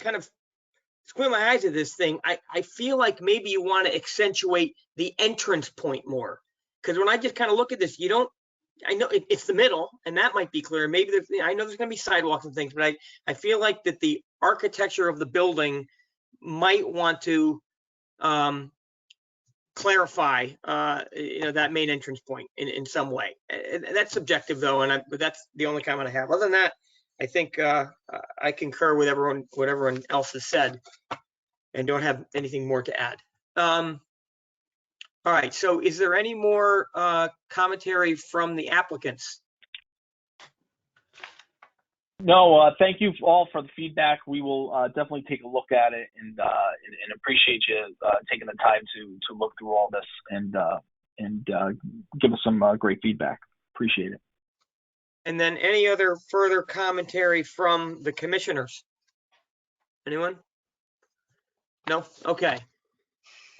Speaker 3: kind of squint my eyes at this thing, I feel like maybe you want to accentuate the entrance point more. Because when I just kind of look at this, I know it's the middle, and that might be clear. Maybe I know there's going to be sidewalks and things, but I feel like that the architecture of the building might want to clarify, that main entrance point in some way. And that's subjective though, but that's the only comment I have. Other than that, I think I concur with what everyone else has said and don't have anything more to add. All right, so is there any more commentary from the applicants?
Speaker 15: No, thank you all for the feedback. We will definitely take a look at it and appreciate you taking the time to look through all this and give us some great feedback. Appreciate it.
Speaker 3: And then any other further commentary from the commissioners? Anyone? No? Okay.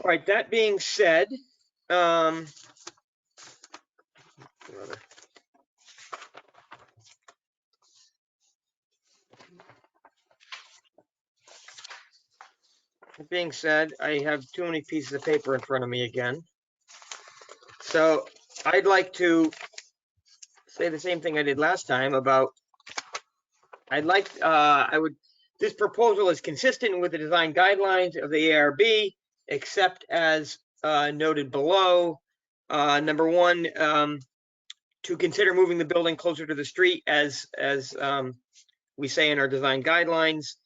Speaker 3: All right, that being said, I have too many pieces of paper in front of me again. So I'd like to say the same thing I did last time about, this proposal is consistent with the design guidelines of the ARB, except as noted below. Number one, to consider moving the building closer to the street as we say in our design guidelines.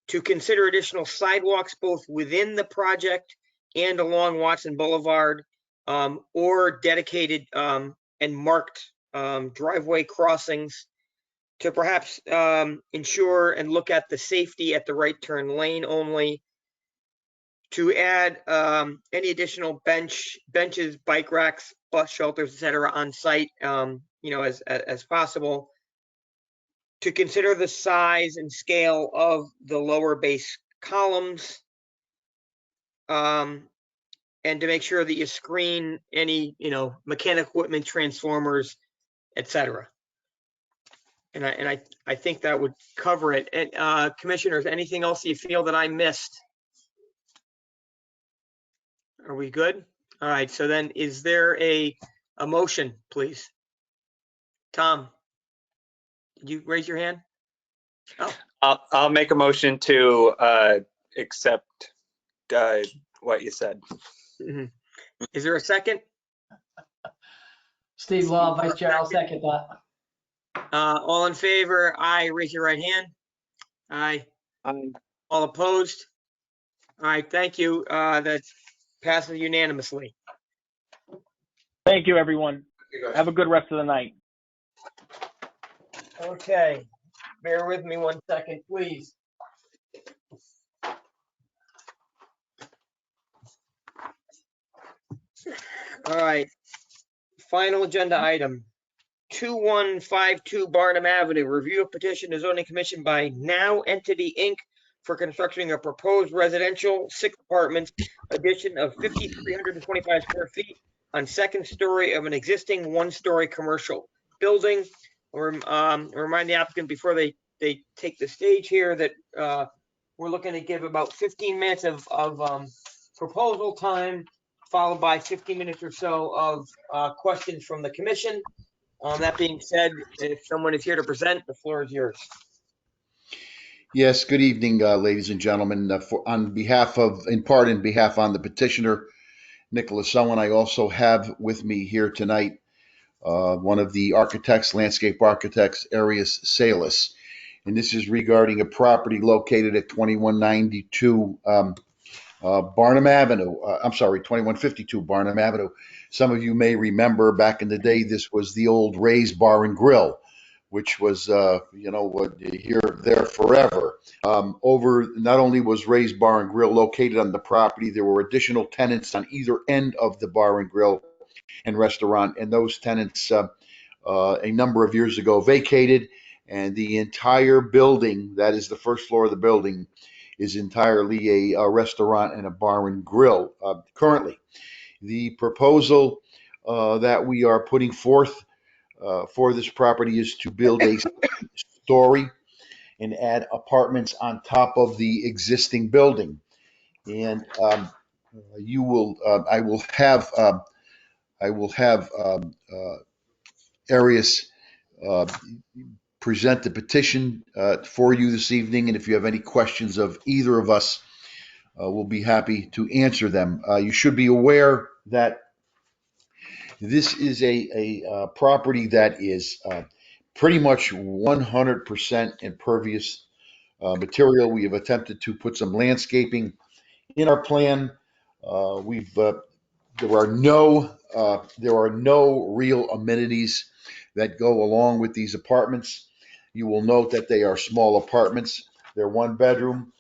Speaker 3: To consider additional sidewalks both within the project and along Watson Boulevard, or dedicated and marked driveway crossings. To perhaps ensure and look at the safety at the right turn lane only. To add any additional benches, bike racks, bus shelters, etc. on site, as possible. To consider the size and scale of the lower base columns, and to make sure that you screen any, mechanical equipment, transformers, etc. And I think that would cover it. And commissioners, anything else you feel that I missed? Are we good? All right. So then, is there a motion, please? Tom, did you raise your hand? Oh.
Speaker 5: I'll make a motion to accept what you said.
Speaker 3: Mm-hmm. Is there a second?
Speaker 4: Steve Law, Vice Chair, I'll second that.
Speaker 3: All in favor, aye, raise your right hand. Aye.
Speaker 11: Aye.
Speaker 3: All opposed? All right, thank you. That passes unanimously.
Speaker 15: Thank you, everyone. Have a good rest of the night.
Speaker 3: Okay, bear with me 1 second, please. All right, final agenda item. 2152 Barnum Avenue, review of petition to zoning commission by Now Entity Inc. for constructing a proposed residential 6 apartments addition of 5,325 square feet on second story of an existing 1-story commercial building. Remind the applicant before they take the stage here that we're looking to give about 15 minutes of proposal time, followed by 15 minutes or so of questions from the commission. That being said, if someone is here to present, the floor is yours.
Speaker 8: Yes, good evening, ladies and gentlemen. On behalf on the petitioner, Nicholas Owen, I also have with me here tonight one of the architects, landscape architects, Arius Salis. And this is regarding a property located at 2192 Barnum Avenue. 2152 Barnum Avenue. Some of you may remember back in the day, this was the old Ray's Bar and Grill, which was, here, there, forever. Not only was Ray's Bar and Grill located on the property, there were additional tenants on either end of the bar and grill and restaurant, and those tenants a number of years ago vacated, and the entire building, that is the first floor of the building, is entirely a restaurant and a bar and grill currently. The proposal that we are putting forth for this property is to build a story and add apartments on top of the existing building. And I will have Arius present the petition for you this evening. And if you have any questions of either of us, we'll be happy to answer them. You should be aware that this is a property that is pretty much 100% impervious material. We have attempted to put some landscaping in our plan. There are no real amenities that go along with these apartments. You will note that they are small apartments. They're one bedroom.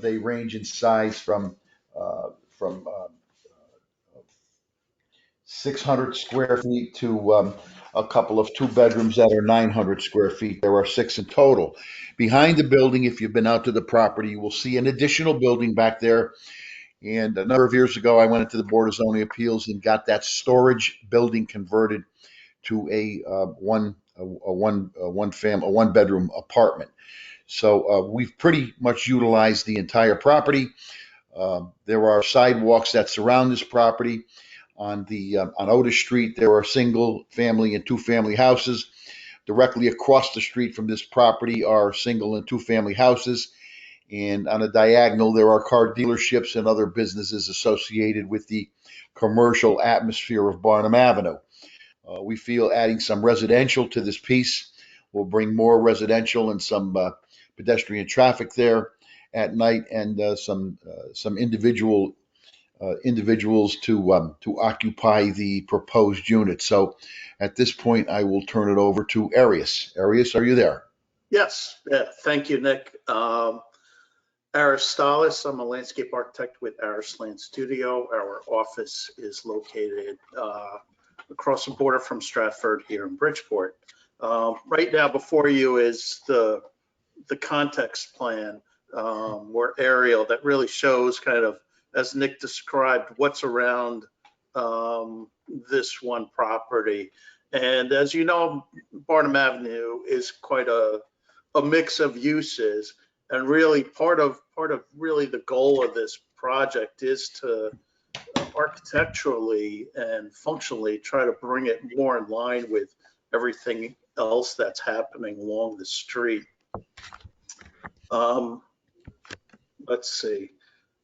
Speaker 8: They range in size from 600 square feet to a couple of two bedrooms that are 900 square feet. There are 6 in total. Behind the building, if you've been out to the property, you will see an additional building back there. And a number of years ago, I went into the Board of Zoning Appeals and got that storage building converted to a one bedroom apartment. So we've pretty much utilized the entire property. There are sidewalks that surround this property. On Otis Street, there are single family and two family houses. Directly across the street from this property are single and two family houses. And on a diagonal, there are car dealerships and other businesses associated with the commercial atmosphere of Barnum Avenue. We feel adding some residential to this piece will bring more residential and some pedestrian traffic there at night, and some individuals to occupy the proposed unit. So at this point, I will turn it over to Arias. Arias, are you there?
Speaker 17: Yes, yeah, thank you, Nick. Aris Stalis, I'm a landscape architect with Aris Land Studio. Our office is located across the border from Stratford here in Bridgeport. Right now before you is the context plan or aerial that really shows kind of, as Nick described, what's around this one property. And as you know, Barnum Avenue is quite a mix of uses. And really part of really the goal of this project is to architecturally and functionally try to bring it more in line with everything else that's happening along the street. Let's see.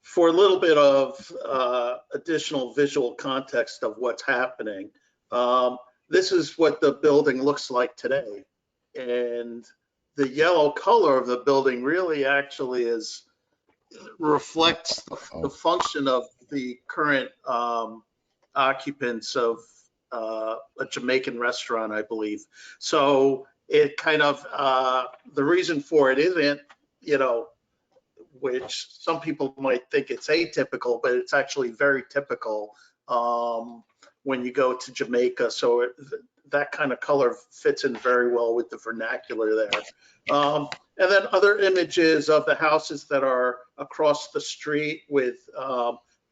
Speaker 17: For a little bit of additional visual context of what's happening, this is what the building looks like today. And the yellow color of the building really actually reflects the function of the current occupants of a Jamaican restaurant, I believe. So it kind of, the reason for it isn't, which some people might think it's atypical, but it's actually very typical when you go to Jamaica. So that kind of color fits in very well with the vernacular there. And then other images of the houses that are across the street with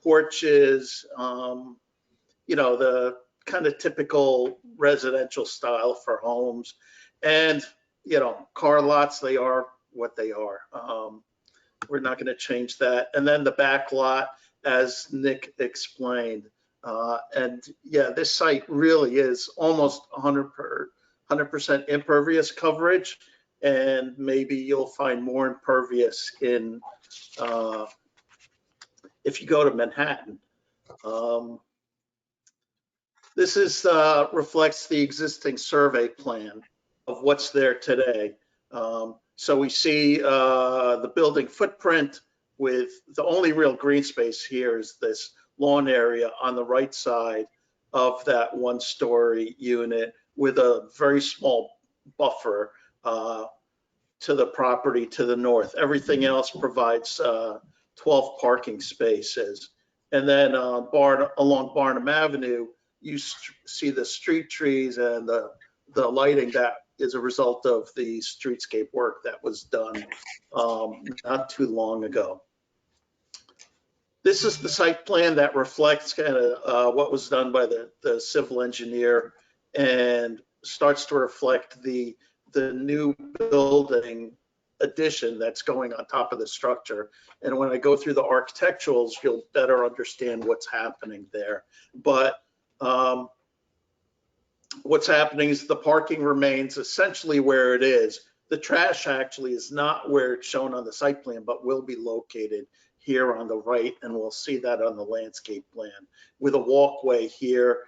Speaker 17: porches, the kind of typical residential style for homes. And, car lots, they are what they are. We're not going to change that. And then the back lot, as Nick explained. And yeah, this site really is almost 100% impervious coverage, and maybe you'll find more impervious in if you go to Manhattan. This is reflects the existing survey plan of what's there today. So we see the building footprint with the only real green space here is this lawn area on the right side of that one-story unit with a very small buffer to the property to the north. Everything else provides 12 parking spaces. And then along Barnum Avenue, you see the street trees and the lighting that is a result of the streetscape work that was done not too long ago. This is the site plan that reflects kind of what was done by the civil engineer and starts to reflect the new building addition that's going on top of the structure. And when I go through the architecturals, you'll better understand what's happening there. But what's happening is the parking remains essentially where it is. The trash actually is not where it's shown on the site plan, but will be located here on the right, and we'll see that on the landscape plan with a walkway here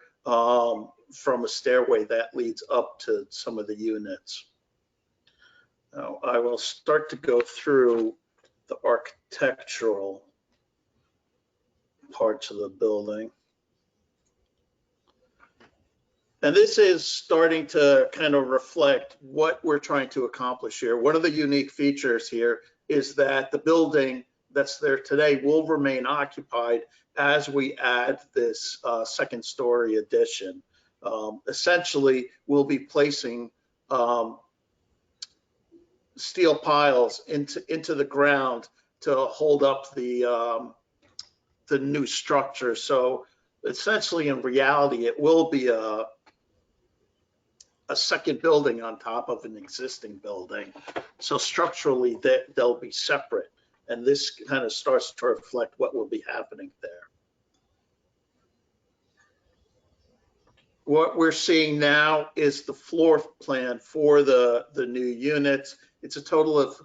Speaker 17: from a stairway that leads up to some of the units. Now, I will start to go through the architectural parts of the building. And this is starting to kind of reflect what we're trying to accomplish here. One of the unique features here is that the building that's there today will remain occupied as we add this second story addition. Essentially, we'll be placing steel piles into the ground to hold up the new structure. So essentially, in reality, it will be a second building on top of an existing building. So structurally, they'll be separate. And this kind of starts to reflect what will be happening there. What we're seeing now is the floor plan for the new units. It's a total of,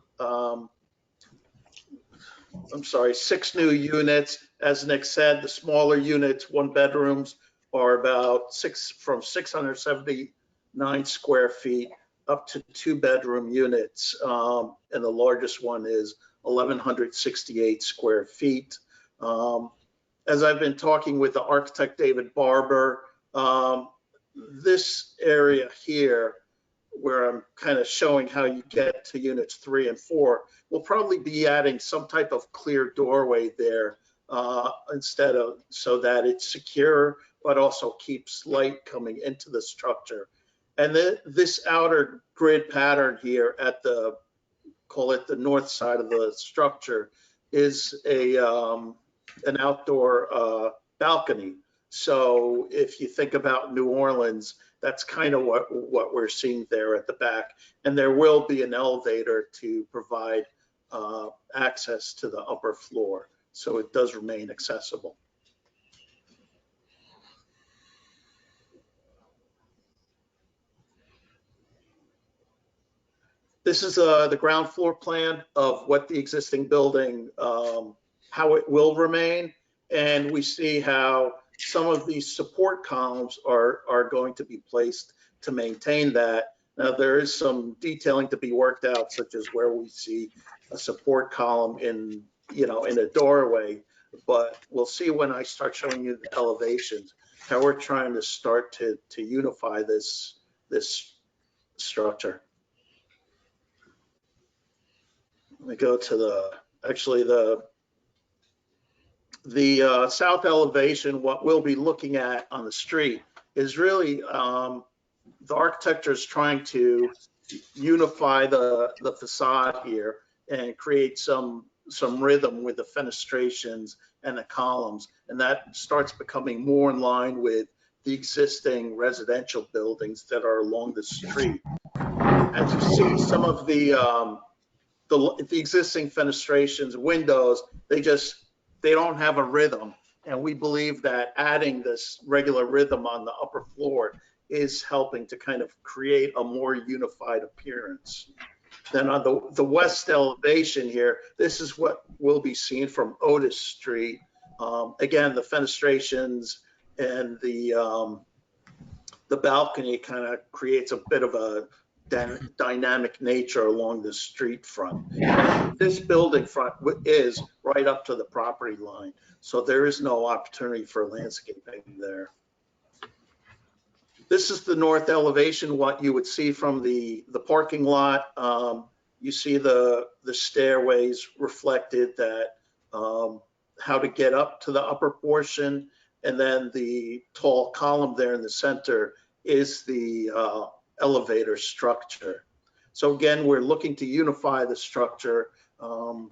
Speaker 17: 6 new units. As Nick said, the smaller units, 1 bedrooms, are about from 679 square feet up to 2 bedroom units. And the largest one is 1,168 square feet. As I've been talking with the architect, David Barber, this area here, where I'm kind of showing how you get to units 3 and 4, we'll probably be adding some type of clear doorway there instead of, so that it's secure, but also keeps light coming into the structure. And this outer grid pattern here at the, call it the north side of the structure, is an outdoor balcony. So if you think about New Orleans, that's kind of what we're seeing there at the back. And there will be an elevator to provide access to the upper floor. So it does remain accessible. This is the ground floor plan of what the existing building, how it will remain. And we see how some of these support columns are going to be placed to maintain that. Now, there is some detailing to be worked out, such as where we see a support column in a doorway. But we'll see when I start showing you the elevations, how we're trying to start to unify this structure. Let me go to the south elevation. What we'll be looking at on the street is really the architecture is trying to unify the facade here and create some rhythm with the fenestrations and the columns, and that starts becoming more in line with the existing residential buildings that are along the street. As you see, some of the existing fenestrations, windows, they don't have a rhythm. And we believe that adding this regular rhythm on the upper floor is helping to kind of create a more unified appearance. Then on the west elevation here, this is what will be seen from Otis Street. Again, the fenestrations and the balcony kind of creates a bit of a dynamic nature along the street front. This building front is right up to the property line, so there is no opportunity for landscaping there. This is the north elevation, what you would see from the parking lot. You see the stairways reflected, that how to get up to the upper portion, and then the tall column there in the center is the elevator structure. So again, we're looking to unify the structure and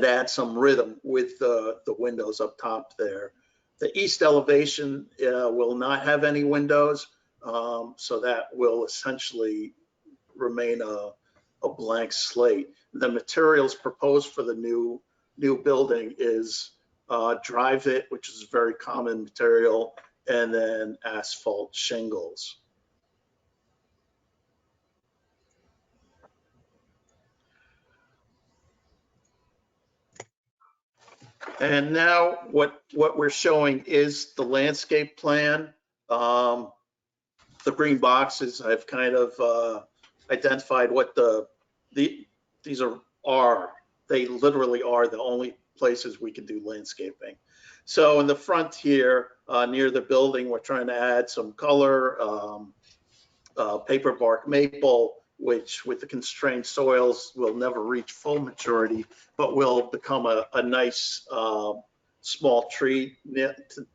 Speaker 17: add some rhythm with the windows up top there. The east elevation will not have any windows, so that will essentially remain a blank slate. The materials proposed for the new building is Drive-It, which is a very common material, and then asphalt shingles. And now what we're showing is the landscape plan The green boxes, I've kind of identified what these are. They literally are the only places we can do landscaping. So in the front here, near the building, we're trying to add some color, paper bark maple, which with the constrained soils will never reach full maturity, but will become a nice small tree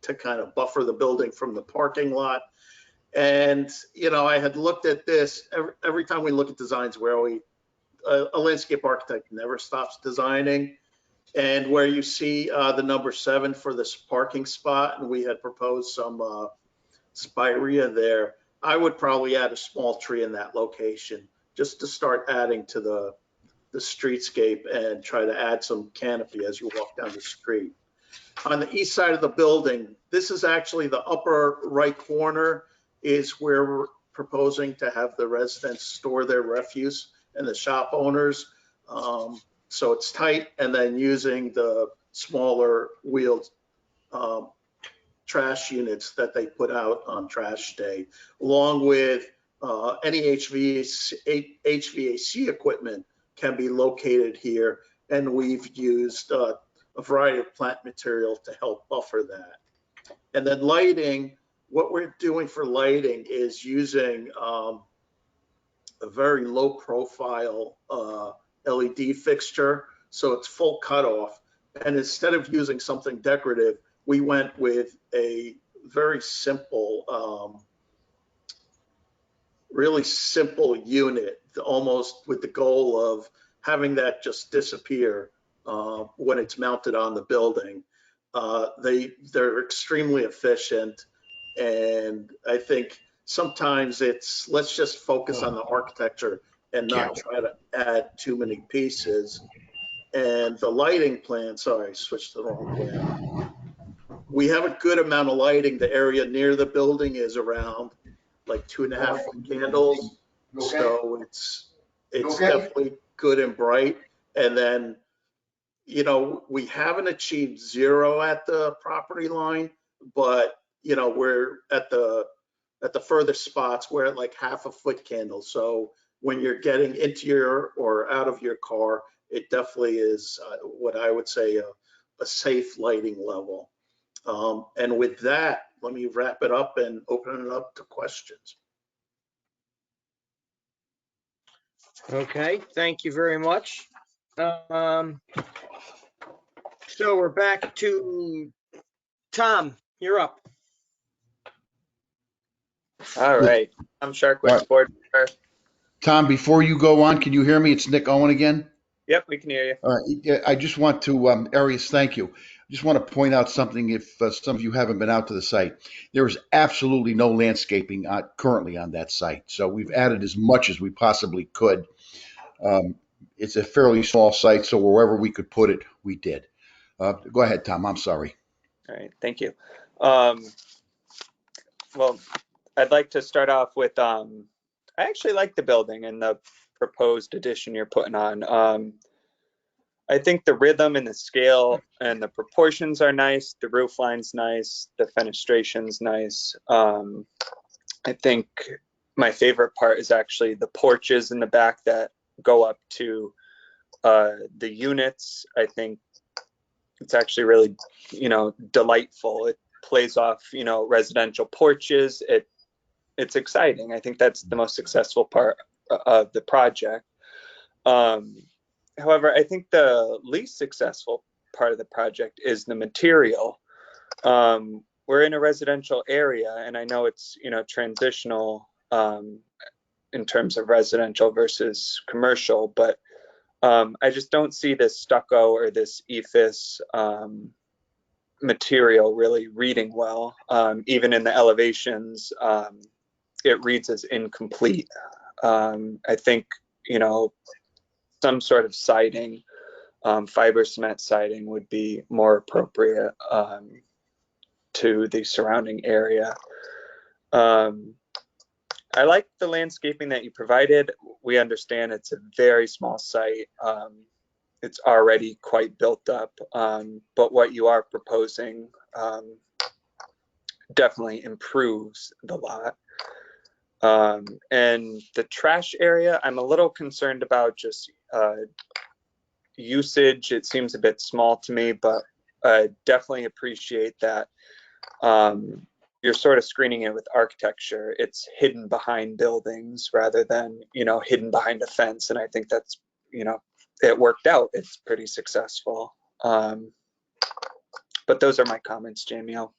Speaker 17: to kind of buffer the building from the parking lot. And, you know, I had looked at this every time we look at designs where a landscape architect never stops designing. And where you see the number 7 for this parking spot, and we had proposed some spirea there, I would probably add a small tree in that location just to start adding to the streetscape and try to add some canopy as you walk down the street. On the east side of the building, this is actually the upper right corner is where we're proposing to have the residents store their refuse and the shop owners. So it's tight, and then using the smaller wheeled trash units that they put out on trash day, along with any HVAC equipment can be located here. And we've used a variety of plant material to help buffer that. And then lighting, what we're doing for lighting is using a very low profile LED fixture. So it's full cutoff. And instead of using something decorative, we went with a very simple, really simple unit, almost with the goal of having that just disappear when it's mounted on the building. They're extremely efficient. And I think sometimes it's, let's just focus on the architecture and not try to add too many pieces. And the lighting plan, sorry, I switched to the wrong plan. We have a good amount of lighting. The area near the building is around like 2.5 candles. So it's definitely good and bright. And then, you know, we haven't achieved 0 at the property line, but you know, we're at the furthest spots, we're at like 1/2 foot candles. So when you're getting into your or out of your car, it definitely is what I would say a safe lighting level. And with that, let me wrap it up and open it up to questions.
Speaker 3: Okay, thank you very much. So we're back to Tom, you're up.
Speaker 5: All right, I'm Sharkwitz, board member.
Speaker 8: Tom, before you go on, can you hear me? It's Nick Owen again.
Speaker 5: Yep, we can hear you.
Speaker 8: All right. I just want to, Arias, thank you. I just want to point out something if some of you haven't been out to the site. There is absolutely no landscaping currently on that site. So we've added as much as we possibly could. It's a fairly small site, so wherever we could put it, we did. Go ahead, Tom. I'm sorry.
Speaker 5: All right, thank you. Well, I'd like to start off with, I actually like the building and the proposed addition you're putting on. I think the rhythm and the scale and the proportions are nice. The roof line's nice. The fenestration's nice. I think my favorite part is actually the porches in the back that go up to the units. I think it's actually really, you know, delightful. It plays off, you know, residential porches. It's exciting. I think that's the most successful part of the project. However, I think the least successful part of the project is the material. We're in a residential area, and I know it's, you know, transitional in terms of residential versus commercial, but I just don't see this stucco or this ephes material really reading well. Even in the elevations, it reads as incomplete. I think, you know, some sort of siding, fiber cement siding would be more appropriate to the surrounding area. I like the landscaping that you provided. We understand it's a very small site. It's already quite built up, but what you are proposing definitely improves the lot. And the trash area, I'm a little concerned about just usage. It seems a bit small to me, but I definitely appreciate that you're sort of screening it with architecture. It's hidden behind buildings rather than, hidden behind a fence. And I think that's, it worked out. It's pretty successful. But those are my comments, Jamie. I'll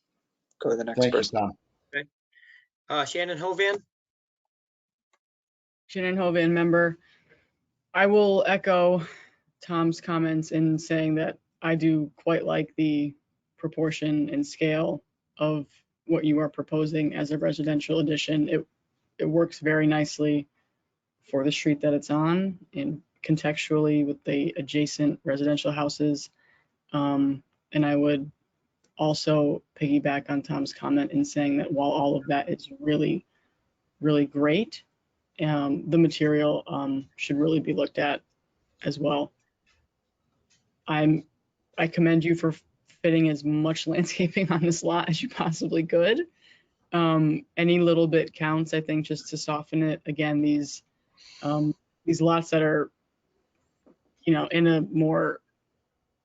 Speaker 5: go to the next
Speaker 8: Thank you,
Speaker 5: person.
Speaker 8: Tom.
Speaker 3: Okay. Shannon Hovan.
Speaker 1: Shannon Hovan, member. I will echo Tom's comments in saying that I do quite like the proportion and scale of what you are proposing as a residential addition. It works very nicely for the street that it's on and contextually with the adjacent residential houses. And I would also piggyback on Tom's comment in saying that while all of that is really, really great, the material should really be looked at as well. I commend you for fitting as much landscaping on this lot as you possibly could. Any little bit counts, I think, just to soften it. Again, these lots that are, in a more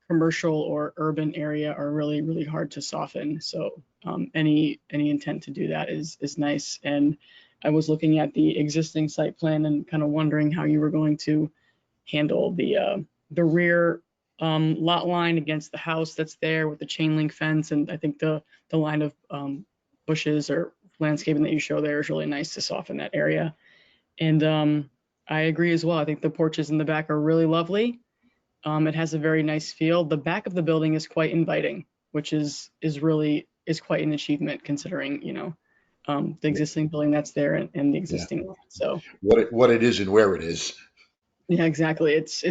Speaker 1: commercial or urban area are really, really hard to soften. So any intent to do that is nice. And I was looking at the existing site plan and kind of wondering how you were going to handle the rear lot line against the house that's there with the chain link fence. And I think the line of bushes or landscaping that you show there is really nice to soften that area. And I agree as well. I think the porches in the back are really lovely. It has a very nice feel. The back of the building is quite inviting, which is quite an achievement considering, the existing building that's there and the existing lot. So
Speaker 8: What it is and where it is.
Speaker 1: yeah, exactly. It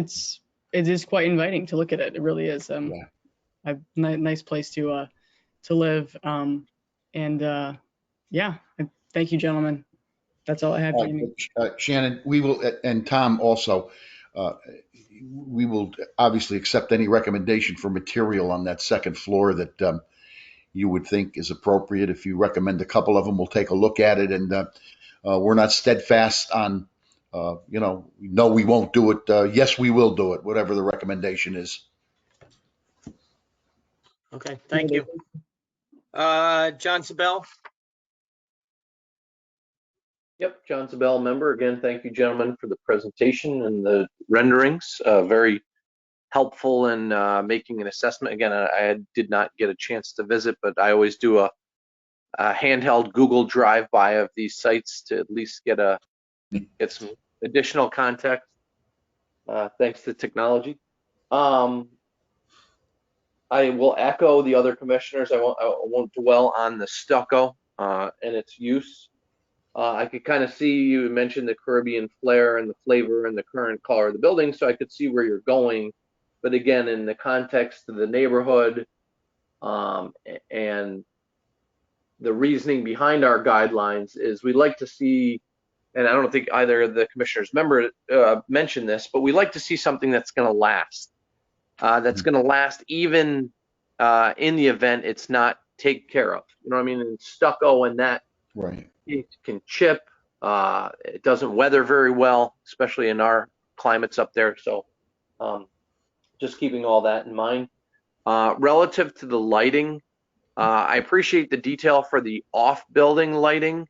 Speaker 1: is quite inviting to look at it. It really is. A nice place to live. Yeah, thank you, gentlemen. That's all I have.
Speaker 8: Shannon, we will, and Tom also, we will obviously accept any recommendation for material on that second floor that you would think is appropriate. If you recommend a couple of them, we'll take a look at it. And we're not steadfast on, no, we won't do it. Yes, we will do it, whatever the recommendation is.
Speaker 3: Okay, thank you. John Sabell.
Speaker 11: Yep, John Sabell, member. Again, thank you, gentlemen, for the presentation and the renderings. Very helpful in making an assessment. Again, I did not get a chance to visit, but I always do a handheld Google drive-by of these sites to at least get some additional context, thanks to technology. I will echo the other commissioners. I won't dwell on the stucco and its use. I could kind of see, you mentioned the Caribbean flair and the flavor and the current color of the building, so I could see where you're going. But again, in the context of the neighborhood and the reasoning behind our guidelines is we'd like to see, and I don't think either of the commissioners mentioned this, but we like to see something that's going to last. That's going to last even in the event it's not taken care of. You know what I mean? And stucco and that.
Speaker 8: Right.
Speaker 11: It can chip. It doesn't weather very well, especially in our climates up there. So just keeping all that in mind. Relative to the lighting, I appreciate the detail for the off-building lighting.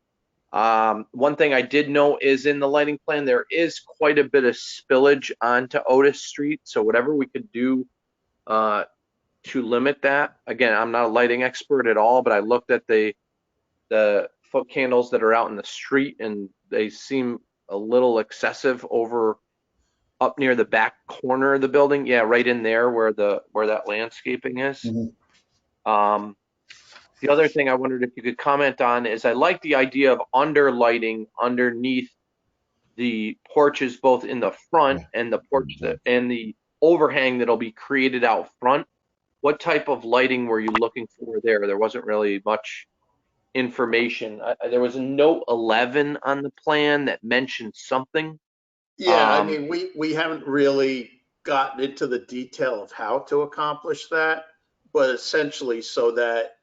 Speaker 11: One thing I did know is in the lighting plan, there is quite a bit of spillage onto Otis Street. So whatever we could do to limit that. Again, I'm not a lighting expert at all, but I looked at the foot candles that are out in the street and they seem a little excessive over up near the back corner of the building. Yeah, right in there where that landscaping is. Mm-hmm. The other thing I wondered if you could comment on is I like the idea of underlighting underneath the porches, both in the front and the porch and the overhang that'll be created out front. What type of lighting were you looking for there? There wasn't really much information. There was a note 11 on the plan that mentioned something.
Speaker 17: Yeah, I mean, we haven't really gotten into the detail of how to accomplish that, but essentially so that,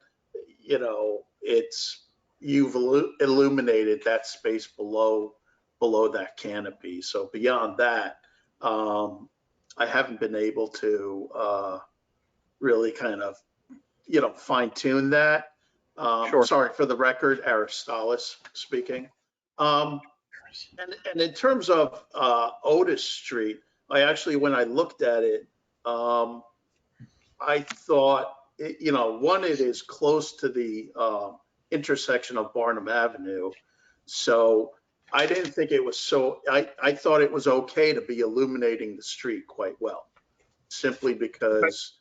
Speaker 17: you've illuminated that space below that canopy. So beyond that, I haven't been able to really kind of, fine tune that.
Speaker 7: Sure.
Speaker 17: Sorry, for the record, Aristolis speaking. And in terms of Otis Street, when I looked at it, I thought, one, it is close to the intersection of Barnum Avenue. So I didn't think it was I thought it was okay to be illuminating the street quite well, simply because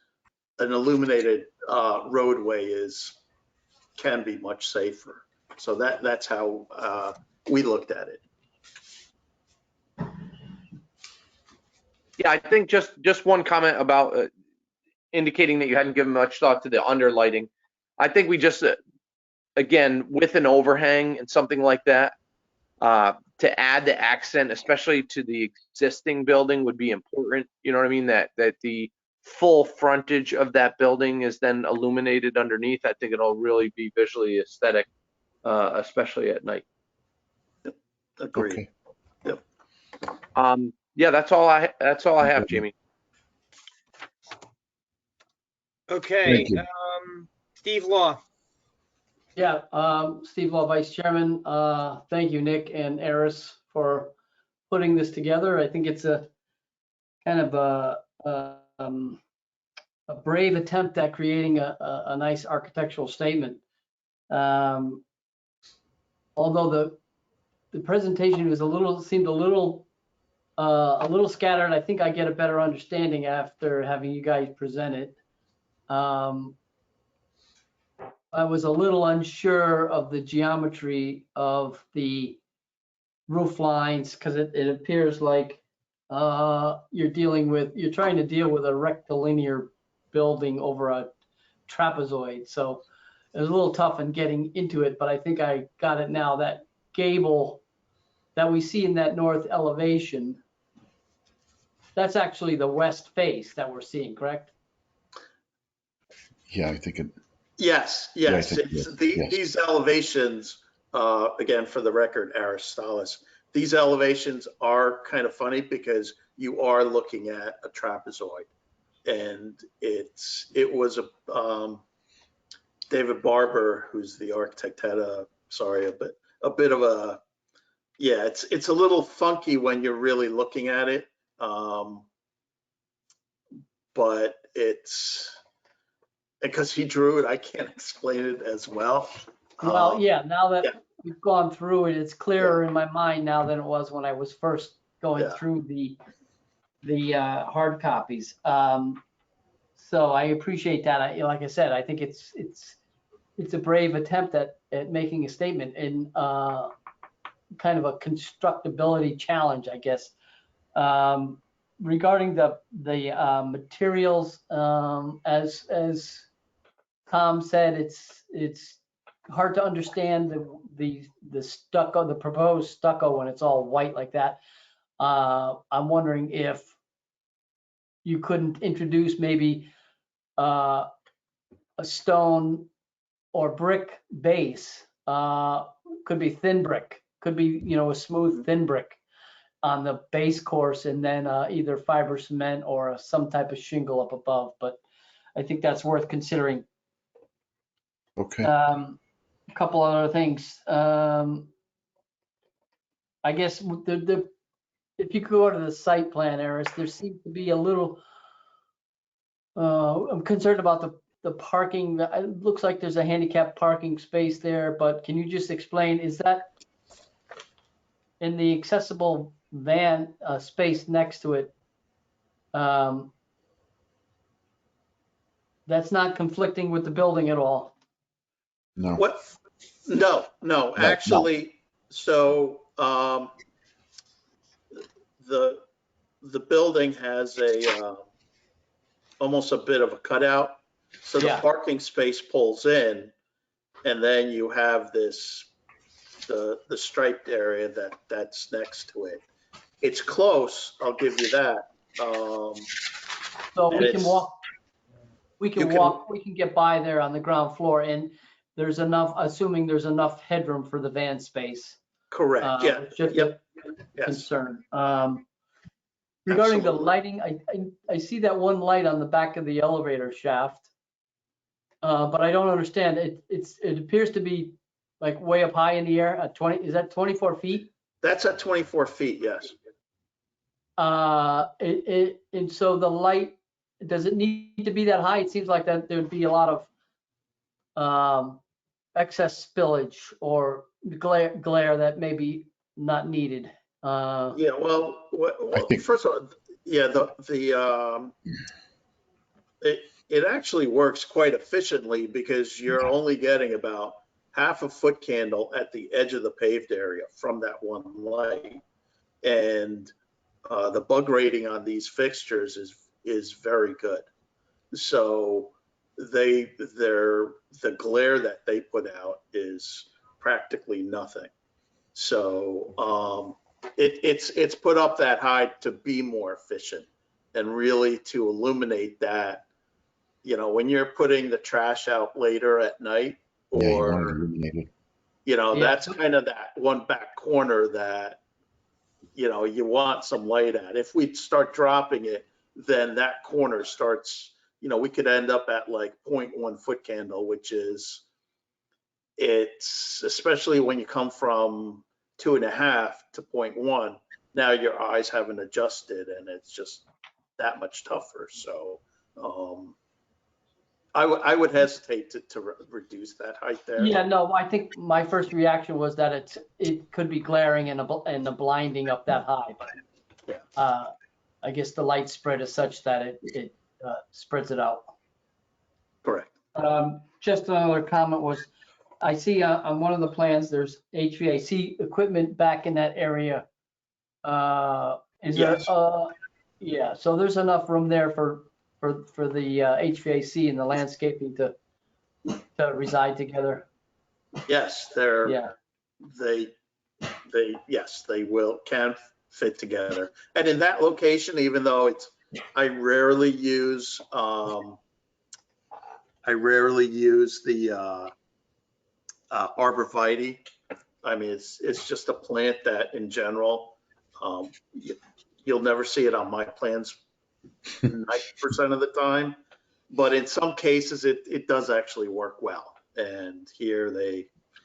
Speaker 17: an illuminated roadway can be much safer. So that's how we looked at it.
Speaker 7: Yeah, I think just one comment about indicating that you hadn't given much thought to the underlighting. I think we just, again, with an overhang and something like that, to add the accent, especially to the existing building, would be important. You know what I mean? That the full frontage of that building is then illuminated underneath. I think it'll really be visually aesthetic, especially at night.
Speaker 17: Agreed.
Speaker 8: Okay.
Speaker 17: Yep.
Speaker 7: Yeah, that's all I have, Jamie.
Speaker 3: Okay,
Speaker 8: Thank you.
Speaker 3: Steve Law.
Speaker 4: Yeah, Steve Law, Vice Chairman. Thank you, Nick and Eris, for putting this together. I think it's a kind of a brave attempt at creating a nice architectural statement. Although the presentation was seemed a little scattered, I think I get a better understanding after having you guys present it. I was a little unsure of the geometry of the roof lines because it appears like you're trying to deal with a rectilinear building over a trapezoid. So it was a little tough in getting into it, but I think I got it now. That gable that we see in that north elevation, that's actually the west face that we're seeing, correct?
Speaker 8: Yeah, I think it.
Speaker 17: Yes.
Speaker 8: Yeah, I think,
Speaker 17: It's
Speaker 8: yes.
Speaker 17: These elevations, again, for the record, Aristolis, these elevations are kind of funny because you are looking at a trapezoid, and it was David Barber, who's the architect, had a bit of a, yeah, it's a little funky when you're really looking at it, but it's because he drew it, I can't explain it as well.
Speaker 4: Well, yeah, now that we've gone through it, it's clearer in my mind now than it was when I was first going through the hard copies. So I appreciate that. Like I said, I think it's a brave attempt at making a statement in kind of a constructability challenge, I guess. Regarding the materials, as Tom said, it's hard to understand the stucco, the proposed stucco when it's all white like that. I'm wondering if you couldn't introduce maybe a stone or brick base. Could be thin brick, could be a smooth thin brick on the base course, and then either fiber cement or some type of shingle up above. But I think that's worth considering.
Speaker 8: Okay.
Speaker 4: A couple other things. I guess if you go to the site plan, Eris, there seems to be a little. I'm concerned about the parking. It looks like there's a handicap parking space there, but can you just explain? Is that in the accessible van space next to it? That's not conflicting with the building at all.
Speaker 8: No.
Speaker 17: What? No, actually, so the building has almost a bit of a cutout. So the parking space pulls in, and then you have the striped area that's next to it. It's close, I'll give you that.
Speaker 4: So we can walk. We can get by there on the ground floor, and there's enough, assuming there's enough headroom for the van space.
Speaker 17: Correct, yeah,
Speaker 4: It's just
Speaker 17: yep,
Speaker 4: a
Speaker 17: yes.
Speaker 4: concern. Regarding the
Speaker 17: Absolutely.
Speaker 4: lighting, I see that one light on the back of the elevator shaft. But I don't understand. It appears to be like way up high in the air at 20, is that 24 feet?
Speaker 17: That's at 24 feet, yes.
Speaker 4: And so the light, does it need to be that high? It seems like that there'd be a lot of excess spillage or glare that may be not needed.
Speaker 17: Yeah, well, first of all, yeah, it actually works quite efficiently because you're only getting about half a foot candle at the edge of the paved area from that one light. And the bug rating on these fixtures is very good. So the glare that they put out is practically nothing. So it's put up that high to be more efficient and really to illuminate that, you know, when you're putting the trash out later at night, or, you know, that's kind of that one back corner that, you know, you want some light at. If we start dropping it, then that corner starts, you know, we could end up at like 0.1 foot candle, which is, it's especially when you come from 2.5 to 0.1, now your eyes haven't adjusted and it's just that much tougher. So I would hesitate to reduce that height there.
Speaker 4: Yeah, no, I think my first reaction was that it could be glaring and the blinding up that high.
Speaker 17: Yeah.
Speaker 4: I guess the light spread is such that it spreads it out.
Speaker 17: Correct.
Speaker 4: Just another comment was, I see on one of the plans, there's HVAC equipment back in that area. Is there?
Speaker 17: Yes.
Speaker 4: Yeah, so there's enough room there for the HVAC and the landscaping to reside together.
Speaker 17: Yes, they can fit together. And in that location, even though I rarely use the arborvitae. I mean, it's just a plant that in general, you'll never see it on my plans 90% of the time, but in some cases it does actually work well. And here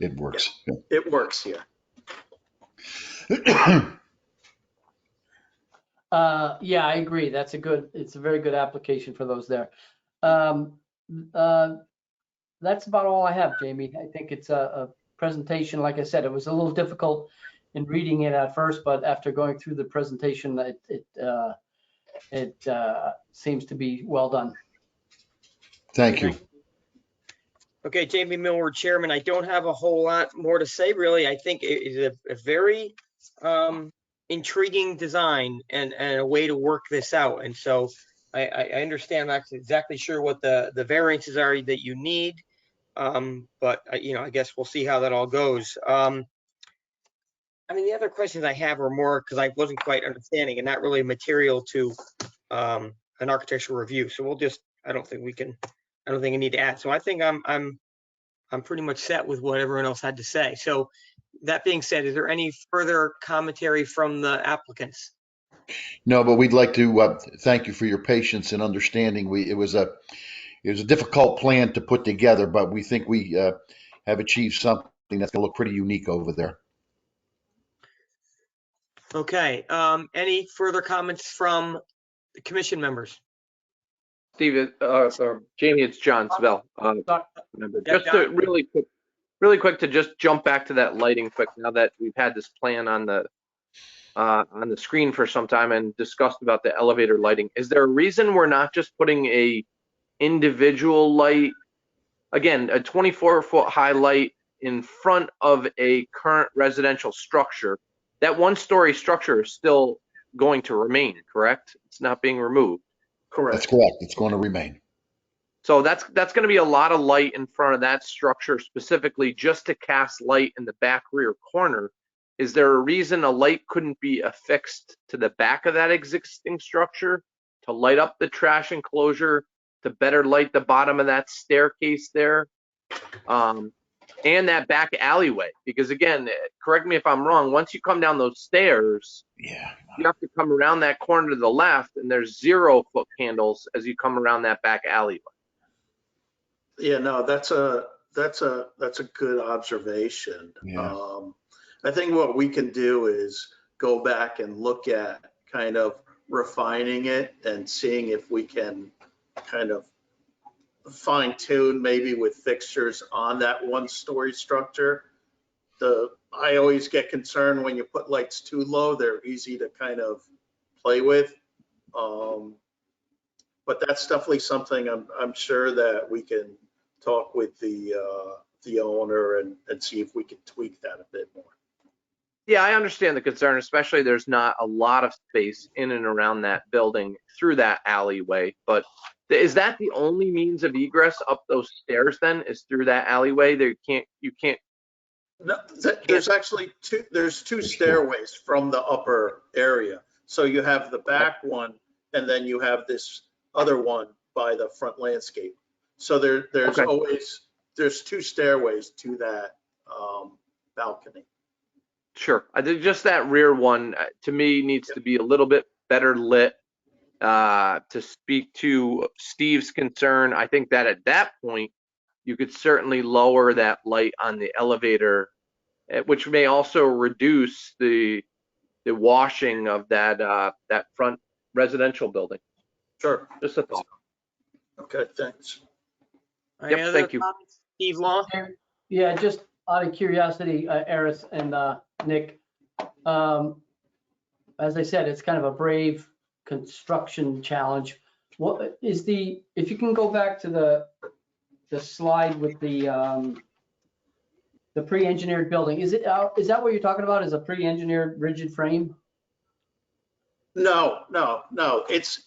Speaker 8: it works.
Speaker 17: Yeah, it works here.
Speaker 4: Yeah, I agree. It's a very good application for those there. That's about all I have, Jamie. I think it's a presentation. Like I said, it was a little difficult in reading it at first, but after going through the presentation, it seems to be well done.
Speaker 8: Thank you.
Speaker 3: Okay, Jamie Millward, Chairman. I don't have a whole lot more to say, really. I think it is a very intriguing design and a way to work this out. And so I understand, I'm not exactly sure what the variances are that you need, but you know, I guess we'll see how that all goes. I mean, the other questions I have are more because I wasn't quite understanding and not really material to an architectural review. So we'll just, I don't think I need to add. So I think I'm pretty much set with what everyone else had to say. So that being said, is there any further commentary from the applicants?
Speaker 8: No, but we'd like to thank you for your patience and understanding. It was a difficult plan to put together, but we think we have achieved something that's going to look pretty unique over there.
Speaker 3: Okay. Any further comments from the commission members?
Speaker 7: Steve, or Jamie, it's John Svell. Just to really quick to just jump back to that lighting quick. Now that we've had this plan on the screen for some time and discussed about the elevator lighting, is there a reason we're not just putting a individual light, again, a 24-foot high light in front of a current residential structure? That one-story structure is still going to remain, correct? It's not being removed.
Speaker 17: Correct.
Speaker 8: That's correct. It's going to remain.
Speaker 7: So that's going to be a lot of light in front of that structure specifically just to cast light in the back rear corner. Is there a reason a light couldn't be affixed to the back of that existing structure to light up the trash enclosure, to better light the bottom of that staircase there? and that back alleyway. Because again, correct me if I'm wrong, once you come down those stairs,
Speaker 8: Yeah.
Speaker 7: you have to come around that corner to the left, and there's 0 foot candles as you come around that back alleyway.
Speaker 17: Yeah, no, that's a good observation.
Speaker 8: Yeah.
Speaker 17: I think what we can do is go back and look at kind of refining it and seeing if we can kind of fine tune maybe with fixtures on that 1-story structure. I always get concerned when you put lights too low, they're easy to kind of play with. But that's definitely something I'm sure that we can talk with the owner and see if we can tweak that a bit more.
Speaker 7: Yeah, I understand the concern, especially there's not a lot of space in and around that building through that alleyway. But is that the only means of egress up those stairs then, is through that alleyway? You can't.
Speaker 17: No, there's actually there's two stairways from the upper area. So you have the back one, and then you have this other one by the front landscape. So there's always 2 stairways to that balcony.
Speaker 7: Sure. I think just that rear one, to me, needs to be a little bit better lit. To speak to Steve's concern, I think that at that point, you could certainly lower that light on the elevator, which may also reduce the washing of that front residential building.
Speaker 17: Sure.
Speaker 7: Just a thought.
Speaker 17: Okay, thanks.
Speaker 7: Yep, thank you.
Speaker 3: Steve Law?
Speaker 4: Yeah, just out of curiosity, Eris and Nick, as I said, it's kind of a brave construction challenge. What is if you can go back to the slide with the pre-engineered building, is that what you're talking about, is a pre-engineered rigid frame?
Speaker 17: No. It's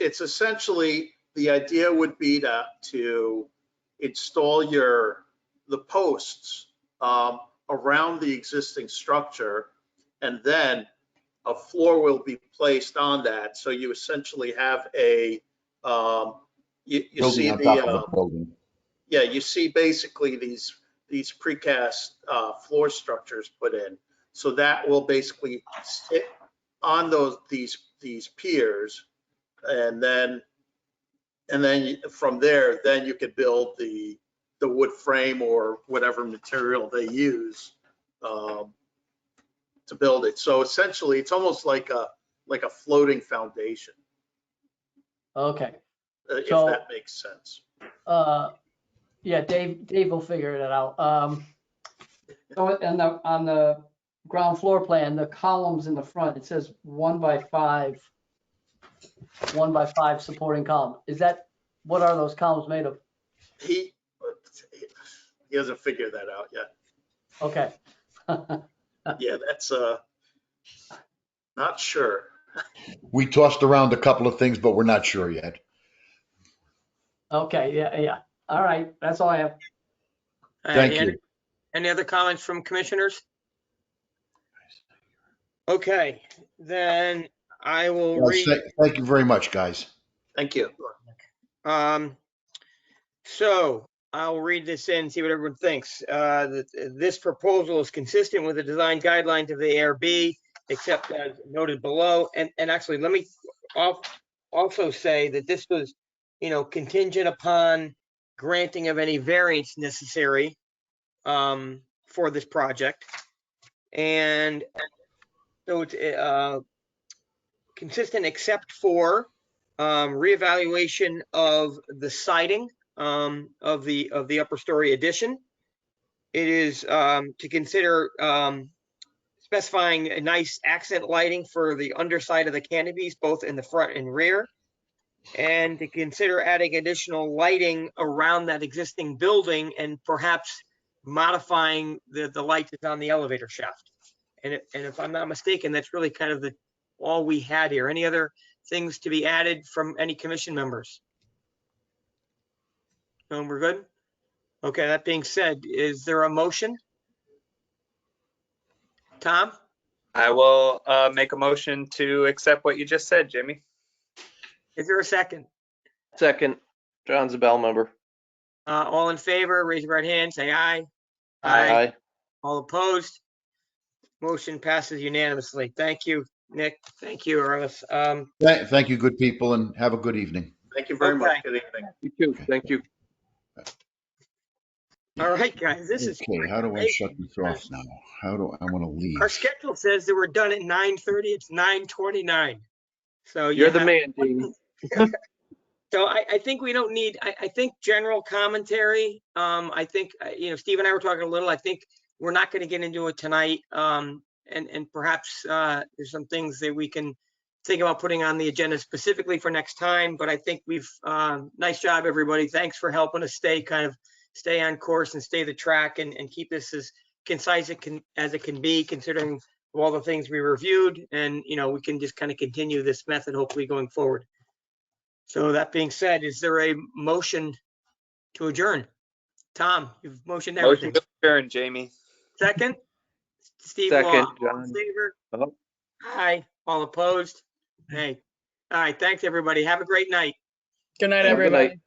Speaker 17: essentially, the idea would be to install the posts around the existing structure, and then a floor will be placed on that. So you essentially have you see
Speaker 8: Building on top of a building.
Speaker 17: Yeah, you see basically these precast floor structures put in. So that will basically sit on these piers, and then from there, then you could build the wood frame or whatever material they use to build it. So essentially, it's almost like a floating foundation.
Speaker 4: Okay.
Speaker 17: If
Speaker 4: So,
Speaker 17: that makes sense.
Speaker 4: Yeah, Dave will figure it out. So on the ground floor plan, the columns in the front, it says 1 by 5 supporting column. What are those columns made of?
Speaker 17: He hasn't figured that out yet.
Speaker 4: Okay.
Speaker 17: Yeah, that's not sure.
Speaker 8: We tossed around a couple of things, but we're not sure yet.
Speaker 4: Okay, yeah. All right, that's all I have.
Speaker 8: Thank you.
Speaker 3: Any other comments from commissioners? Okay, then I will read.
Speaker 8: Thank you very much, guys.
Speaker 17: Thank you.
Speaker 3: So I'll read this in, see what everyone thinks. This proposal is consistent with the design guidelines of the ARB, except as noted below. And actually, let me also say that this was, contingent upon granting of any variance necessary for this project. And so it's consistent except for reevaluation of the siding of the upper story addition. It is to consider specifying a nice accent lighting for the underside of the canopies, both in the front and rear, and to consider adding additional lighting around that existing building and perhaps modifying the light that's on the elevator shaft. And if I'm not mistaken, that's really kind of all we had here. Any other things to be added from any commission members? No, we're good? Okay, that being said, is there a motion? Tom?
Speaker 5: I will make a motion to accept what you just said, Jimmy.
Speaker 3: Is there a second?
Speaker 7: Second, John Zabel, member.
Speaker 3: All in favor, raise your right hand, say aye. Aye. All opposed? Motion passes unanimously. Thank you, Nick. Thank you, Arliss.
Speaker 8: Thank you, good people, and have a good evening.
Speaker 17: Thank you very
Speaker 3: Okay.
Speaker 17: much. Good evening.
Speaker 7: You too. Thank you.
Speaker 3: All right, guys, this is
Speaker 8: Okay, how do I shut this off now? How do I want to leave?
Speaker 3: our schedule says that we're done at 9:30. It's 9:29. So
Speaker 7: You're the man, Jamie.
Speaker 3: So I think we don't need, I think general commentary, I think, Steve and I were talking a little, I think we're not going to get into it tonight. And perhaps there's some things that we can think about putting on the agenda specifically for next time, but I think we've, nice job, everybody. Thanks for helping us stay on course and stay the track and keep this as concise as it can be, considering all the things we reviewed. And, we can just kind of continue this method, hopefully going forward. So that being said, is there a motion to adjourn? Tom, you've motioned everything.
Speaker 5: Motion to adjourn, Jamie.
Speaker 3: Second? Steve
Speaker 7: Second,
Speaker 3: Law, all
Speaker 7: John.
Speaker 3: in favor?
Speaker 7: Oh.
Speaker 3: Aye. All opposed? Hey. All right, thanks, everybody. Have a great night.
Speaker 1: Good night,
Speaker 7: Have a good
Speaker 1: everybody.
Speaker 7: night.